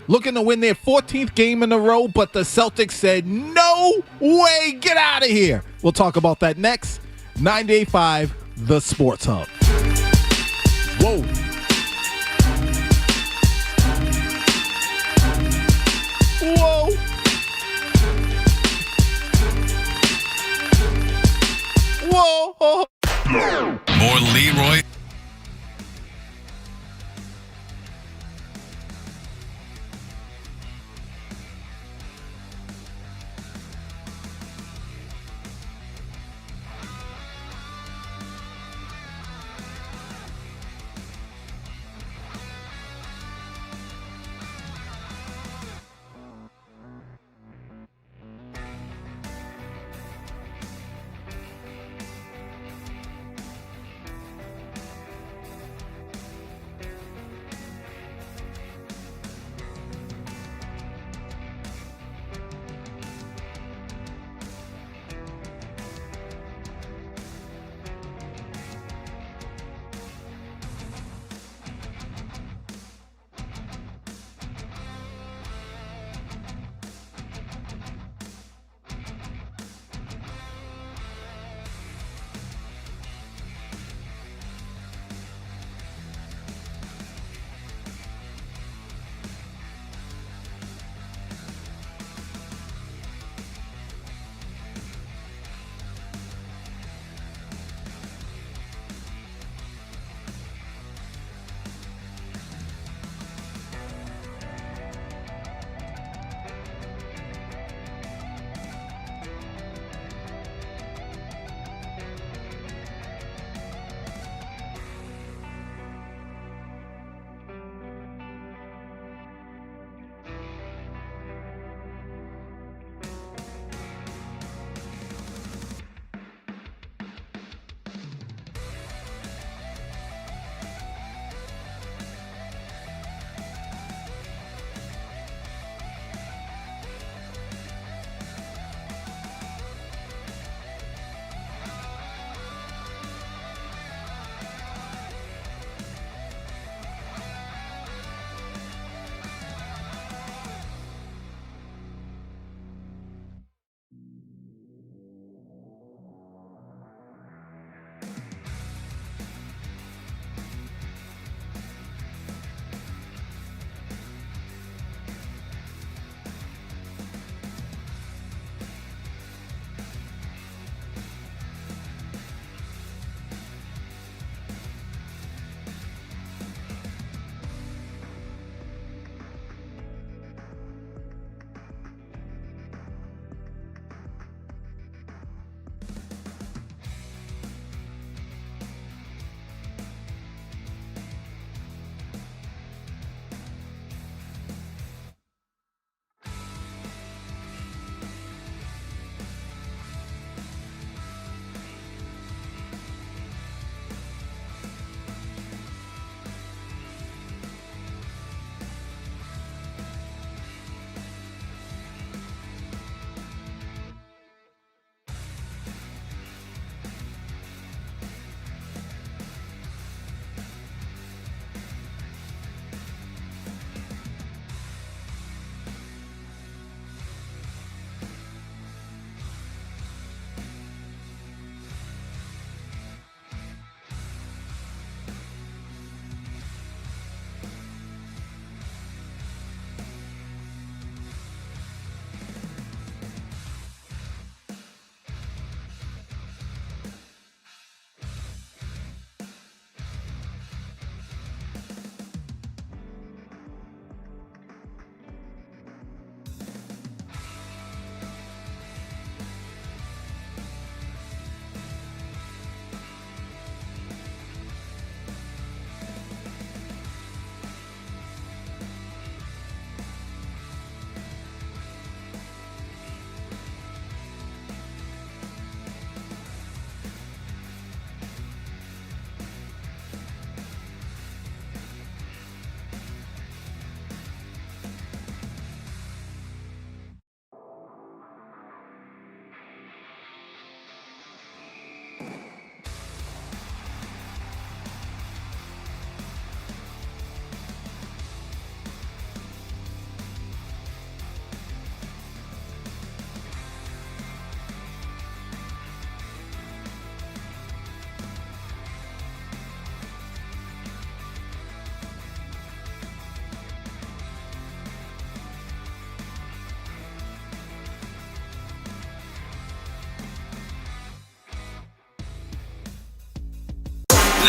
looking to win their 14th game in a row, but the Celtics said, no way, get out of here. We'll talk about that next. 98.5, The Sports Hub. Whoa. Whoa. Whoa. More Leroy.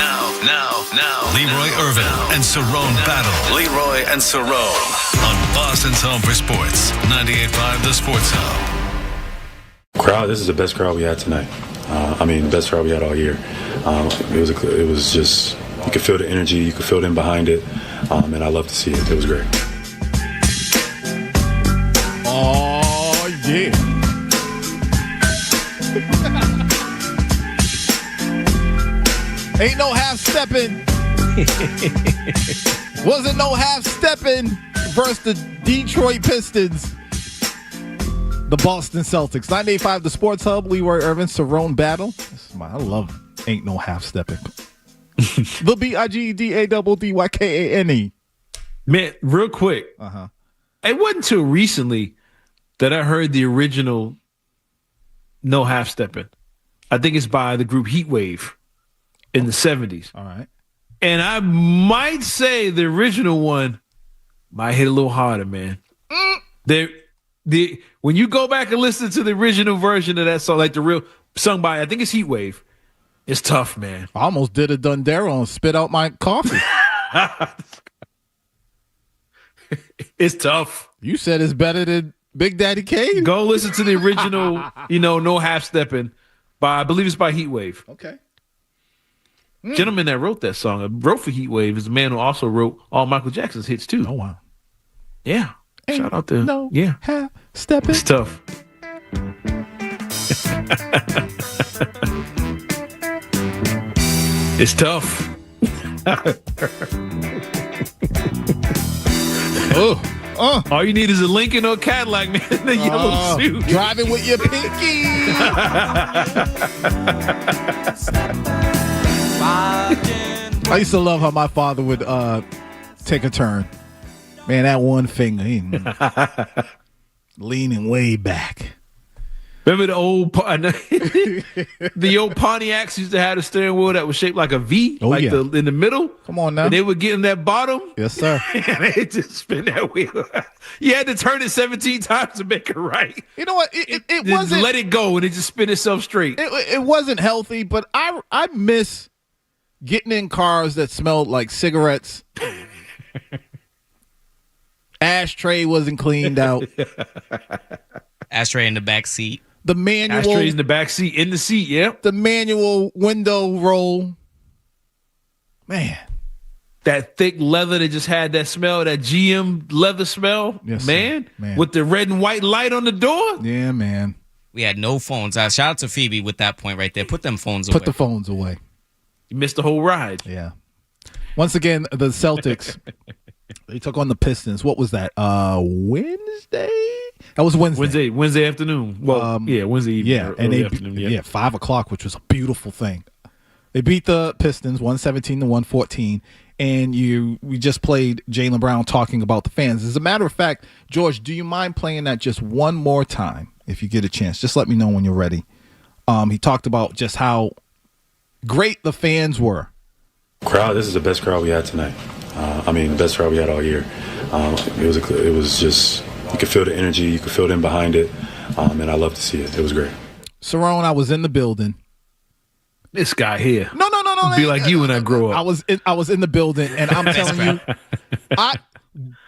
Now. Leroy Irvin and Cerrone battle. Leroy and Cerrone on Boston's Home for Sports. 98.5 The Sports Hub. Crowd, this is the best crowd we had tonight. Best crowd we had all year. It was just, you could feel the energy, you could feel them behind it, and I love to see it. It was great. Oh, yeah. Ain't no half-stepping. Wasn't no half-stepping versus the Detroit Pistons. The Boston Celtics. 98.5 The Sports Hub. Leroy Irvin, Cerrone battle. I love Ain't No Half-Stepping. The BIGDADDYKANE. Man, real quick. Uh-huh. It wasn't until recently that I heard the original No Half-Stepping. I think it's by the group Heatwave in the 70s. All right. And I might say the original one might hit a little harder, man. When you go back and listen to the original version of that song, like the real sung by, I think it's Heatwave, it's tough, man. I almost did a Dundero and spit out my coffee. It's tough. You said it's better than Big Daddy Kane? Go listen to the original, No Half-Stepping by, I believe it's by Heatwave. Okay. Gentleman that wrote that song, wrote for Heatwave, is the man who also wrote all Michael Jackson's hits too. Oh, wow. Yeah. Shout out to half-stepping. It's tough. It's tough. All you need is a Lincoln or a Cadillac, man, in the yellow suit. Driving with your pinky. I used to love how my father would take a turn. Man, that one finger, leaning way back. Remember the old Pontiacs used to have a steering wheel that was shaped like a V, in the middle. Come on now. And they would get in that bottom. Yes, sir. And they just spin that wheel. You had to turn it 17 times to make it right. You know what? It wasn't. Let it go and it just spin itself straight. It wasn't healthy, but I miss getting in cars that smelled like cigarettes. Ashtray wasn't cleaned out. Ashtray in the back seat. The manual. Ashtrays in the back seat, in the seat, yeah. The manual window roll. Man. That thick leather that just had that smell, that GM leather smell. Yes, man. Man. With the red and white light on the door. Yeah, man. We had no phones. Shout out to Phoebe with that point right there. Put them phones away. Put the phones away. You missed the whole ride. Yeah. Once again, the Celtics, they took on the Pistons. What was that? Wednesday? That was Wednesday. Wednesday afternoon. Well, Wednesday evening. Yeah, and afternoon, 5 o'clock, which was a beautiful thing. They beat the Pistons 117-114, and we just played Jaylen Brown talking about the fans. As a matter of fact, George, do you mind playing that just one more time if you get a chance? Just let me know when you're ready. He talked about just how great the fans were. Crowd, this is the best crowd we had tonight. The best crowd we had all year. It was just, you could feel the energy, you could feel them behind it, and I love to see it. It was great. Cerrone, I was in the building. This guy here. No. Be like you when I grow up. I was in the building, and I'm telling you,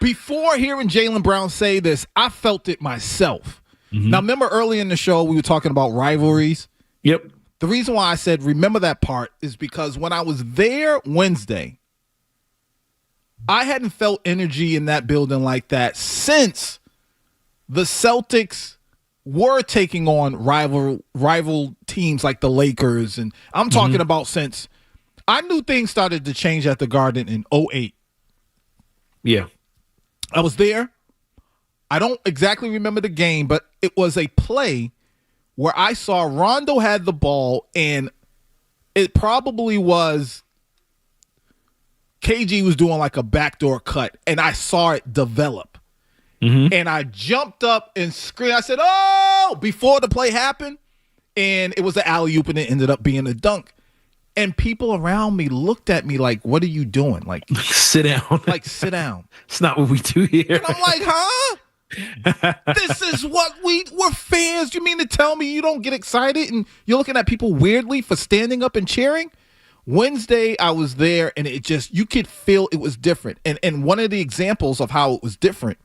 before hearing Jaylen Brown say this, I felt it myself. Mm-hmm. Now, remember early in the show we were talking about rivalries? Yep. The reason why I said remember that part is because when I was there Wednesday, I hadn't felt energy in that building like that since the Celtics were taking on rival teams like the Lakers. And I'm talking about since I knew things started to change at the Garden in 2008. Yeah. I was there. I don't exactly remember the game, but it was a play where I saw Rondo had the ball, and it probably was KG was doing like a backdoor cut, and I saw it develop. Mm-hmm. And I jumped up and screamed. I said, "Oh!" before the play happened, and it was an alley-oop, and it ended up being a dunk. And people around me looked at me like, "What are you doing?" Like, sit down. Like, sit down. It's not what we do here. And I'm like, huh? This is what we're fans. You mean to tell me you don't get excited and you're looking at people weirdly for standing up and cheering? Wednesday, I was there, and you could feel it was different. And one of the examples of how it was different,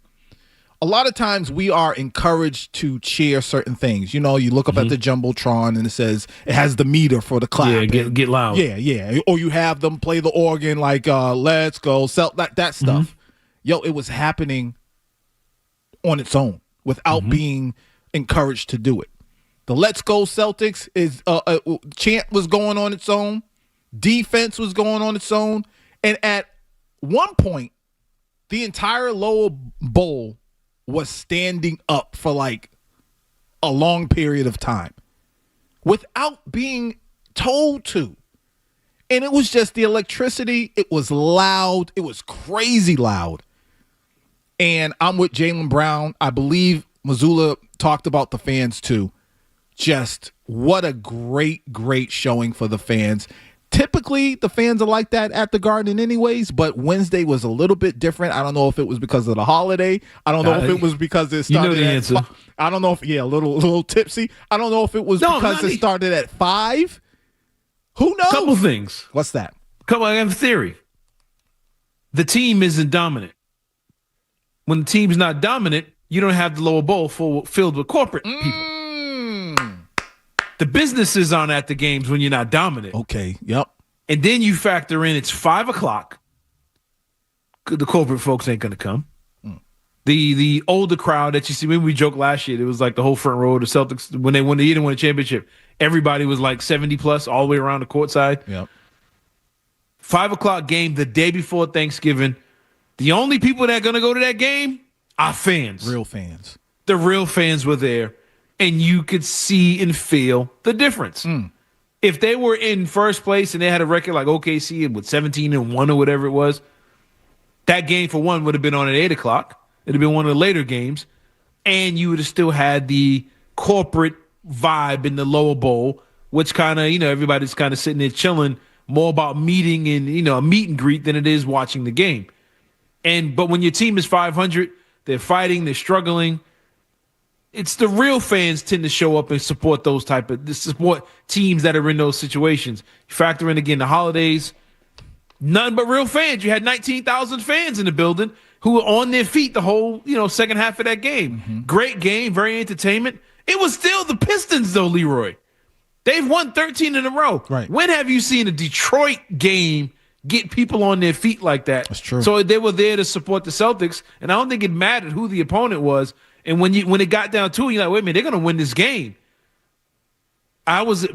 a lot of times we are encouraged to cheer certain things. You look up at the Jumbotron, and it has the meter for the clap. Yeah, get loud. Yeah. Or you have them play the organ like Let's Go, that stuff. Yo, it was happening on its own without being encouraged to do it. The Let's Go Celtics chant was going on its own. Defense was going on its own. And at one point, the entire lower bowl was standing up for like a long period of time without being told to. And it was just the electricity. It was loud. It was crazy loud. And I'm with Jaylen Brown. I believe Mazzulla talked about the fans too. Just what a great, great showing for the fans. Typically, the fans are like that at the Garden anyways, but Wednesday was a little bit different. I don't know if it was because of the holiday. I don't know if it was because it started the answer. I don't know if, a little tipsy. I don't know if it was because it started at 5. Who knows? Couple things. What's that? I have a theory. The team isn't dominant. When the team's not dominant, you don't have the lower bowl filled with corporate people. The businesses aren't at the games when you're not dominant. Okay, yep. And then you factor in it's 5 o'clock. The corporate folks ain't going to come. The older crowd that you see, maybe we joked last year, it was like the whole front row of the Celtics when they didn't win a championship. Everybody was like 70 plus all the way around the court side. Yep. 5 o'clock game the day before Thanksgiving. The only people that are going to go to that game are fans. Real fans. The real fans were there. And you could see and feel the difference. If they were in first place and they had a record like OKC with 17-1 or whatever it was, that game for one would have been on at 8 o'clock. It'd have been one of the later games. And you would have still had the corporate vibe in the lower bowl, which kind of, everybody's kind of sitting there chilling, more about meeting and, a meet and greet than it is watching the game. But when your team is 500, they're fighting, they're struggling. It's the real fans tend to show up and support support teams that are in those situations. You factor in again the holidays, none but real fans. You had 19,000 fans in the building who were on their feet the whole, second half of that game. Great game, very entertainment. It was still the Pistons though, Leroy. They've won 13 in a row. Right. When have you seen a Detroit game get people on their feet like that? That's true. So they were there to support the Celtics, and I don't think it mattered who the opponent was. And when it got down to it, you're like, wait a minute, they're going to win this game. I was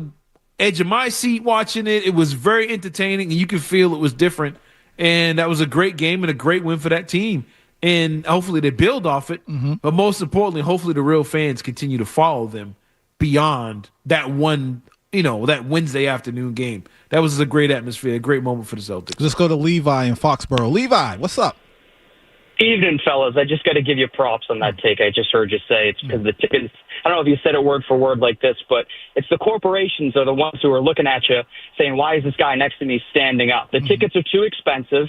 edge of my seat watching it. It was very entertaining, and you could feel it was different. And that was a great game and a great win for that team. And hopefully they build off it. But most importantly, hopefully the real fans continue to follow them beyond that one, that Wednesday afternoon game. That was a great atmosphere, a great moment for the Celtics. Let's go to Levi in Foxborough. Levi, what's up? Evening, fellas. I just got to give you props on that take. I just heard you say it's because the tickets, I don't know if you said it word for word like this, but it's the corporations are the ones who are looking at you saying, why is this guy next to me standing up? The tickets are too expensive.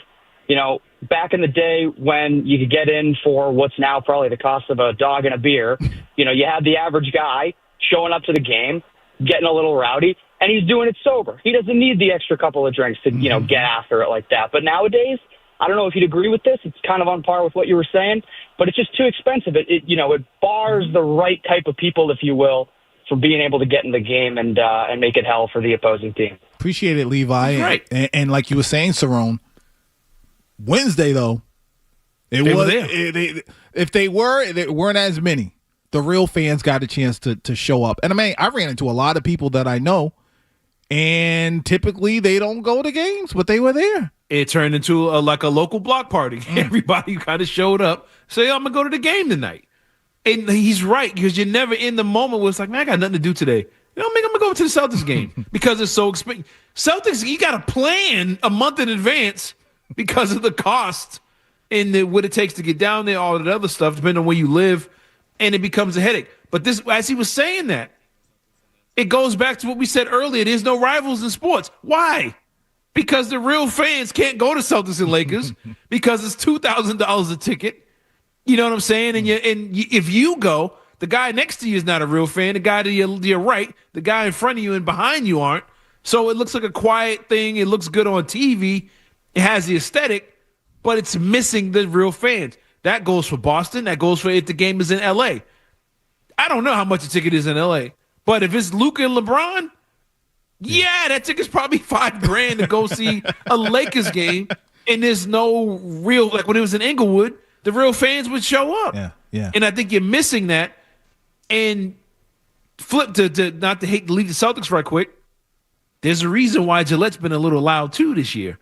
Back in the day when you could get in for what's now probably the cost of a dog and a beer, you had the average guy showing up to the game, getting a little rowdy, and he's doing it sober. He doesn't need the extra couple of drinks to, get after it like that. But nowadays, I don't know if you'd agree with this. It's kind of on par with what you were saying, but it's just too expensive. It bars the right type of people, if you will, for being able to get in the game and make it hell for the opposing team. Appreciate it, Levi. Right. And like you were saying, Cerrone, Wednesday though, they were there. If they weren't as many. The real fans got a chance to show up. And I ran into a lot of people that I know, and typically they don't go to games, but they were there. It turned into a local block party. Everybody kind of showed up, say, I'm going to go to the game tonight. And he's right, because you're never in the moment where it's like, man, I got nothing to do today. I'm going to go to the Celtics game because it's so expensive. Celtics, you got to plan a month in advance because of the cost and what it takes to get down there, all that other stuff, depending on where you live, and it becomes a headache. But this, as he was saying that, it goes back to what we said earlier. There's no rivals in sports. Why? Because the real fans can't go to Celtics and Lakers because it's $2,000 a ticket. You know what I'm saying? And if you go, the guy next to you is not a real fan. The guy to your right, the guy in front of you and behind you aren't. So it looks like a quiet thing. It looks good on TV. It has the aesthetic, but it's missing the real fans. That goes for Boston. That goes for if the game is in L.A. I don't know how much a ticket is in L.A., but if it's Luka and LeBron, yeah, that ticket's probably $5,000 to go see a Lakers game, and there's no real, like when it was in Inglewood, the real fans would show up. Yeah. And I think you're missing that. And flip to not to hate to leave the Celtics right quick. There's a reason why Gillette's been a little loud too this year.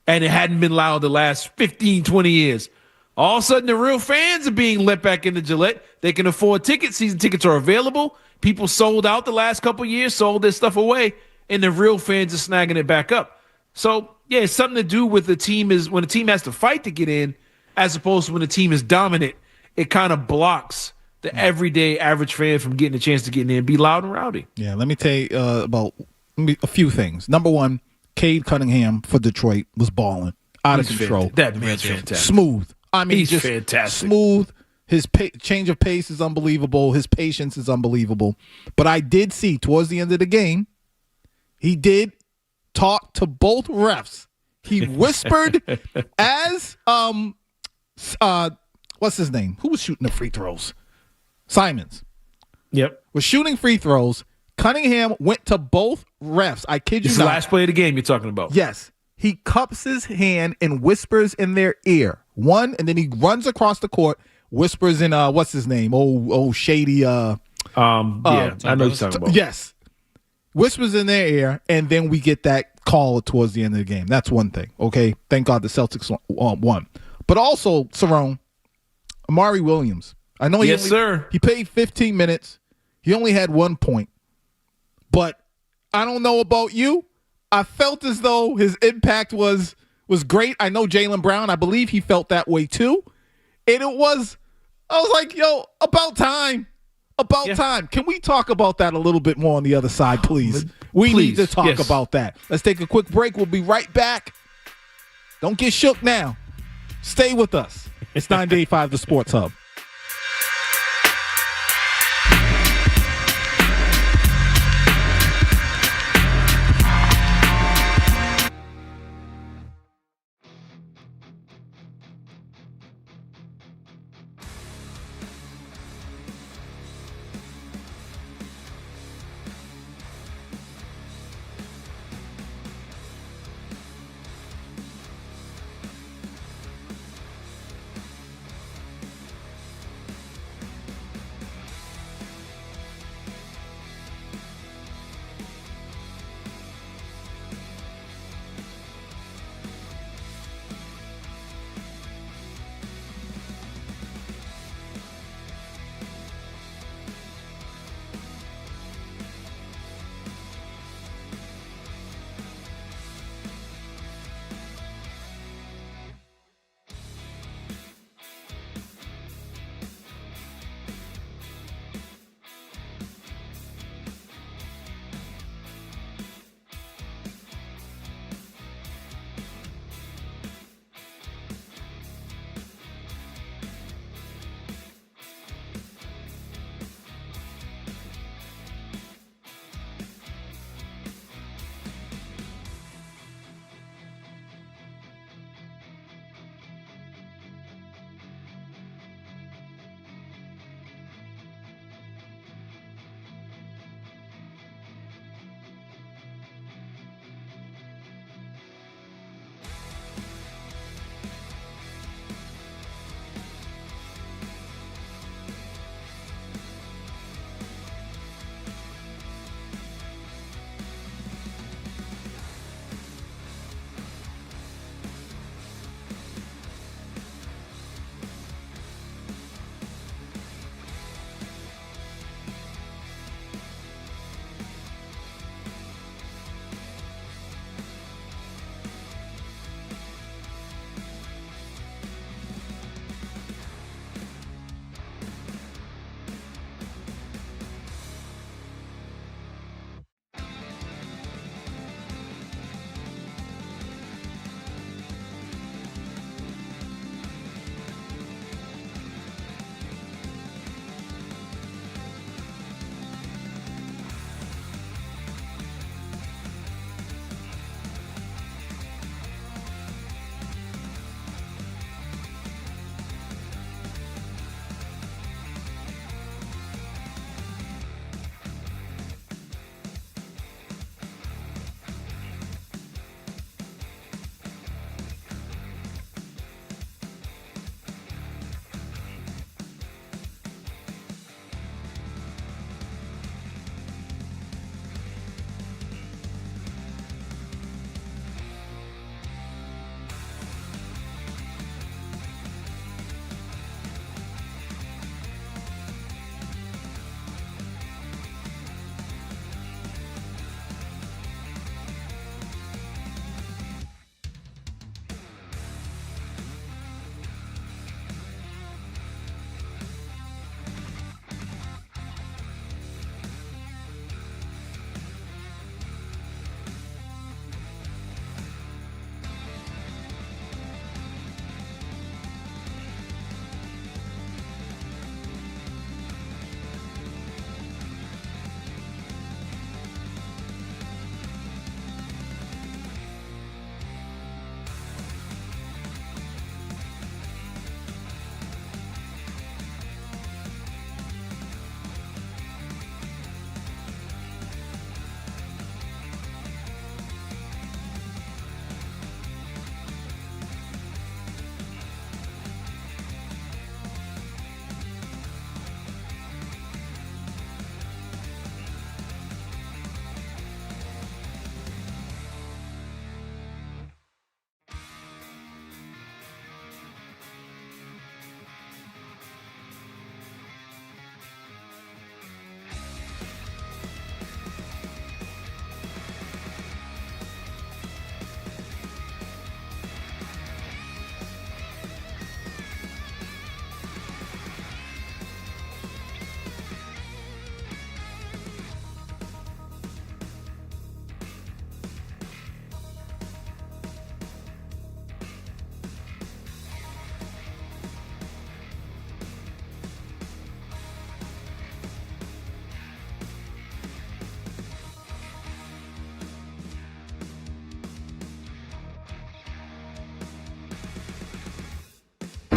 And it hadn't been loud the last 15, 20 years. All of a sudden, the real fans are being let back into Gillette. They can afford tickets. Season tickets are available. People sold out the last couple years, sold their stuff away, and the real fans are snagging it back up. So, yeah, it's something to do with the team is when a team has to fight to get in, as opposed to when the team is dominant, it kind of blocks the everyday average fan from getting a chance to get in there and be loud and rowdy. Yeah, let me tell you about a few things. Number one, Cade Cunningham for Detroit was balling out of control. That man's fantastic. Smooth. I mean, he's just fantastic. Smooth. His change of pace is unbelievable. His patience is unbelievable. But I did see towards the end of the game, he did talk to both refs. He whispered as what's his name? Who was shooting the free throws? Simons. Yep. Was shooting free throws. Cunningham went to both refs. I kid you This is not. the last play of the game you're talking about. Yes. He cups his hand and whispers in their ear. One, and then he runs across the court, whispers in what's his name? Oh, shady. Yeah, I know what you're talking about. Yes. Whispers in their ear, and then we get that call towards the end of the game. That's one thing. Okay. Thank God the Celtics won. But also, Cerrone, Amari Williams. I know he played 15 minutes. He only had 1 point. But I don't know about you. I felt as though his impact was great. I know Jaylen Brown, I believe he felt that way too. And I was like, yo, about time. About time. Can we talk about that a little bit more on the other side, please? We need to talk about that. Let's take a quick break. We'll be right back. Don't get shook now. Stay with us. It's 9-5, the Sports Hub.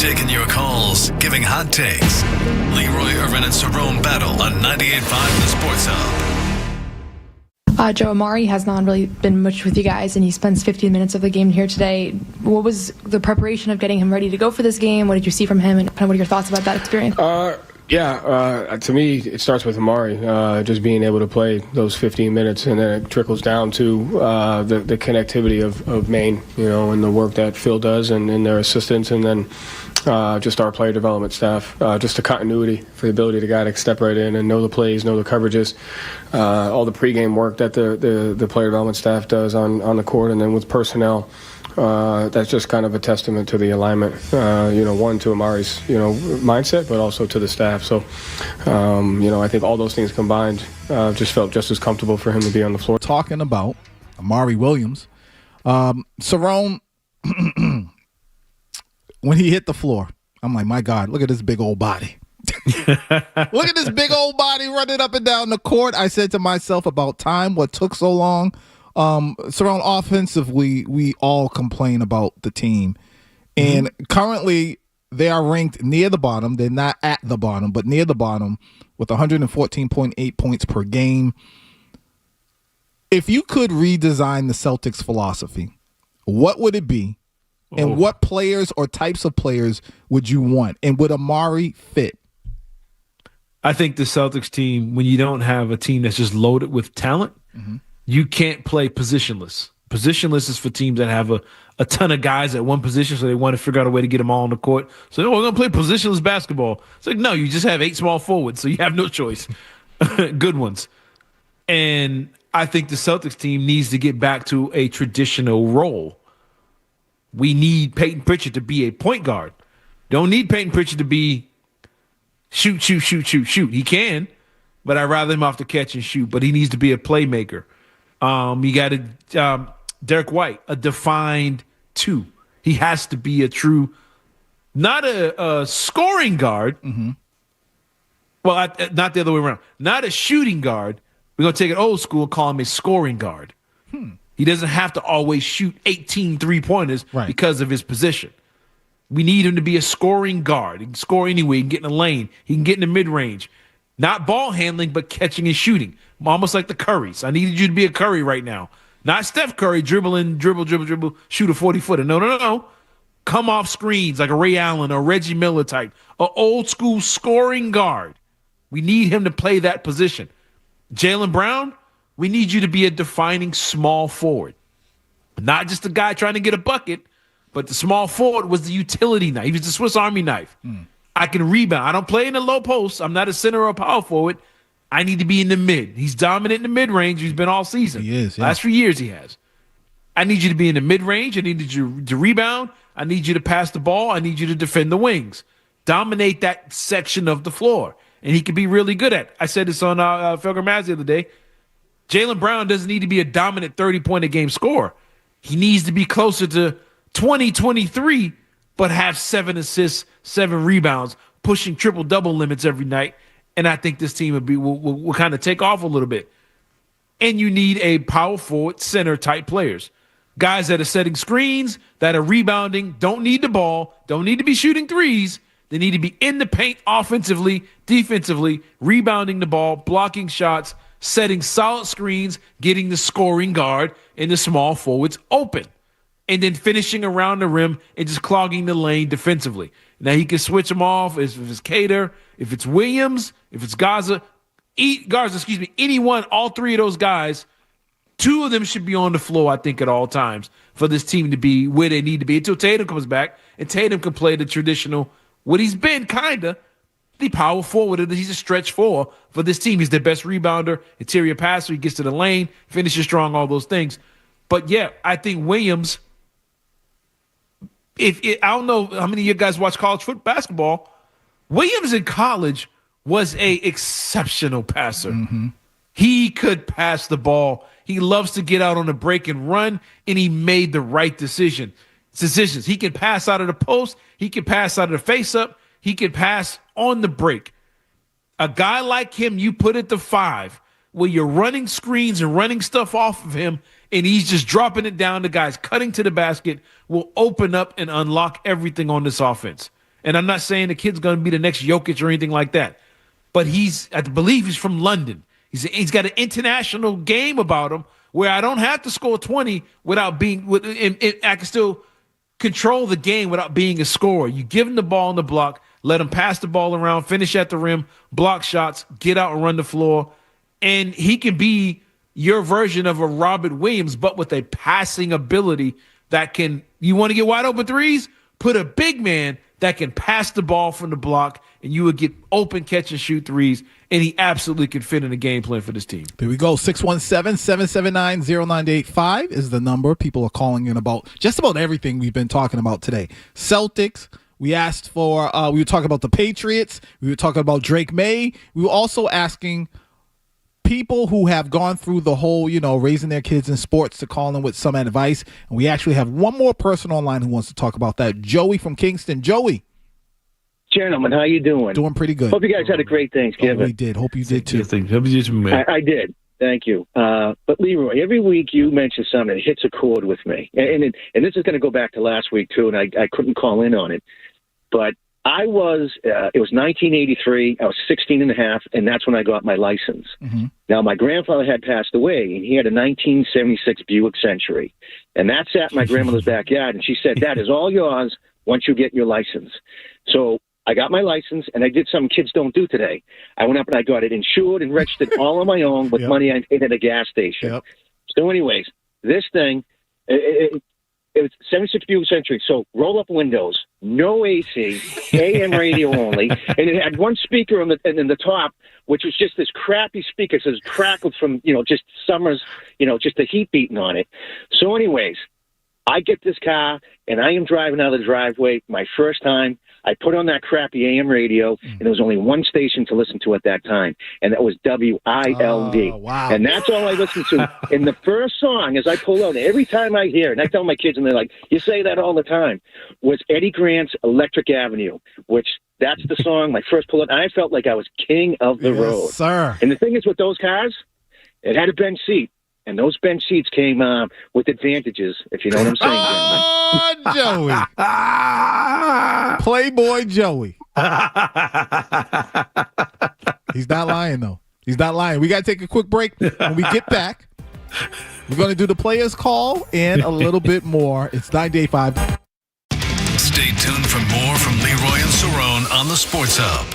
taking your calls, giving hot takes. Leroy Irvin and Cerrone battle on 98.5 The Sports Hub. Joe, Amari has not really been much with you guys, and he spends 15 minutes of the game here today. What was the preparation of getting him ready to go for this game? What did you see from him, and kind of what are your thoughts about that experience? To me, it starts with Amari, just being able to play those 15 minutes, and then it trickles down to the connectivity of Maine, and the work that Phil does and their assistants, and then just our player development staff, just the continuity for the ability to guy to step right in and know the plays, know the coverages, all the pregame work that the player development staff does on the court, and then with personnel. That's just kind of a testament to the alignment, one, to Amari's, mindset, but also to the staff. So, I think all those things combined just felt just as comfortable for him to be on the floor. Talking about Amari Williams, Cerrone, when he hit the floor, I'm like, my God, look at this big old body. Look at this big old body running up and down the court. I said to myself, about time, what took so long? Cerrone, offensively, we all complain about the team. And currently, they are ranked near the bottom. They're not at the bottom, but near the bottom with 114.8 points per game. If you could redesign the Celtics philosophy, what would it be? And what players or types of players would you want? And would Amari fit? I think the Celtics team, when you don't have a team that's just loaded with talent, you can't play positionless. Positionless is for teams that have a ton of guys at one position, so they want to figure out a way to get them all on the court. So, we're going to play positionless basketball. It's like, no, you just have 8 small forwards, so you have no choice. Good ones. And I think the Celtics team needs to get back to a traditional role. We need Peyton Pritchard to be a point guard. Don't need Peyton Pritchard to be shoot. He can, but I'd rather him off the catch and shoot. But he needs to be a playmaker. You got Derek White, a defined 2. He has to be a true, not a scoring guard. Well, not the other way around. Not a shooting guard. We're going to take it old school and call him a scoring guard. He doesn't have to always shoot 18 3-pointers because of his position. We need him to be a scoring guard. He can score anyway. He can get in the lane. He can get in the mid-range. Not ball handling, but catching and shooting. Almost like the Currys. I needed you to be a Curry right now. Not Steph Curry, dribble, shoot a 40-footer. No. Come off screens like a Ray Allen or Reggie Miller type. An old-school scoring guard. We need him to play that position. Jaylen Brown, we need you to be a defining small forward. Not just a guy trying to get a bucket, but the small forward was the utility knife. He was the Swiss Army knife. I can rebound. I don't play in the low post. I'm not a center or a power forward. I need to be in the mid. He's dominant in the mid-range. He's been all season. He is. Yeah. Last few years he has. I need you to be in the mid-range. I need you to rebound. I need you to pass the ball. I need you to defend the wings. Dominate that section of the floor. And he can be really good at it. I said this on Felger Maz the other day. Jaylen Brown doesn't need to be a dominant 30-point-a-game scorer. He needs to be closer to 20, 23, but have 7 assists, 7 rebounds, pushing triple-double limits every night. And I think this team will kind of take off a little bit. And you need a power forward, center-type players. Guys that are setting screens, that are rebounding, don't need the ball, don't need to be shooting threes. They need to be in the paint offensively, defensively, rebounding the ball, blocking shots, setting solid screens, getting the scoring guard and the small forwards open, and then finishing around the rim and just clogging the lane defensively. Now he can switch them off if it's Cater, if it's Williams, if it's Garza, anyone, all 3 of those guys, 2 of them should be on the floor, I think, at all times for this team to be where they need to be until Tatum comes back, and Tatum can play the traditional, what he's been kind of, the power forward that he's a stretch for this team. He's the best rebounder, interior passer. He gets to the lane, finishes strong, all those things. But, yeah, I think Williams, I don't know how many of you guys watch college basketball. Williams in college was a exceptional passer. He could pass the ball. He loves to get out on the break and run, and he made the right decisions. He can pass out of the post. He can pass out of the face-up. He can pass on the break. A guy like him, you put at the 5, where you're running screens and running stuff off of him, and he's just dropping it down to guys, cutting to the basket, will open up and unlock everything on this offense. And I'm not saying the kid's going to be the next Jokic or anything like that. But I believe he's from London. He's got an international game about him where I don't have to score 20 without being I can still control the game without being a scorer. You give him the ball in the block, let him pass the ball around, finish at the rim, block shots, get out and run the floor. And he can be your version of a Robert Williams, but with a passing ability that can, you want to get wide open threes? Put a big man that can pass the ball from the block, and you would get open catch and shoot threes, and he absolutely can fit in the game plan for this team. Here we go. 617-779-0985 is the number. People are calling in about just about everything we've been talking about today. Celtics. We asked for, we were talking about the Patriots. We were talking about Drake May. We were also asking people who have gone through the whole, raising their kids in sports to call in with some advice. And we actually have one more person online who wants to talk about that. Joey from Kingston. Joey. Gentlemen, how you doing? Doing pretty good. Hope you guys had a great Thanksgiving. Oh, we did. Hope you did too. I did. Thank you. But Leroy, every week you mention something that hits a chord with me. And this is going to go back to last week too, and I couldn't call in on it. But it was 1983. I was 16 and a half, and that's when I got my license. Mm-hmm. Now, my grandfather had passed away, and he had a 1976 Buick Century. And that sat in my grandmother's backyard, and she said, "That is all yours once you get your license." So I got my license, and I did something kids don't do today. I went up and I got it insured and registered all on my own with money I paid at a gas station. Yep. So anyways, this thing, it was 76 Buick Century. So roll up windows, no AC, AM radio only, and it had one speaker in the top, which was just this crappy speaker. So it crackled from, just summers, just the heat beating on it. So anyways, I get this car, and I am driving out of the driveway, my first time. I put on that crappy AM radio, and there was only one station to listen to at that time, and that was WILD. Oh, wow. And that's all I listened to. And the first song, as I pull out, every time I hear it, and I tell my kids, and they're like, "You say that all the time," was Eddie Grant's Electric Avenue, which that's the song, my first pull out, and I felt like I was king of the road. Yes, sir. And the thing is with those cars, it had a bench seat. And those bench seats came with advantages, if you know what I'm saying. Oh, Joey. Playboy Joey. He's not lying, though. He's not lying. We got to take a quick break. When we get back, we're going to do the players' call and a little bit more. It's 9:85. Stay tuned for more from Leroy and Cerrone on the Sports Hub.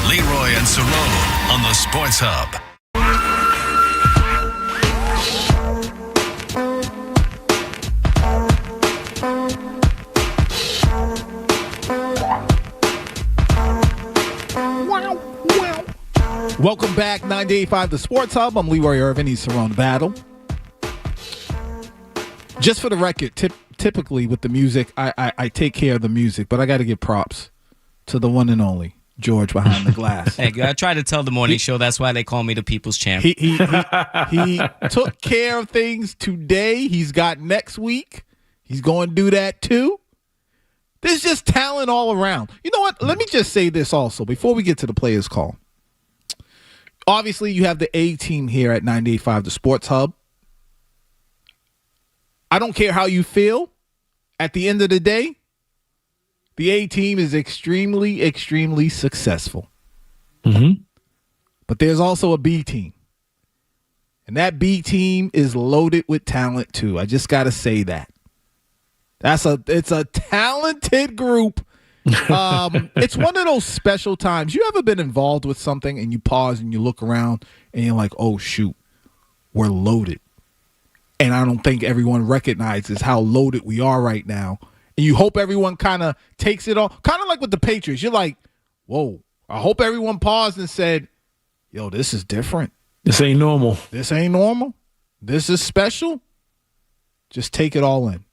Leroy and Cerrone on the Sports Hub. Welcome back, 98.5 The Sports Hub. I'm Leroy Irvin. He's Cerrone Battle. Just for the record, typically with the music, I take care of the music, but I got to give props to the one and only George behind the glass. Hey, I try to tell the morning show. That's why they call me the People's Champ. He took care of things today. He's got next week. He's going to do that too. There's just talent all around. You know what? Let me just say this also before we get to the players' call. Obviously, you have the A team here at 98.5 The Sports Hub. I don't care how you feel. At the end of the day, the A team is extremely, extremely successful. Mm-hmm. But there's also a B team. And that B team is loaded with talent too. I just got to say that. It's a talented group. It's one of those special times. You ever been involved with something and you pause and you look around and you're like, oh, shoot, we're loaded. And I don't think everyone recognizes how loaded we are right now. And you hope everyone kind of takes it all. Kind of like with the Patriots. You're like, whoa, I hope everyone paused and said, yo, this is different. This ain't normal. This ain't normal. This is special. Just take it all in.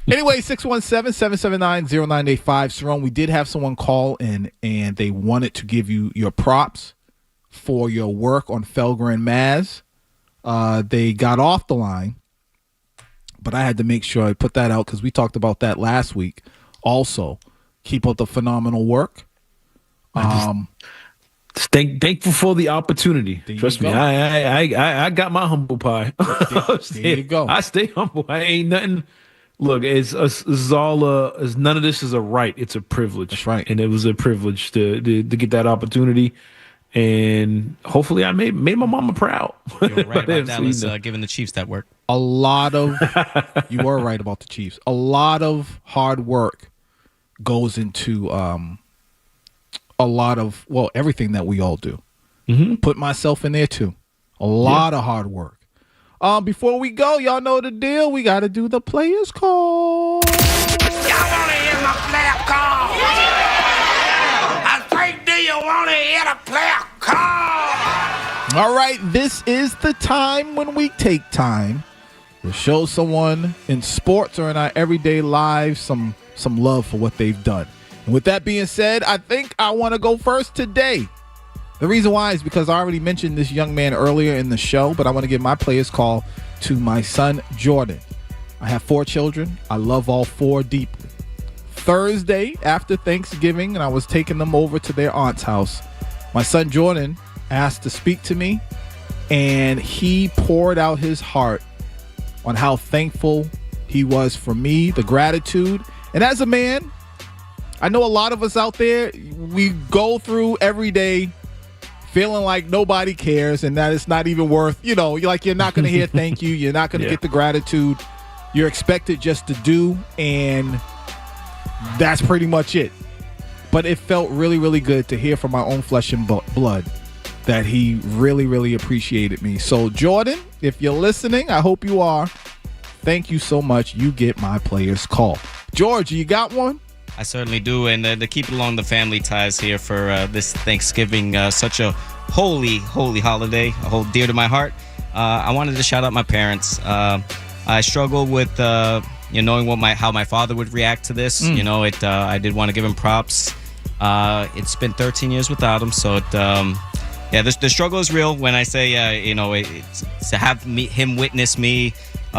Anyway, 617-779-0985. Cerrone, we did have someone call in, and they wanted to give you your props for your work on Felger and Maz. They got off the line, but I had to make sure I put that out because we talked about that last week. Also, keep up the phenomenal work. Thankful for the opportunity. Trust me, I got my humble pie. There you go. I stay humble. I ain't nothing. Look, it's all none of this is a right. It's a privilege. That's right. And it was a privilege to get that opportunity. And hopefully I made my mama proud. You're right about that was giving the Chiefs that work. You were right about the Chiefs. A lot of hard work goes into everything that we all do. Mm-hmm. Put myself in there too. A lot of hard work. Before we go, y'all know the deal. We got to do the players call. Y'all want to hear my player call? I think, do you want to hear the player call? All right, this is the time when we take time to show someone in sports or in our everyday lives some love for what they've done. And with that being said, I think I want to go first today. The reason why is because I already mentioned this young man earlier in the show, but I want to give my players call to my son, Jordan. I have 4 children. I love all 4 deeply. Thursday, after Thanksgiving, and I was taking them over to their aunt's house, my son, Jordan, asked to speak to me, and he poured out his heart on how thankful he was for me, the gratitude. And as a man, I know a lot of us out there, we go through every day feeling like nobody cares and that it's not even worth, you're not going to hear thank you. You're not going to get the gratitude you're expected just to do. And that's pretty much it. But it felt really, really good to hear from my own flesh and blood that he really, really appreciated me. So, Jordan, if you're listening, I hope you are. Thank you so much. You get my player's call. George, you got one? I certainly do, and to keep it along the family ties here for this Thanksgiving, such a holy holiday, hold dear to my heart. I wanted to shout out my parents. I struggled with knowing how my father would react to this. I did want to give him props. It's been 13 years without him, so the struggle is real. When I say it's to have him witness me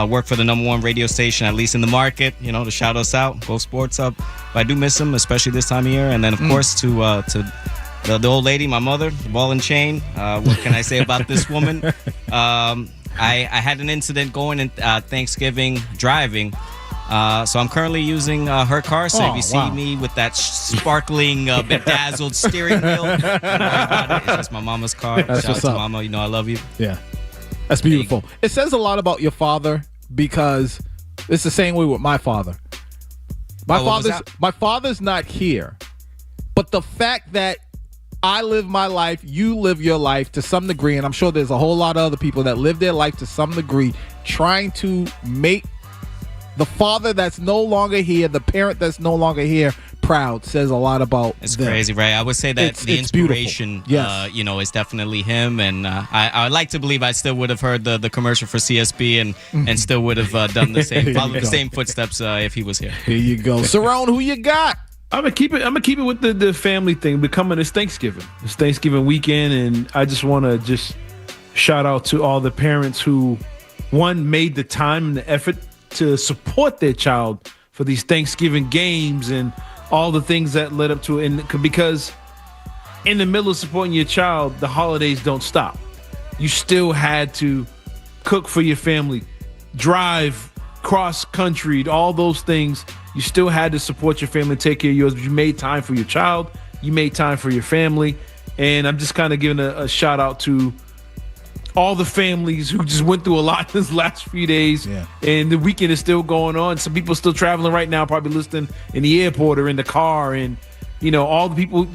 work for the #1 radio station, at least in the market, to shout us out, Go Sports Up. But I do miss him, especially this time of year. And then, of course, to the old lady, my mother, the ball and chain. What can I say about this woman? I had an incident going in Thanksgiving driving. So I'm currently using her car. So if you see me with that sparkling, bedazzled steering wheel, don't worry about it. It's just my mama's car. That's Shout out to up. Mama. I love you. Yeah. That's beautiful. It says a lot about your father because it's the same way with my father. My father's not here, But the fact that I live my life, you live your life to some degree, and I'm sure there's a whole lot of other people that live their life to some degree, trying to make the father that's no longer here, the parent that's no longer here, proud, says a lot about It's them. crazy, right? I would say that the inspiration, yes. is definitely him. And I like to believe I still would have heard the commercial for CSB and still would have done the same, followed the same footsteps if he was here. Here you go. Cerrone, who you got? I'm gonna keep it with the family thing. Becoming it's Thanksgiving. It's Thanksgiving weekend, and I just want to shout out to all the parents who, one, made the time and the effort to support their child for these Thanksgiving games and all the things that led up to it. And because in the middle of supporting your child, the holidays don't stop. You still had to cook for your family, drive cross country, all those things. You still had to support your family, take care of yours, but you made time for your child. You made time for your family. And I'm just kind of giving a shout out to all the families who just went through a lot this last few days. Yeah. And the weekend is still going on. Some people still traveling right now, probably listening in the airport or in the car. And, all the people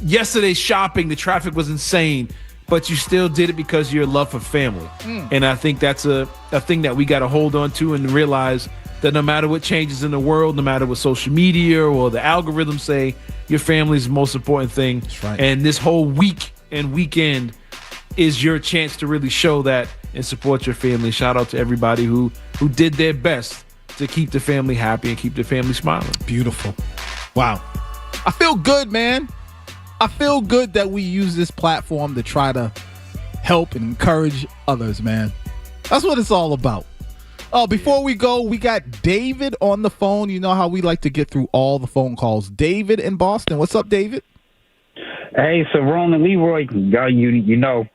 yesterday shopping, the traffic was insane, but you still did it because of your love for family. And I think that's a thing that we got to hold on to and realize that no matter what changes in the world, no matter what social media or the algorithms say, your family is the most important thing. That's right. And this whole week and weekend is your chance to really show that and support your family. Shout out to everybody who did their best to keep the family happy and keep the family smiling. Beautiful. Wow. I feel good, man. I feel good that we use this platform to try to help and encourage others, man. That's what it's all about. Before we go, we got David on the phone. You know how we like to get through all the phone calls. David in Boston. What's up, David? Hey, Cerrone and Leroy, you know,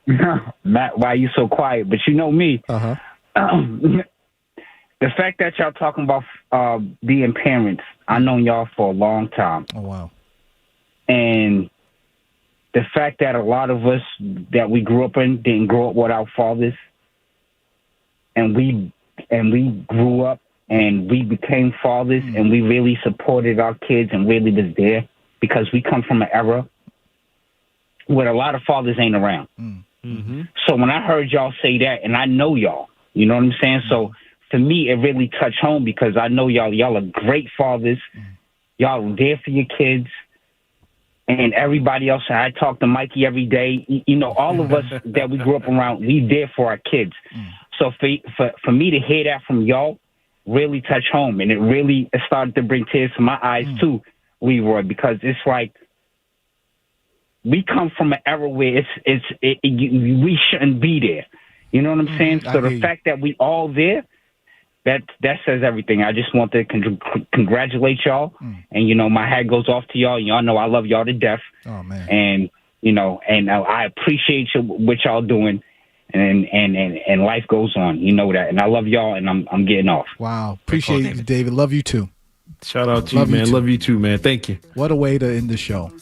Matt, why you so quiet? But you know me. Uh-huh. The fact that y'all talking about being parents, I've known y'all for a long time. Oh, wow. And the fact that a lot of us that we grew up in didn't grow up with our fathers, and we grew up and we became fathers, and we really supported our kids and really was there because we come from an era where a lot of fathers ain't around. Mm-hmm. So when I heard y'all say that, and I know y'all, you know what I'm saying? So for me, it really touched home because I know y'all are great fathers. Y'all are there for your kids. And everybody else, I talk to Mikey every day. You know, all of us that we grew up around, we there for our kids. So for me to hear that from y'all really touched home. And it started to bring tears to my eyes too, Leroy, because it's like, we come from an era where we shouldn't be there. You know what I'm saying? So the fact that we all there, that says everything. I just want to congratulate y'all. And, you know, my hat goes off to y'all. Y'all know I love y'all to death. Oh, man. And, you know, and I appreciate what y'all doing. And life goes on. You know that. And I love y'all, and I'm getting off. Wow. Appreciate you, David. Love you, too. Shout out to you, man. Love you, too, man. Thank you. What a way to end the show.